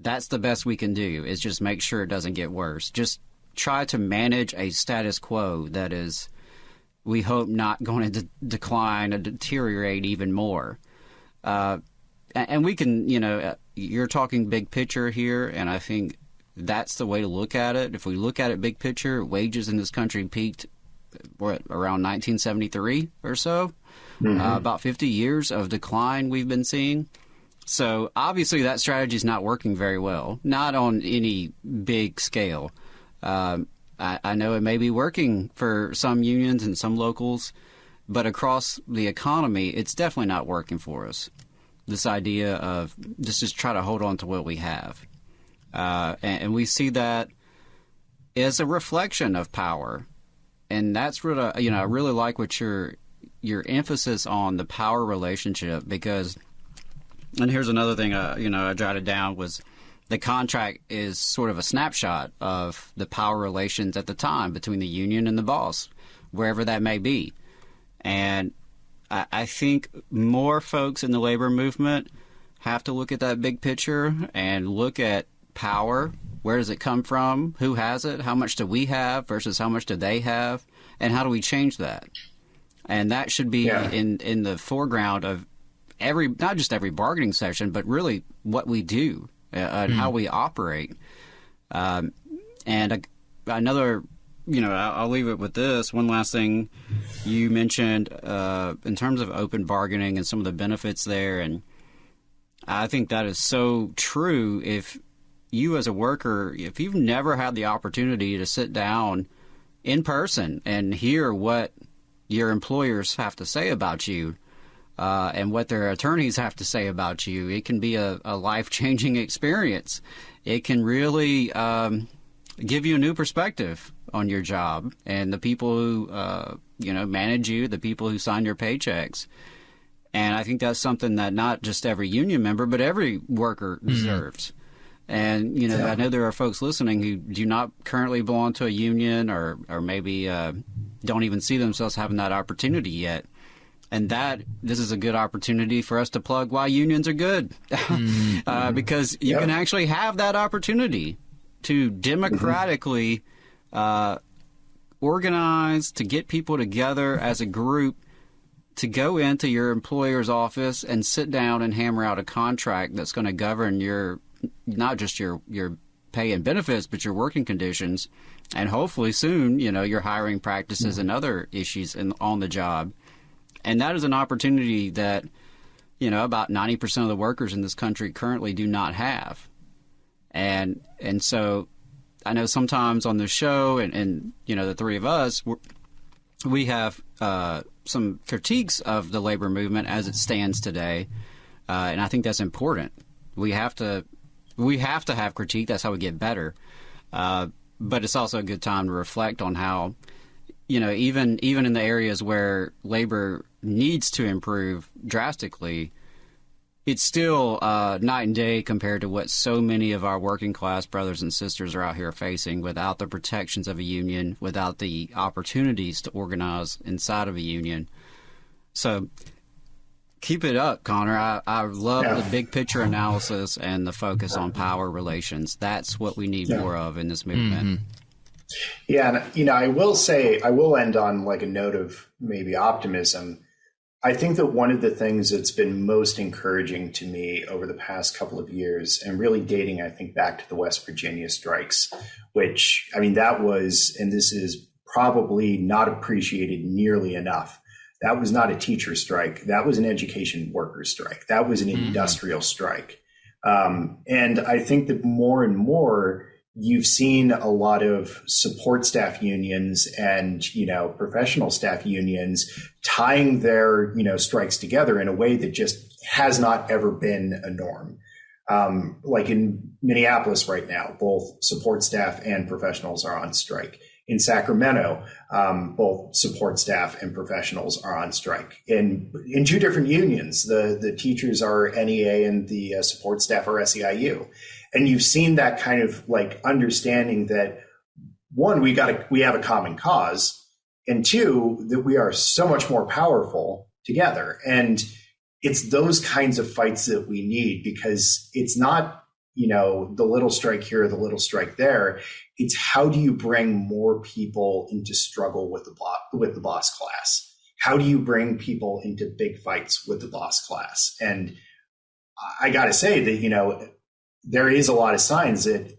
that's the best we can do is just make sure it doesn't get worse. Just try to manage a status quo that is, we hope, not going to decline or deteriorate even more. And we can, you're talking big picture here, and I think that's the way to look at it. If we look at it big picture, wages in this country peaked around 1973 or so. About 50 years of decline we've been seeing. So obviously that strategy is not working very well, not on any big scale. I know it may be working for some unions and some locals, but across the economy, it's definitely not working for us. This idea of just try to hold on to what we have. And we see that as a reflection of power. And that's really, I really like what your emphasis on the power relationship, because, and here's another thing, I jotted down was the contract is sort of a snapshot of the power relations at the time between the union and the boss, wherever that may be. And I think more folks in the labor movement have to look at that big picture and look at power. Where does it come from? Who has it? How much do we have versus how much do they have? And how do we change that? And that should be in the foreground of not just every bargaining session, but really what we do and how we operate. And another, I'll leave it with this. One last thing you mentioned in terms of open bargaining and some of the benefits there. And I think that is so true. If you as a worker, if you've never had the opportunity to sit down in person and hear what your employers have to say about you and what their attorneys have to say about you, it can be a life-changing experience. It can really give you a new perspective on your job and the people who, manage you, the people who sign your paychecks. And I think that's something that not just every union member, but every worker deserves. And, I know there are folks listening who do not currently belong to a union or maybe don't even see themselves having that opportunity yet. And this is a good opportunity for us to plug why unions are good. Because you can actually have that opportunity to democratically organize, to get people together as a group, to go into your employer's office and sit down and hammer out a contract that's going to govern not just your pay and benefits, but your working conditions, and hopefully soon, your hiring practices and other issues on the job. And that is an opportunity that, about 90% of the workers in this country currently do not have. And so I know sometimes on the show and the three of us, we have some critiques of the labor movement as it stands today. And I think that's important. We have to have critique. That's how we get better. But it's also a good time to reflect on how even in the areas where labor needs to improve drastically, it's still night and day compared to what so many of our working class brothers and sisters are out here facing without the protections of a union, without the opportunities to organize inside of a union. So keep it up, Connor. I love the big picture analysis and the focus on power relations. That's what we need more of in this movement.
Yeah, and I will say, I will end on like a note of maybe optimism. I think that one of the things that's been most encouraging to me over the past couple of years, and really dating, I think, back to the West Virginia strikes, which, that was, and this is probably not appreciated nearly enough. That was not a teacher strike. That was an education worker strike. That was an industrial strike. And I think that more and more, you've seen a lot of support staff unions and, professional staff unions tying their, strikes together in a way that just has not ever been a norm. Like in Minneapolis right now, both support staff and professionals are on strike. In Sacramento, both support staff and professionals are on strike. In two different unions, the teachers are NEA and the support staff are SEIU. And you've seen that kind of like understanding that, one, we have a common cause, and two, that we are so much more powerful together. And it's those kinds of fights that we need, because it's not, the little strike here, the little strike there. It's how do you bring more people into struggle with the boss class? How do you bring people into big fights with the boss class? And I got to say that, there is a lot of signs that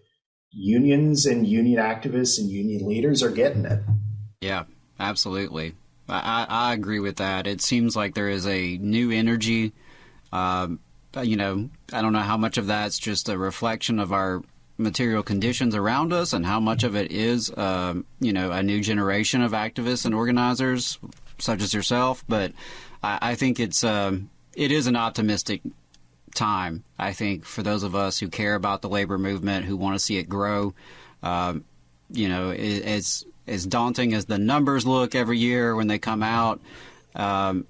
unions and union activists and union leaders are getting it.
Yeah, absolutely. I agree with that. It seems like there is a new energy. I don't know how much of that's just a reflection of our material conditions around us and how much of it is, a new generation of activists and organizers such as yourself. But I think it is an optimistic time, I think, for those of us who care about the labor movement, who want to see it grow. As daunting as the numbers look every year when they come out, if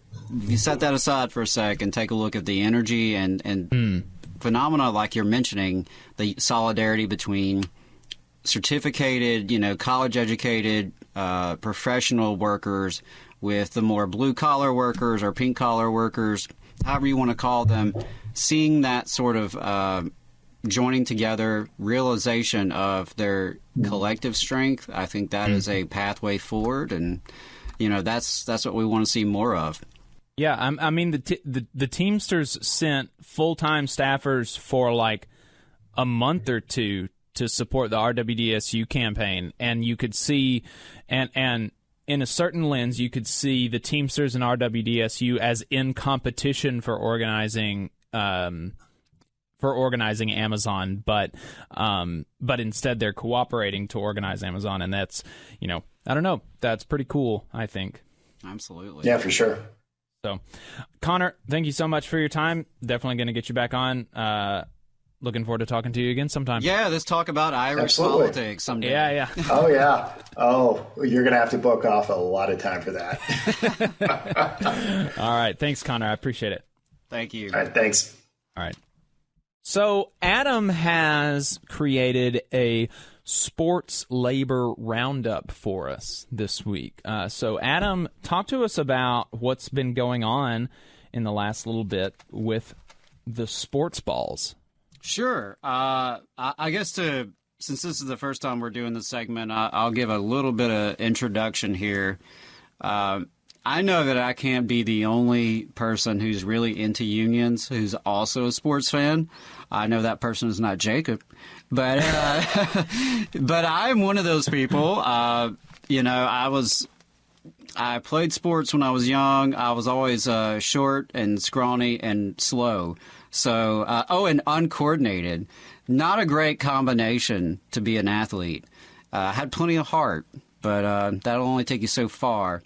you set that aside for a sec and take a look at the energy and phenomena like you're mentioning, the solidarity between certificated, college-educated, professional workers with the more blue-collar workers or pink-collar workers, however you want to call them, seeing that sort of joining together, realization of their collective strength, I think that is a pathway forward, and that's what we want to see more of.
Yeah, the Teamsters sent full-time staffers for like a month or two to support the RWDSU campaign, and you could see, and in a certain lens, you could see the Teamsters and RWDSU as in competition for organizing Amazon, but instead they're cooperating to organize Amazon, and that's, I don't know, that's pretty cool, I think.
Absolutely.
Yeah, for sure.
So, Connor, thank you so much for your time. Definitely going to get you back on. Looking forward to talking to you again sometime.
Yeah, let's talk about Irish politics someday.
Yeah.
Oh, yeah. Oh, you're going to have to book off a lot of time for that.
All right. Thanks, Connor. I appreciate it.
Thank you.
All right. Thanks.
All right. So Adam has created a sports labor roundup for us this week. So Adam, talk to us about what's been going on in the last little bit with the sports balls.
Sure. I guess since this is the first time we're doing this segment, I'll give a little bit of introduction here. I know that I can't be the only person who's really into unions who's also a sports fan. I know that person is not Jacob, but but I'm one of those people. I played sports when I was young. I was always short and scrawny and slow. So, and uncoordinated. Not a great combination to be an athlete. Had plenty of heart, but that'll only take you so far.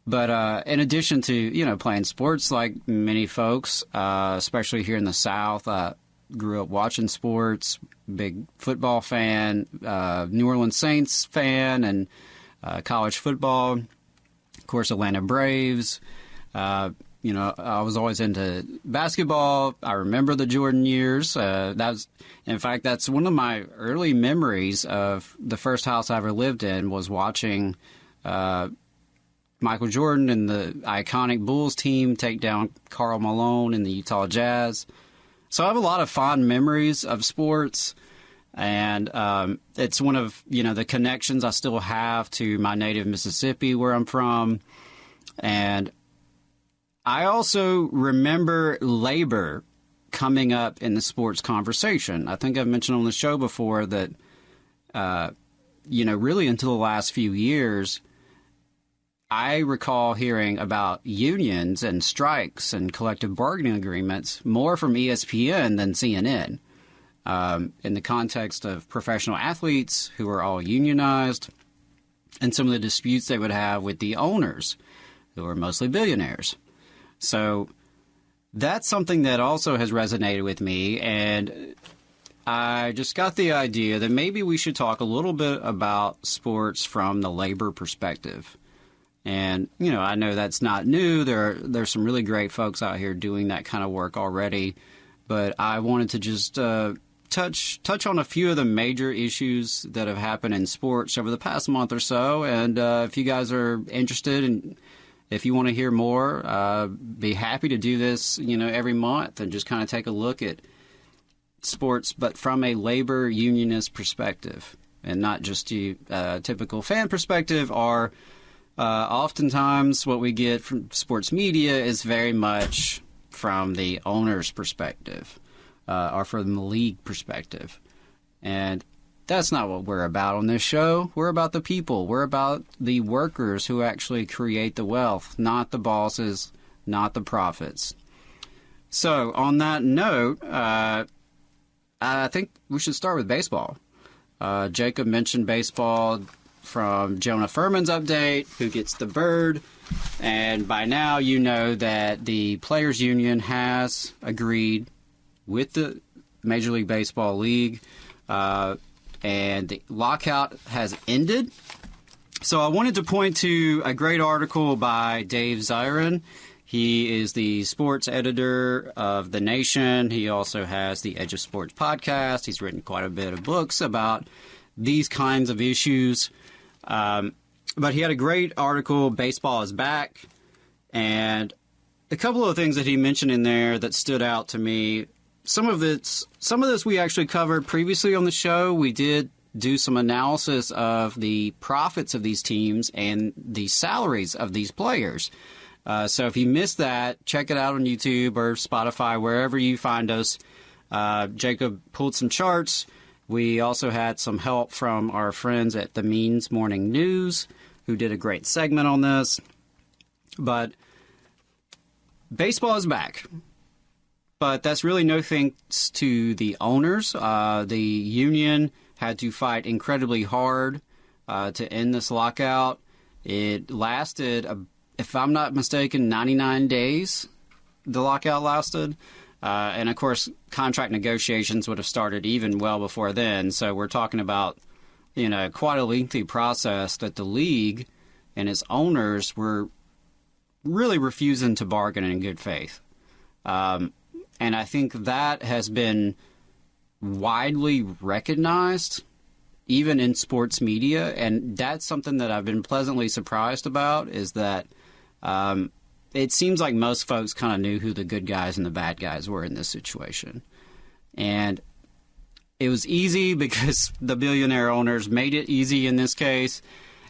But in addition to, playing sports like many folks, especially here in the South, grew up watching sports, big football fan, New Orleans Saints fan, and college football, of course, Atlanta Braves. I was always into basketball. I remember the Jordan years. That's one of my early memories of the first house I ever lived in, was watching Michael Jordan and the iconic Bulls team take down Karl Malone and the Utah Jazz. So I have a lot of fond memories of sports, and it's one of the connections I still have to my native Mississippi, where I'm from. And I also remember labor coming up in the sports conversation. I think I've mentioned on the show before that, really until the last few years, I recall hearing about unions and strikes and collective bargaining agreements more from ESPN than CNN. In the context of professional athletes who are all unionized, and some of the disputes they would have with the owners, who are mostly billionaires. So that's something that also has resonated with me, and I just got the idea that maybe we should talk a little bit about sports from the labor perspective. And, I know that's not new. There's some really great folks out here doing that kind of work already. But I wanted to just touch on a few of the major issues that have happened in sports over the past month or so. And if you guys are interested and if you want to hear more, be happy to do this, every month and just kind of take a look at sports, but from a labor unionist perspective and not just a typical fan perspective. Or oftentimes what we get from sports media is very much from the owner's perspective or from the league perspective. And that's not what we're about on this show. We're about the people. We're about the workers who actually create the wealth, not the bosses, not the profits. So on that note, I think we should start with baseball. Jacob mentioned baseball from Jonah Furman's update, Who Gets the Bird? And by now you know that the Players Union has agreed with the Major League Baseball League, and the lockout has ended. So I wanted to point to a great article by Dave Zirin. He is the sports editor of The Nation. He also has the Edge of Sports podcast. He's written quite a bit of books about these kinds of issues. But he had a great article, Baseball is Back. And a couple of things that he mentioned in there that stood out to me. Some of this we actually covered previously on the show. We did do some analysis of the profits of these teams and the salaries of these players. So if you missed that, check it out on YouTube or Spotify, wherever you find us. Jacob pulled some charts. We also had some help from our friends at the Means Morning News, who did a great segment on this. But baseball is back. But that's really no thanks to the owners. The union had to fight incredibly hard to end this lockout. It lasted, if I'm not mistaken, 99 days the lockout lasted. And, of course, contract negotiations would have started even well before then. So we're talking about, quite a lengthy process that the league and its owners were really refusing to bargain in good faith. And I think that has been widely recognized, even in sports media. And that's something that I've been pleasantly surprised about, is that it seems like most folks kind of knew who the good guys and the bad guys were in this situation. And it was easy because the billionaire owners made it easy in this case.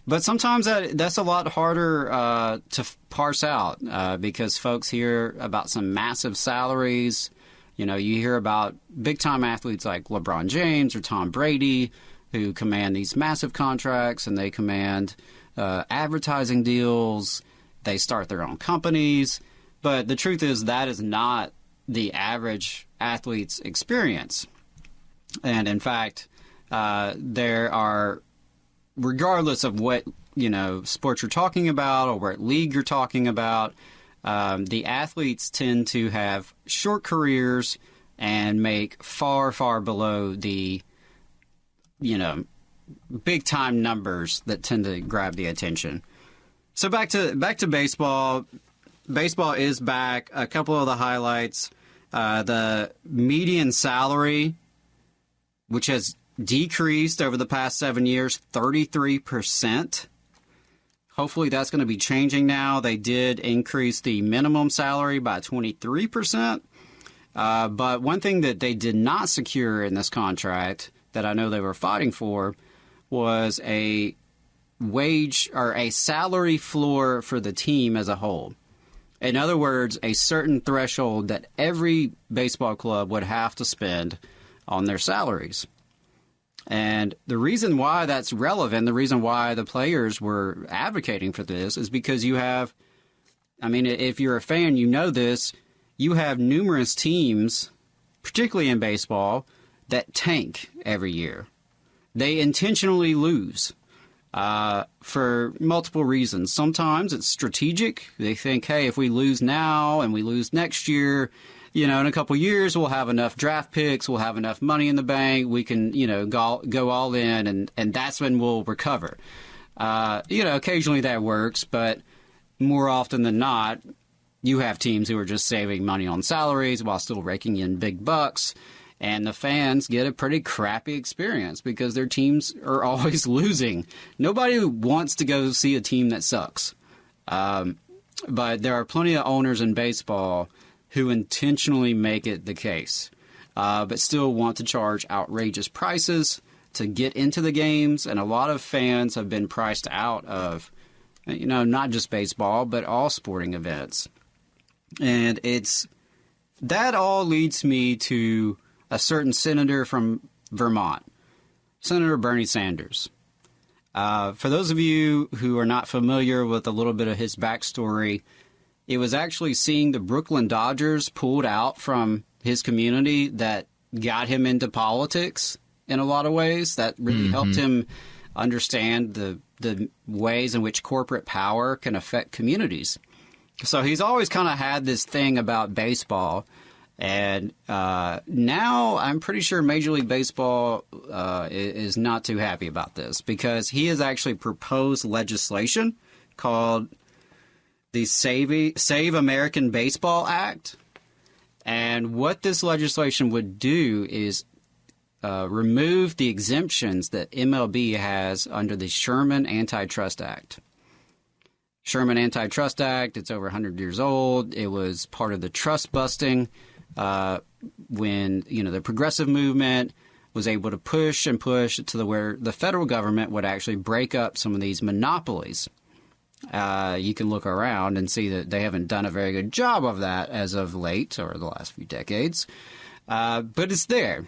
But sometimes that's a lot harder to parse out because folks hear about some massive salaries. You hear about big-time athletes like LeBron James or Tom Brady who command these massive contracts, and they command advertising deals. They start their own companies. But the truth is that is not the average athlete's experience. And in fact, there are, regardless of what, sports you're talking about or what league you're talking about, the athletes tend to have short careers and make far, far below the, big time numbers that tend to grab the attention. So back to baseball. Baseball is back. A couple of the highlights: the median salary, which has decreased over the past 7 years, 33%. Hopefully that's going to be changing now. They did increase the minimum salary by 23%. But one thing that they did not secure in this contract that I know they were fighting for was a wage or a salary floor for the team as a whole. In other words, a certain threshold that every baseball club would have to spend on their salaries. And the reason why that's relevant, the reason why the players were advocating for this is because you have, I mean, if you're a fan, you know this, you have numerous teams, particularly in baseball, that tank every year. They intentionally lose for multiple reasons. Sometimes it's strategic. They think, hey, if we lose now and we lose next year, you know, in a couple of years, we'll have enough draft picks, we'll have enough money in the bank, we can, you know, go all in, and that's when we'll recover. You know, occasionally that works, but more often than not, you have teams who are just saving money on salaries while still raking in big bucks, and the fans get a pretty crappy experience because their teams are always losing. Nobody wants to go see a team that sucks. But there are plenty of owners in baseball who intentionally make it the case, but still want to charge outrageous prices to get into the games. And a lot of fans have been priced out of, you know, not just baseball, but all sporting events. And that all leads me to a certain senator from Vermont, Senator Bernie Sanders. For those of you who are not familiar with a little bit of his backstory, it was actually seeing the Brooklyn Dodgers pulled out from his community that got him into politics in a lot of ways. That really helped him understand the ways in which corporate power can affect communities. So he's always kind of had this thing about baseball. And now I'm pretty sure Major League Baseball is not too happy about this because he has actually proposed legislation called the Save American Baseball Act. And what this legislation would do is remove the exemptions that MLB has under the Sherman Antitrust Act. Sherman Antitrust Act, it's over 100 years old. It was part of the trust busting when, you know, the progressive movement was able to push to where the federal government would actually break up some of these monopolies. You can look around and see that they haven't done a very good job of that as of late or the last few decades. But it's there.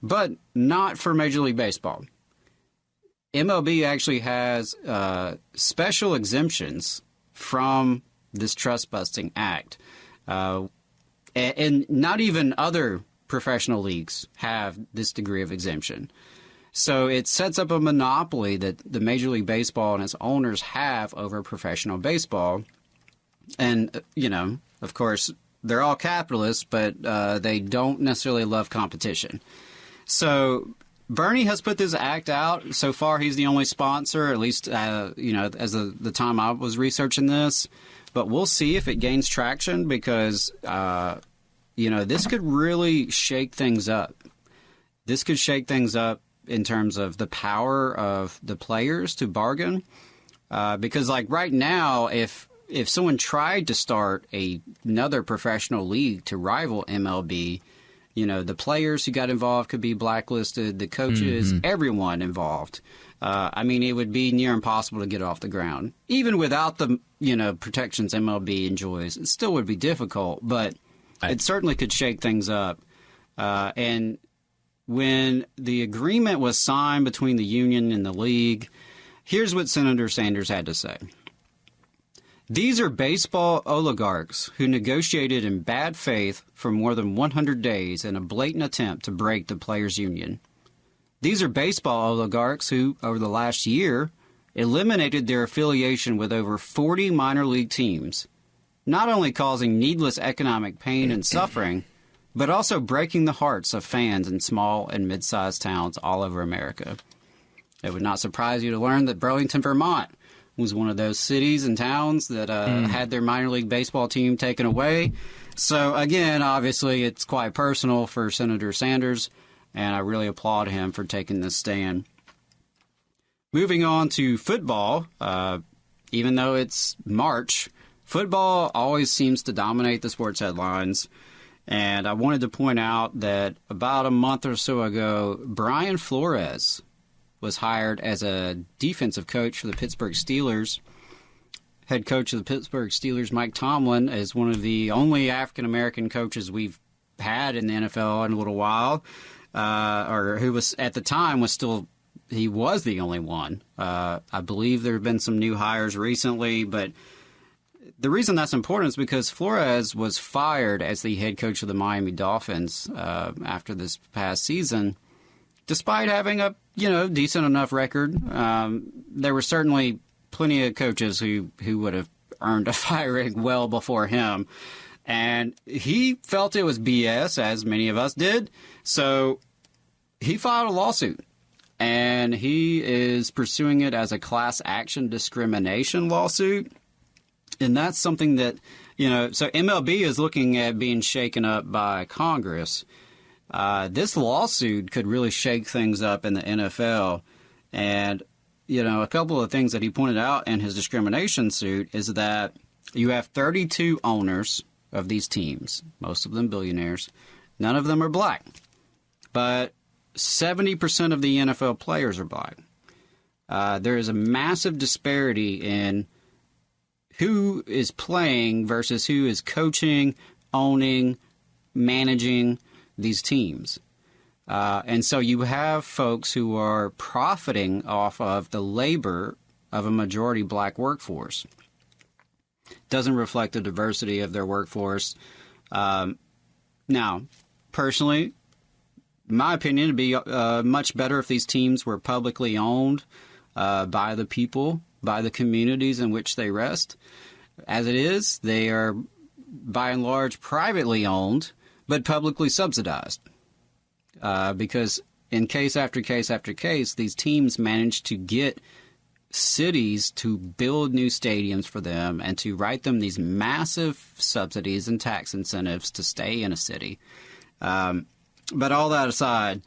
But not for Major League Baseball. MLB actually has special exemptions from this trust-busting act. And not even other professional leagues have this degree of exemption. So it sets up a monopoly that the Major League Baseball and its owners have over professional baseball. And, you know, of course, they're all capitalists, but they don't necessarily love competition. So Bernie has put this act out. So far, he's the only sponsor, at least, you know, as the time I was researching this. But we'll see if it gains traction because, you know, this could really shake things up. This could shake things up in terms of the power of the players to bargain. Because, like, right now, if someone tried to start another professional league to rival MLB, you know, the players who got involved could be blacklisted, the coaches, everyone involved. I mean, it would be near impossible to get off the ground. Even without the, you know, protections MLB enjoys, it still would be difficult, but it certainly could shake things up. And when the agreement was signed between the union and the league, here's what Senator Sanders had to say. These are baseball oligarchs who negotiated in bad faith for more than 100 days in a blatant attempt to break the players' union. These are baseball oligarchs who, over the last year, eliminated their affiliation with over 40 minor league teams, not only causing needless economic pain and suffering, but also breaking the hearts of fans in small and mid-sized towns all over America. It would not surprise you to learn that Burlington, Vermont was one of those cities and towns that had their minor league baseball team taken away. So, again, obviously it's quite personal for Senator Sanders, and I really applaud him for taking this stand. Moving on to football, even though it's March, football always seems to dominate the sports headlines. And I wanted to point out that about a month or so ago, Brian Flores was hired as a defensive coach for the Pittsburgh Steelers. Head coach of the Pittsburgh Steelers, Mike Tomlin, is one of the only African-American coaches we've had in the NFL in a little while, or who was at the time he was the only one. I believe there have been some new hires recently, but the reason that's important is because Flores was fired as the head coach of the Miami Dolphins after this past season, despite having a decent enough record. There were certainly plenty of coaches who would have earned a firing well before him, and he felt it was BS, as many of us did. So he filed a lawsuit, and he is pursuing it as a class action discrimination lawsuit. And that's something that, so MLB is looking at being shaken up by Congress. This lawsuit could really shake things up in the NFL. And, a couple of things that he pointed out in his discrimination suit is that you have 32 owners of these teams, most of them billionaires. None of them are black. But 70% of the NFL players are black. There is a massive disparity in who is playing versus who is coaching, owning, managing these teams. And so you have folks who are profiting off of the labor of a majority black workforce. Doesn't reflect the diversity of their workforce. Now, personally, my opinion would be much better if these teams were publicly owned by the people, by the communities in which they rest. As it is, they are by and large privately owned, but publicly subsidized. Because in case after case after case, these teams manage to get cities to build new stadiums for them and to write them these massive subsidies and tax incentives to stay in a city. But all that aside,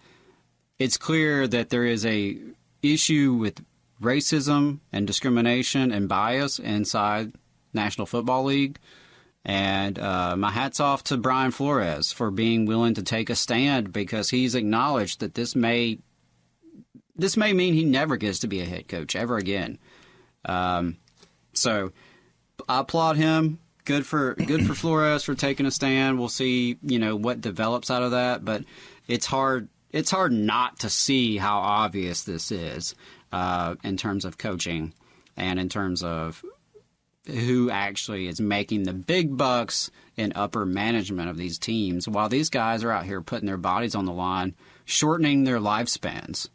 it's clear that there is a issue with racism and discrimination and bias inside National Football League. And my hat's off to Brian Flores for being willing to take a stand, because he's acknowledged that this may mean he never gets to be a head coach ever again. So I applaud him. Good for Flores for taking a stand. We'll see, what develops out of that. But it's hard not to see how obvious this is in terms of coaching and in terms of who actually is making the big bucks in upper management of these teams, while these guys are out here putting their bodies on the line, shortening their lifespans.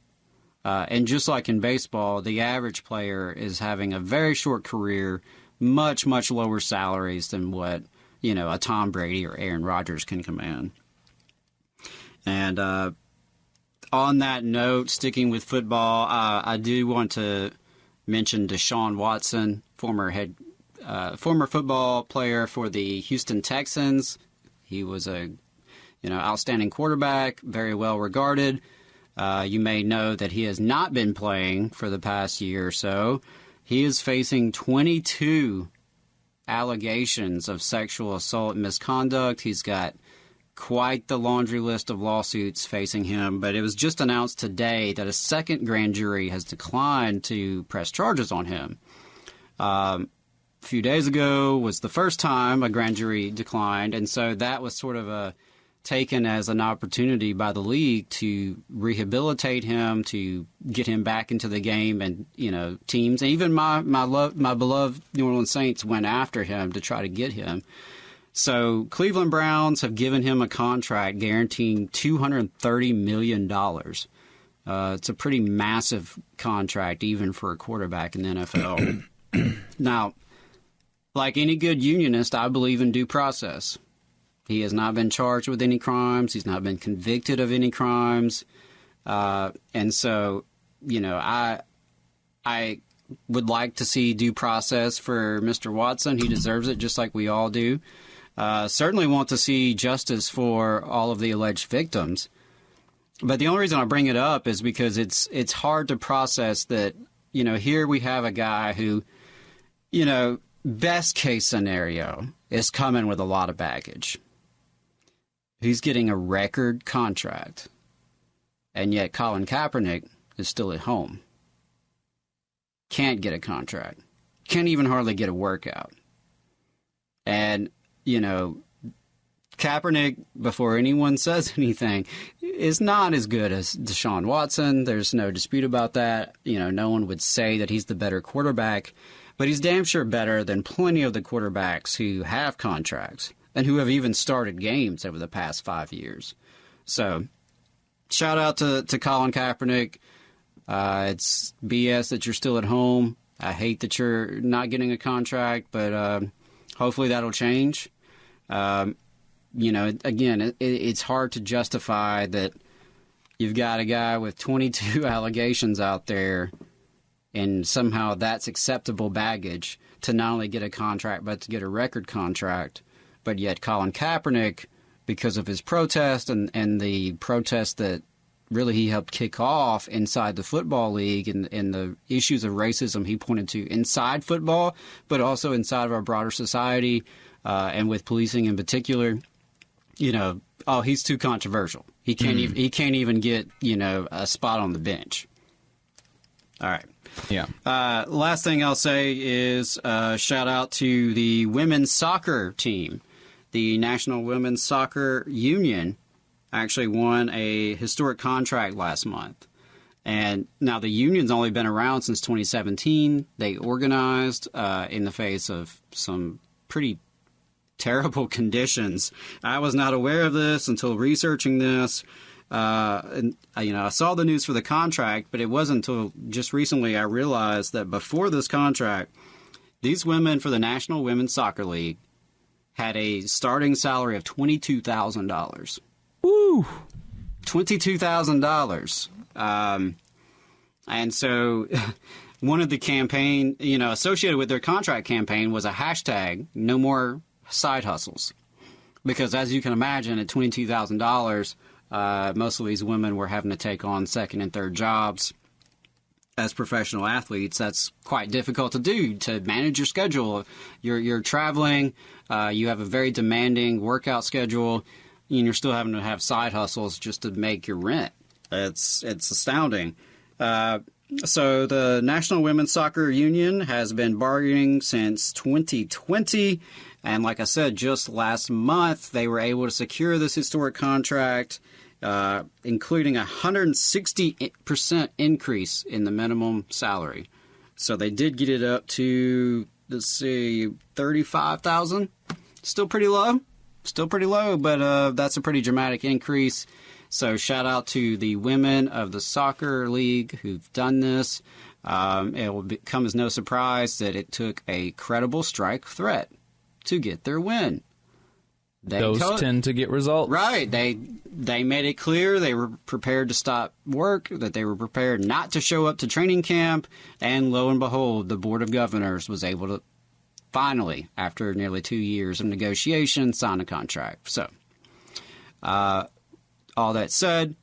And just like in baseball, the average player is having a very short career, much, much lower salaries than what, a Tom Brady or Aaron Rodgers can command. And on that note, sticking with football, I do want to mention Deshaun Watson, former football player for the Houston Texans. He was a outstanding quarterback, very well regarded. You may know that he has not been playing for the past year or so. He is facing 22 allegations of sexual assault and misconduct. He's got quite the laundry list of lawsuits facing him, but it was just announced today that a second grand jury has declined to press charges on him. A few days ago was the first time a grand jury declined, and so that was sort of taken as an opportunity by the league to rehabilitate him, to get him back into the game, and teams, and even my beloved New Orleans Saints went after him to try to get him. So Cleveland Browns have given him a contract guaranteeing $230 million. It's a pretty massive contract, even for a quarterback in the NFL. Now, like any good unionist, I believe in due process. He has not been charged with any crimes. He's not been convicted of any crimes. And so I would like to see due process for Mr. Watson. He deserves it, just like we all do. Certainly want to see justice for all of the alleged victims. But the only reason I bring it up is because it's hard to process that, here we have a guy who, best case scenario is coming with a lot of baggage. He's getting a record contract. And yet Colin Kaepernick is still at home. Can't get a contract. Can't even hardly get a workout. And, Kaepernick, before anyone says anything, is not as good as Deshaun Watson. There's no dispute about that. No one would say that he's the better quarterback, but he's damn sure better than plenty of the quarterbacks who have contracts and who have even started games over the past 5 years. So, shout out to Colin Kaepernick. It's BS that you're still at home. I hate that you're not getting a contract, but hopefully that'll change. Again, it's hard to justify that you've got a guy with 22 allegations out there and somehow that's acceptable baggage to not only get a contract but to get a record contract. But yet Colin Kaepernick, because of his protest and the protest that really he helped kick off inside the football league and the issues of racism he pointed to inside football, but also inside of our broader society and with policing in particular, he's too controversial. He can't even get, a spot on the bench. All right.
Yeah.
Last thing I'll say is shout out to the women's soccer team. The National Women's Soccer Union actually won a historic contract last month. And now the union's only been around since 2017. They organized in the face of some pretty terrible conditions. I was not aware of this until researching this. I saw the news for the contract, but it wasn't until just recently I realized that before this contract, these women for the National Women's Soccer League had a starting salary of $22,000.
Woo!
$22,000. And so one of the campaign, associated with their contract campaign was a hashtag, no more side hustles. Because as you can imagine, at $22,000, most of these women were having to take on second and third jobs. As professional athletes, that's quite difficult to do, to manage your schedule. You're traveling, you have a very demanding workout schedule, and you're still having to have side hustles just to make your rent. It's astounding. So the National Women's Soccer Union has been bargaining since 2020, and like I said, just last month they were able to secure this historic contract, including a 160% increase in the minimum salary. So they did get it up to, $35,000. Still pretty low, but that's a pretty dramatic increase. So shout out to the women of the soccer league who've done this. It will come as no surprise that it took a credible strike threat to get their win.
Those tend to get results.
Right. They made it clear they were prepared to stop work, that they were prepared not to show up to training camp, and lo and behold, the Board of Governors was able to finally, after nearly 2 years of negotiation, sign a contract. So, all that said,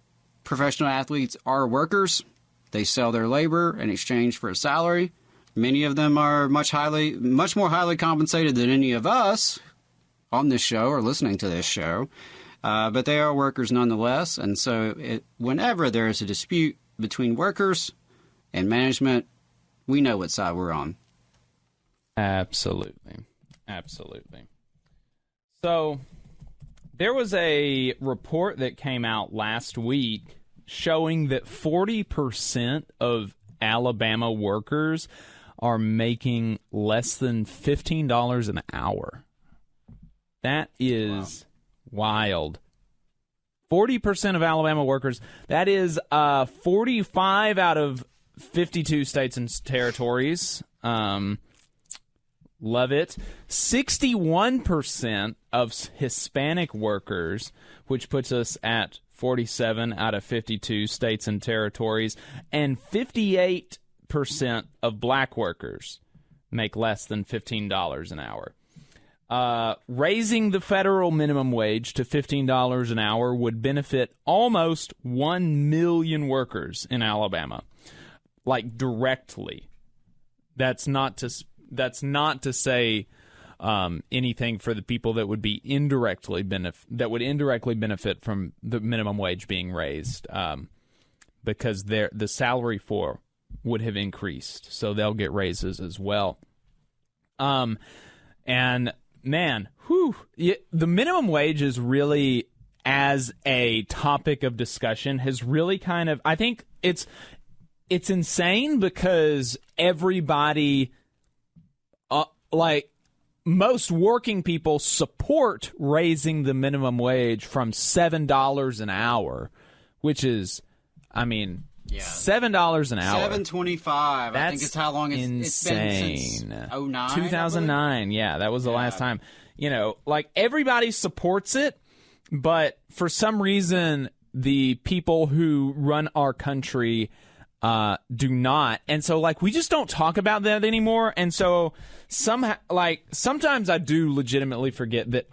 professional athletes are workers. They sell their labor in exchange for a salary. Many of them are much more highly compensated than any of us on this show or listening to this show, but they are workers nonetheless. And so whenever there is a dispute between workers and management, we know what side we're on.
Absolutely. So there was a report that came out last week showing that 40% of Alabama workers are making less than $15 an hour. That is wild. 40% of Alabama workers, that is 45 out of 52 states and territories. Love it. 61% of Hispanic workers, which puts us at 47 out of 52 states and territories, and 58% of black workers make less than $15 an hour. Raising the federal minimum wage to $15 an hour would benefit almost 1 million workers in Alabama, like directly. That's not to say anything for the people that would be indirectly benefit from the minimum wage being raised, because the salary for would have increased, so they'll get raises as well. And man, the minimum wage is really, as a topic of discussion, has really kind of, I think it's insane because everybody, most working people support raising the minimum wage from $7 an hour, which is, $7 an hour.
$7.25. I think it's how long it's been since 2009.
2009. Yeah, that was the last time. Everybody supports it, but for some reason, the people who run our country do not. And so, we just don't talk about that anymore. And so, sometimes I do legitimately forget that,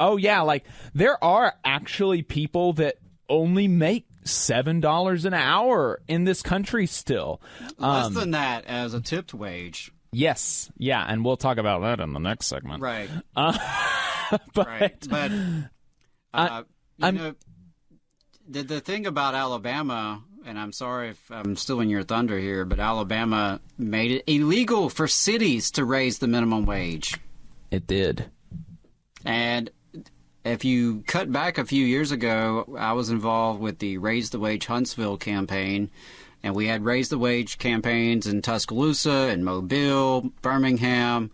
there are actually people that only make $7 an hour in this country still.
Less than that as a tipped wage.
Yes. Yeah, and we'll talk about that in the next segment.
Right.
But
the thing about Alabama, and I'm sorry if I'm stealing your thunder here, but Alabama made it illegal for cities to raise the minimum wage.
It did.
And if you cut back a few years ago, I was involved with the Raise the Wage Huntsville campaign, and we had Raise the Wage campaigns in Tuscaloosa and Mobile, Birmingham,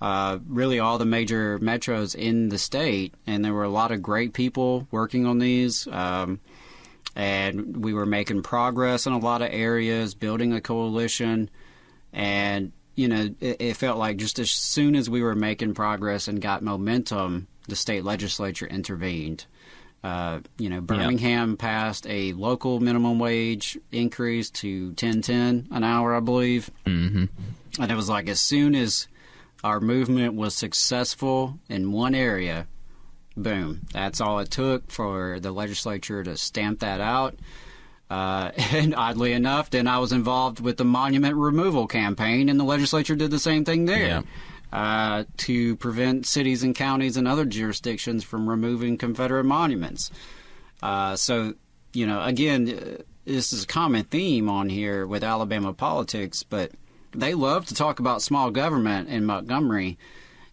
really all the major metros in the state. And there were a lot of great people working on these, and we were making progress in a lot of areas, building a coalition. And, it felt like just as soon as we were making progress and got momentum, the state legislature intervened. Birmingham passed a local minimum wage increase to $10.10 an hour, I believe.
Mm-hmm.
And it was like as soon as our movement was successful in one area, boom, that's all it took for the legislature to stamp that out. And oddly enough, then I was involved with the monument removal campaign, and the legislature did the same thing there.
Yeah.
To prevent cities and counties and other jurisdictions from removing Confederate monuments. So, again, this is a common theme on here with Alabama politics, but they love to talk about small government in Montgomery.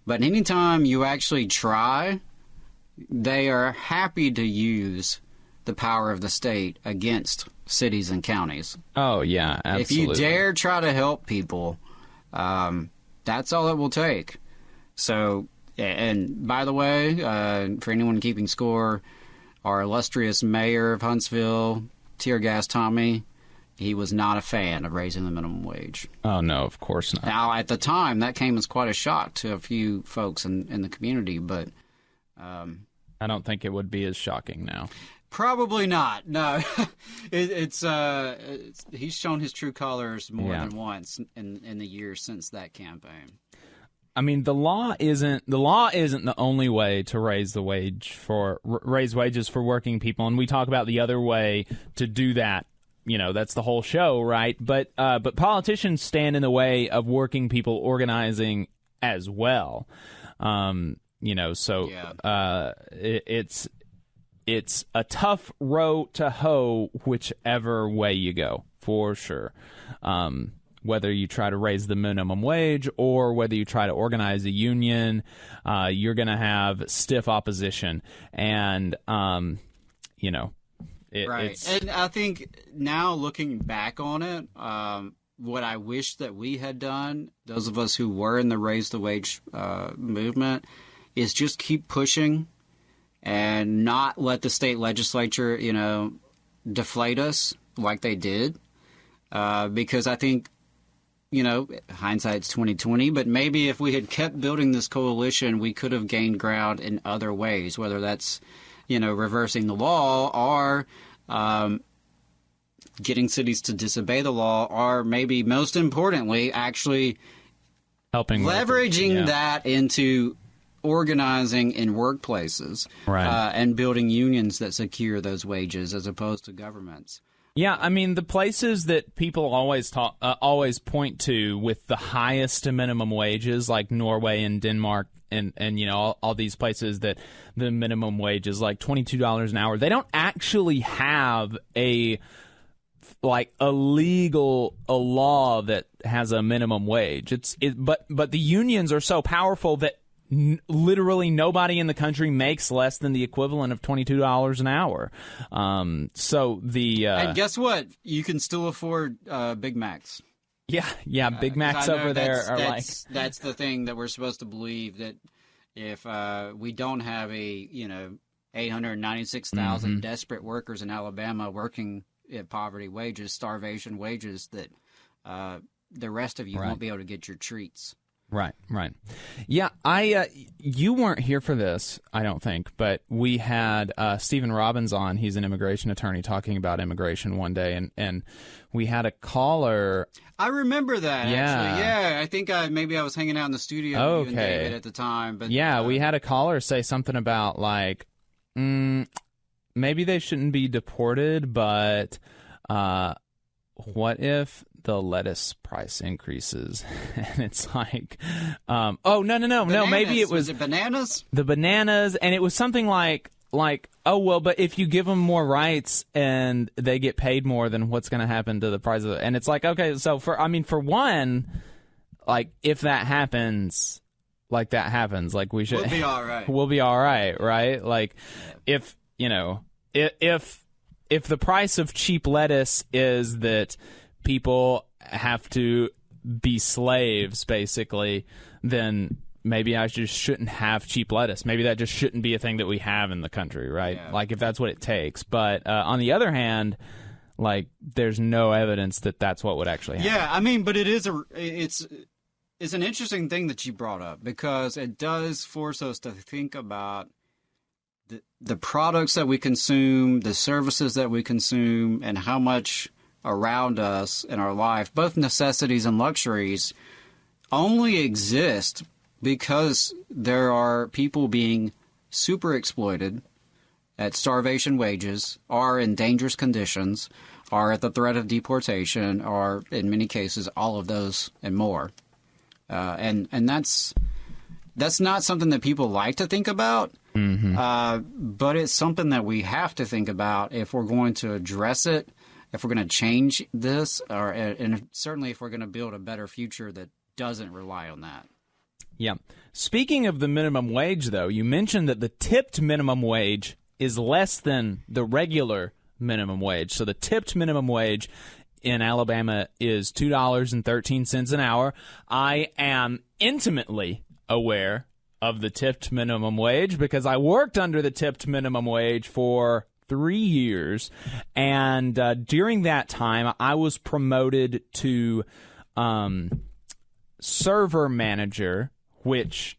But anytime you actually try, they are happy to use the power of the state against cities and counties.
Oh, yeah, absolutely.
If you dare try to help people, that's all it will take. So, and by the way, for anyone keeping score, our illustrious mayor of Huntsville, Tear Gas Tommy, he was not a fan of raising the minimum wage.
Oh, no, of course not.
Now, at the time, that came as quite a shock to a few folks in the community, but
I don't think it would be as shocking now.
Probably not. No, it's he's shown his true colors more than once in the years since that campaign.
I mean, the law isn't the only way to raise wages for working people, and we talk about the other way to do that. That's the whole show, right? But politicians stand in the way of working people organizing as well. It's a tough row to hoe whichever way you go, for sure. Whether you try to raise the minimum wage or whether you try to organize a union, you're going to have stiff opposition. And,
right. And I think now looking back on it, what I wish that we had done, those of us who were in the Raise the Wage movement, is just keep pushing and not let the state legislature, deflate us like they did. Because I think hindsight's 2020, but maybe if we had kept building this coalition, we could have gained ground in other ways, whether that's, reversing the law or getting cities to disobey the law, or maybe most importantly, actually
helping
leveraging that into organizing in workplaces, and building unions that secure those wages as opposed to governments.
Yeah, I mean, the places that people always point to with the highest minimum wages, like Norway and Denmark, and all these places that the minimum wage is like $22 an hour. They don't actually have a law that has a minimum wage. But the unions are so powerful that literally nobody in the country makes less than the equivalent of $22 an hour. And
guess what? You can still afford Big Macs.
Yeah, Big Macs over there are
that's the thing that we're supposed to believe, that if we don't have 896,000 desperate workers in Alabama working at poverty wages, starvation wages, that the rest of you won't be able to get your treats.
Right. Yeah, you weren't here for this, I don't think, but we had Stephen Robbins on. He's an immigration attorney talking about immigration one day, and we had a caller.
I remember that, actually. Yeah, I think maybe I was hanging out in the studio with you and David at the time. But
we had a caller say something about, maybe they shouldn't be deported, but what if the lettuce price increases? And it's like, no, maybe it was
it bananas?
The bananas, and it was something like, oh, well, but if you give them more rights and they get paid more, then what's going to happen to the price of it? And it's like, okay, so for one, if that happens, we should...
We'll be all right.
We'll be all right, right? If the price of cheap lettuce is that people have to be slaves, basically, then maybe I just shouldn't have cheap lettuce. Maybe that just shouldn't be a thing that we have in the country, right? Yeah. If that's what it takes. But on the other hand, there's no evidence that that's what would actually happen.
Yeah, I mean, but it's an interesting thing that you brought up, because it does force us to think about the products that we consume, the services that we consume, and how much around us in our life, both necessities and luxuries, only exist because there are people being super exploited at starvation wages, or in dangerous conditions, or at the threat of deportation, or in many cases all of those and more. And that's not something that people like to think about. But it's something that we have to think about if we're going to address it, if we're going to change this, and certainly if we're going to build a better future that doesn't rely on that.
Yeah. Speaking of the minimum wage, though, you mentioned that the tipped minimum wage is less than the regular minimum wage. So the tipped minimum wage in Alabama is $2.13 an hour. I am intimately aware of the tipped minimum wage because I worked under the tipped minimum wage for 3 years, and during that time I was promoted to server manager, which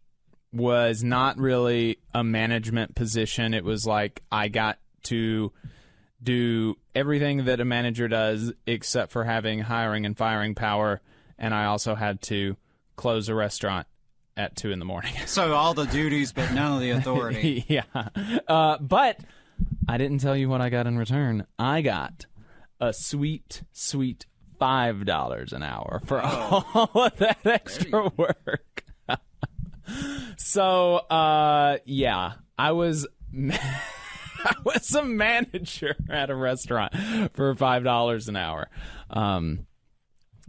was not really a management position. It was like I got to do everything that a manager does except for having hiring and firing power, and I also had to close a restaurant at 2 a.m.
So all the duties, but none of the authority.
Yeah. But I didn't tell you what I got in return. I got a sweet $5 an hour for all of that extra work. So, yeah, I was a manager at a restaurant for $5 an hour.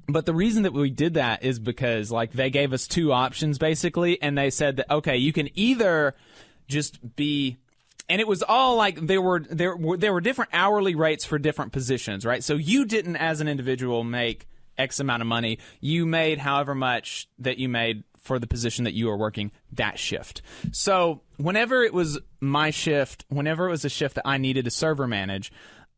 But the reason that we did that is because, like, they gave us two options, basically, and they said that, okay, you can either just be... And it was all like there were different hourly rates for different positions, right? So you didn't, as an individual, make X amount of money. You made however much that you made for the position that you were working that shift. So whenever it was my shift, whenever it was a shift that I needed to server manage,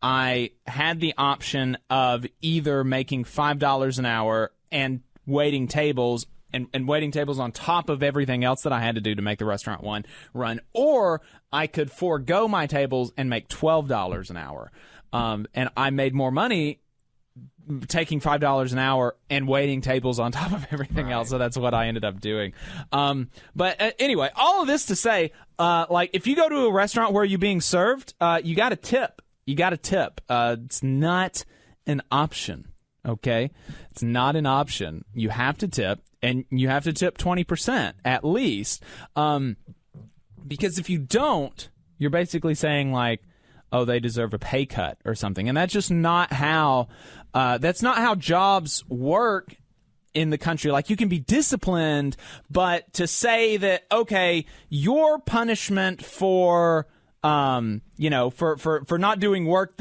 I had the option of either making $5 an hour and waiting tables and waiting tables on top of everything else that I had to do to make the restaurant run, or I could forego my tables and make $12 an hour. And I made more money taking $5 an hour and waiting tables on top of everything else. So that's what I ended up doing. But anyway, all of this to say, like if you go to a restaurant where you're being served, you got to tip. It's not an option. Okay, it's not an option. You have to tip, and you have to tip 20% at least, because if you don't, you're basically saying like, oh, they deserve a pay cut or something, and that's just not how. That's not how jobs work in the country. Like you can be disciplined, but to say that okay, your punishment for for not doing work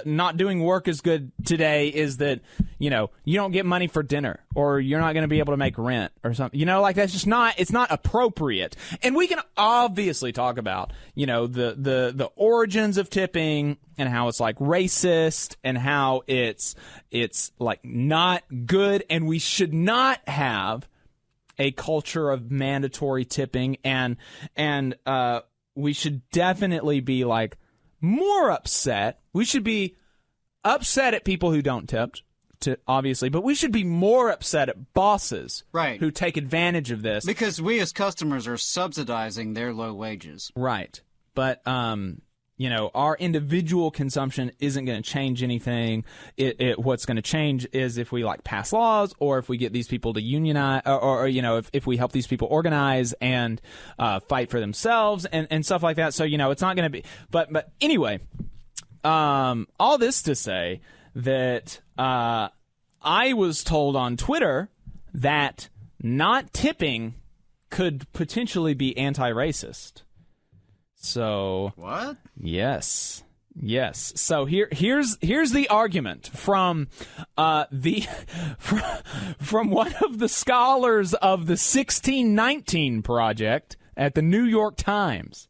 not doing work as good today is that, you don't get money for dinner or you're not going to be able to make rent or something, like that's just it's not appropriate. And we can obviously talk about, the origins of tipping and how it's like racist and how it's like not good. And we should not have a culture of mandatory tipping and we should definitely be like more upset. We should be upset at people who don't tip, obviously, but we should be more upset at bosses who take advantage of this.
Because we as customers are subsidizing their low wages.
Right. But, our individual consumption isn't going to change anything. What's going to change is if we pass laws or if we get these people to unionize or if we help these people organize and fight for themselves and stuff like that. So, it's not going to be. But anyway, all this to say that I was told on Twitter that not tipping could potentially be anti-racist. So
what?
Yes. So here's the argument from from one of the scholars of the 1619 Project at the New York Times.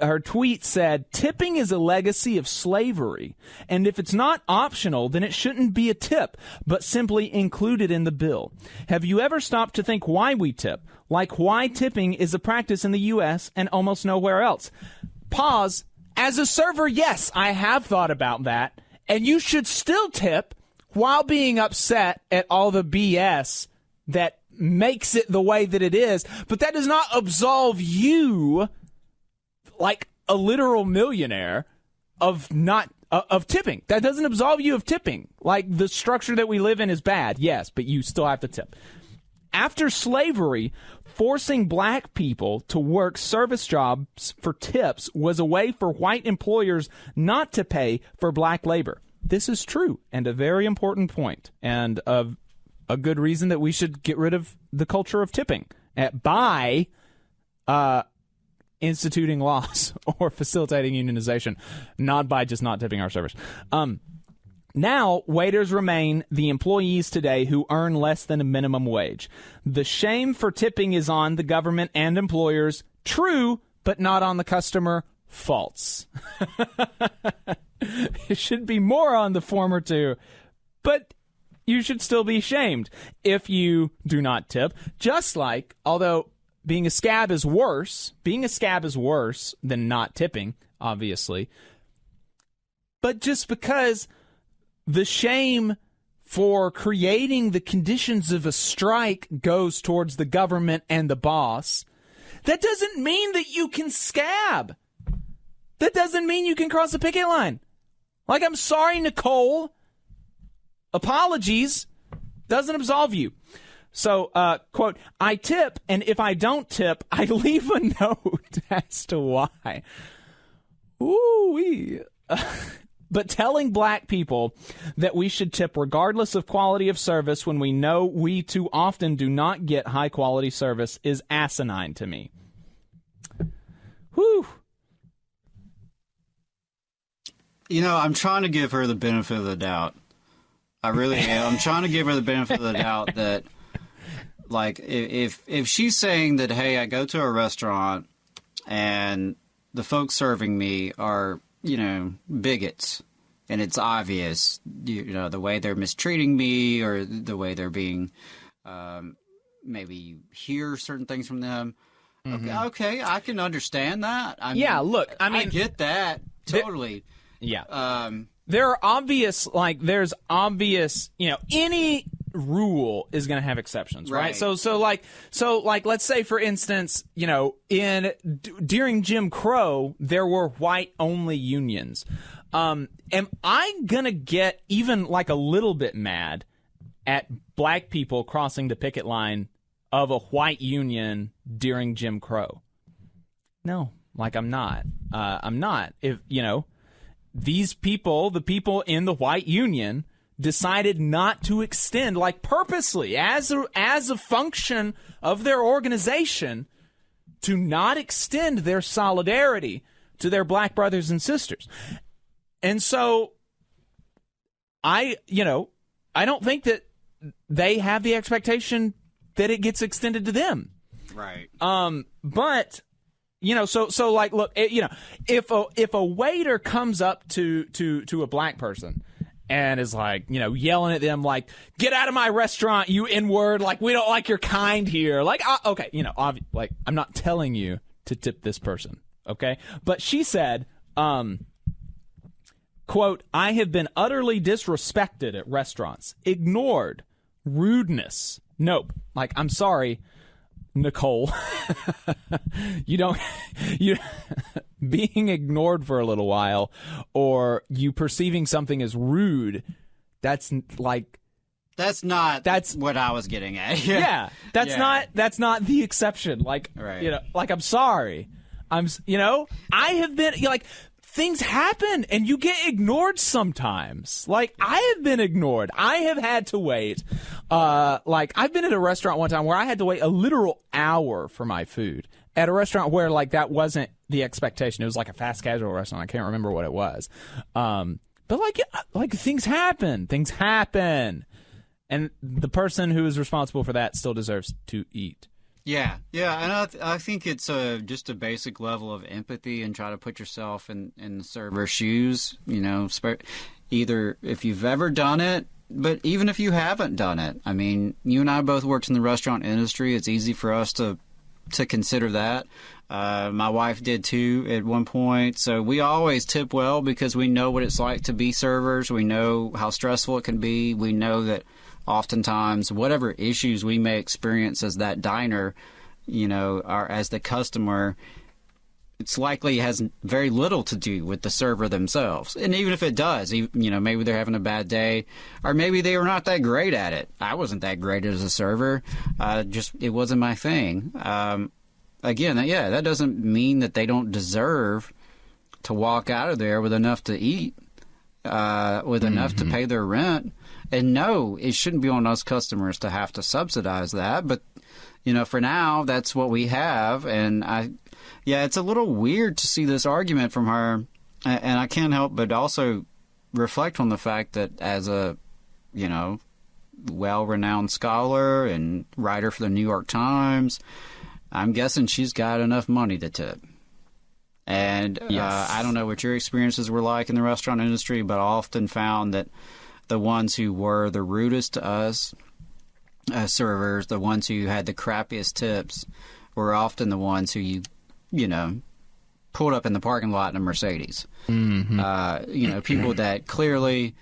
Her tweet said, "Tipping is a legacy of slavery, and if it's not optional, then it shouldn't be a tip, but simply included in the bill. Have you ever stopped to think why we tip? Like why tipping is a practice in the U.S. and almost nowhere else?" Pause. As a server, yes, I have thought about that, and you should still tip while being upset at all the BS that makes it the way that it is, but that does not absolve you, like a literal millionaire, of tipping. That doesn't absolve you of tipping. Like the structure that we live in is bad, yes, but you still have to tip. After slavery, forcing black people to work service jobs for tips was a way for white employers not to pay for black labor. This is true and a very important point, and a good reason that we should get rid of the culture of tipping by instituting laws or facilitating unionization, not by just not tipping our servers. Now, waiters remain the employees today who earn less than a minimum wage. The shame for tipping is on the government and employers. True, but not on the customer. False. It should be more on the former two, but you should still be shamed if you do not tip. Just like, although being a scab is worse than not tipping, obviously. But just because the shame for creating the conditions of a strike goes towards the government and the boss, that doesn't mean that you can scab. That doesn't mean you can cross the picket line. Like, I'm sorry, Nicole. Apologies. Doesn't absolve you. So, quote, "I tip, and if I don't tip, I leave a note as to why." Ooh-wee. But telling black people that we should tip regardless of quality of service when we know we too often do not get high-quality service is asinine to me. Whew.
I'm trying to give her the benefit of the doubt. I really am. I'm trying to give her the benefit of the doubt that, like, if she's saying that, hey, I go to a restaurant and the folks serving me are, bigots, and it's obvious, the way they're mistreating me or the way they're being, maybe you hear certain things from them. Mm-hmm. Okay, I can understand that. I get that totally.
There are obvious, there's obvious, any rule is going to have exceptions, right? So let's say, for instance, during Jim Crow, there were white-only unions. Am I going to get even, a little bit mad at black people crossing the picket line of a white union during Jim Crow? No, I'm not. I'm not. If, these people, the people in the white union, decided not to extend, purposely, as a function of their organization, to not extend their solidarity to their black brothers and sisters. And so, I don't think that they have the expectation that it gets extended to them.
Right.
But, look, if a waiter comes up to a black person and is yelling at them get out of my restaurant, you N-word, we don't like your kind here. Okay, I'm not telling you to tip this person, okay? But she said, quote, I have been utterly disrespected at restaurants, ignored, rudeness. Nope. I'm sorry, Nicole. you being ignored for a little while, or you perceiving something as rude, that's not
what I was getting at.
That's not the exception.
Right.
I'm sorry. I have been things happen and you get ignored sometimes. I have been ignored. I have had to wait. I've been at a restaurant one time where I had to wait a literal hour for my food at a restaurant where that wasn't the expectation. It was a fast casual restaurant. I can't remember what it was. But things happen. Things happen. And the person who is responsible for that still deserves to eat.
Yeah, and I think it's just a basic level of empathy and try to put yourself in the server's shoes, either if you've ever done it, but even if you haven't done it. I mean, you and I both worked in the restaurant industry. It's easy for us to consider that. My wife did too at one point. So we always tip well because we know what it's like to be servers. We know how stressful it can be. We know that oftentimes, whatever issues we may experience as that diner, or as the customer, it's likely has very little to do with the server themselves. And even if it does, maybe they're having a bad day, or maybe they were not that great at it. I wasn't that great as a server. It wasn't my thing. Again, that doesn't mean that they don't deserve to walk out of there with enough to eat, with enough to pay their rent. And no, it shouldn't be on us customers to have to subsidize that. But, for now, that's what we have. And it's a little weird to see this argument from her. And I can't help but also reflect on the fact that as a, well-renowned scholar and writer for the New York Times, I'm guessing she's got enough money to tip. And yes. I don't know what your experiences were like in the restaurant industry, but I often found that the ones who were the rudest to us servers, the ones who had the crappiest tips, were often the ones who you pulled up in the parking lot in a Mercedes. Mm-hmm. People that clearly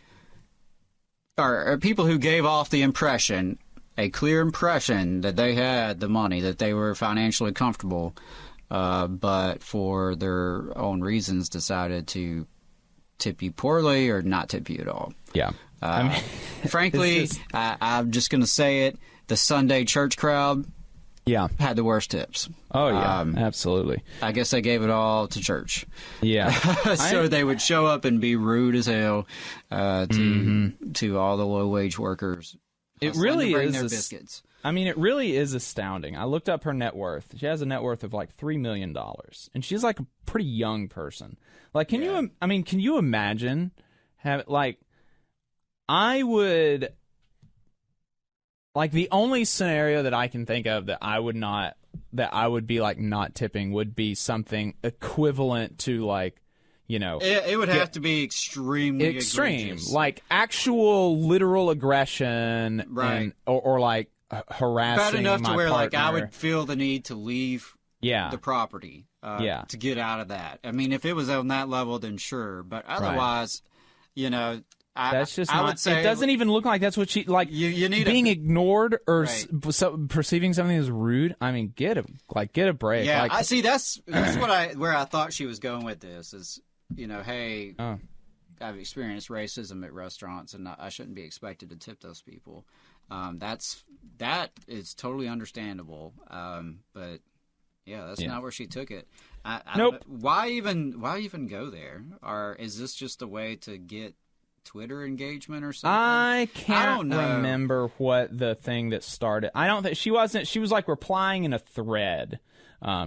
are people who gave off the impression, a clear impression that they had the money, that they were financially comfortable, but for their own reasons decided to tip you poorly or not tip you at all.
Yeah.
Frankly, I'm just going to say it. The Sunday church crowd had the worst tips.
Oh, yeah, absolutely.
I guess they gave it all to church.
Yeah.
So they would show up and be rude as hell to all the low-wage workers.
It really is.
Their biscuits.
It really is astounding. I looked up her net worth. She has a net worth of $3 million. And she's a pretty young person. Can you imagine I would, the only scenario that I can think of that I would be not tipping would be something equivalent to
It would have to be extremely
extreme,
egregious.
like actual literal aggression,
right?
Or like harassing.
Bad enough
my
to where
partner.
like I would feel the need to leave the property
to
get out of that. I mean, if it was on that level, then sure. But otherwise,
that's just
I would say
it doesn't even look like that's what she like.
You need
being ignored or perceiving something as rude. I mean, get a break.
Yeah,
like,
I see. That's where I thought she was going with this is, hey, I've experienced racism at restaurants, and I shouldn't be expected to tip those people. That is totally understandable. But yeah, that's not where she took it. I
nope.
Why even go there? Or is this just a way to get Twitter engagement or something?
I don't remember what the thing that started. I don't think she was like replying in a thread.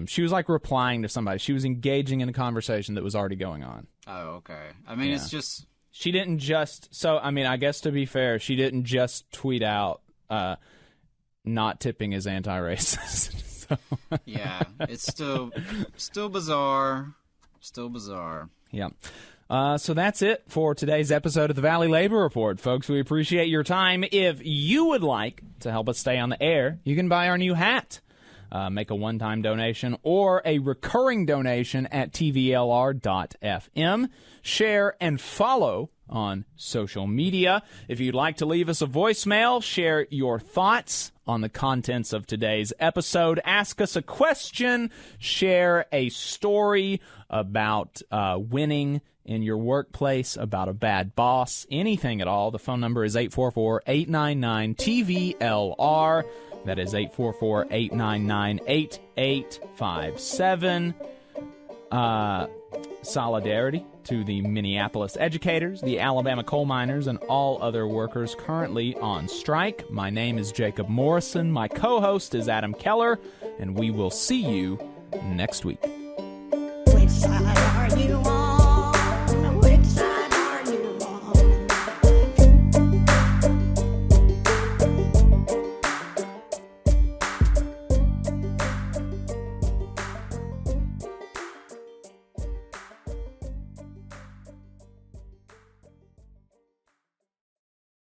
She was like replying to somebody. She was engaging in a conversation that was already going on.
Oh, okay. I mean, it's just
she didn't just. So I mean, I guess to be fair, she didn't just tweet out not tipping is anti-racist. So.
Yeah, it's still bizarre. Still bizarre.
Yeah. So that's it for today's episode of the Valley Labor Report, folks. We appreciate your time. If you would like to help us stay on the air, you can buy our new hat. Make a one-time donation or a recurring donation at TVLR.fm. Share and follow on social media. If you'd like to leave us a voicemail, share your thoughts on the contents of today's episode, ask us a question, share a story about winning in your workplace, about a bad boss, anything at all. The phone number is 844-899-TVLR. That is 844-899-8857. Solidarity to the Minneapolis educators, the Alabama coal miners, and all other workers currently on strike. My name is Jacob Morrison. My co-host is Adam Keller, and we will see you next week.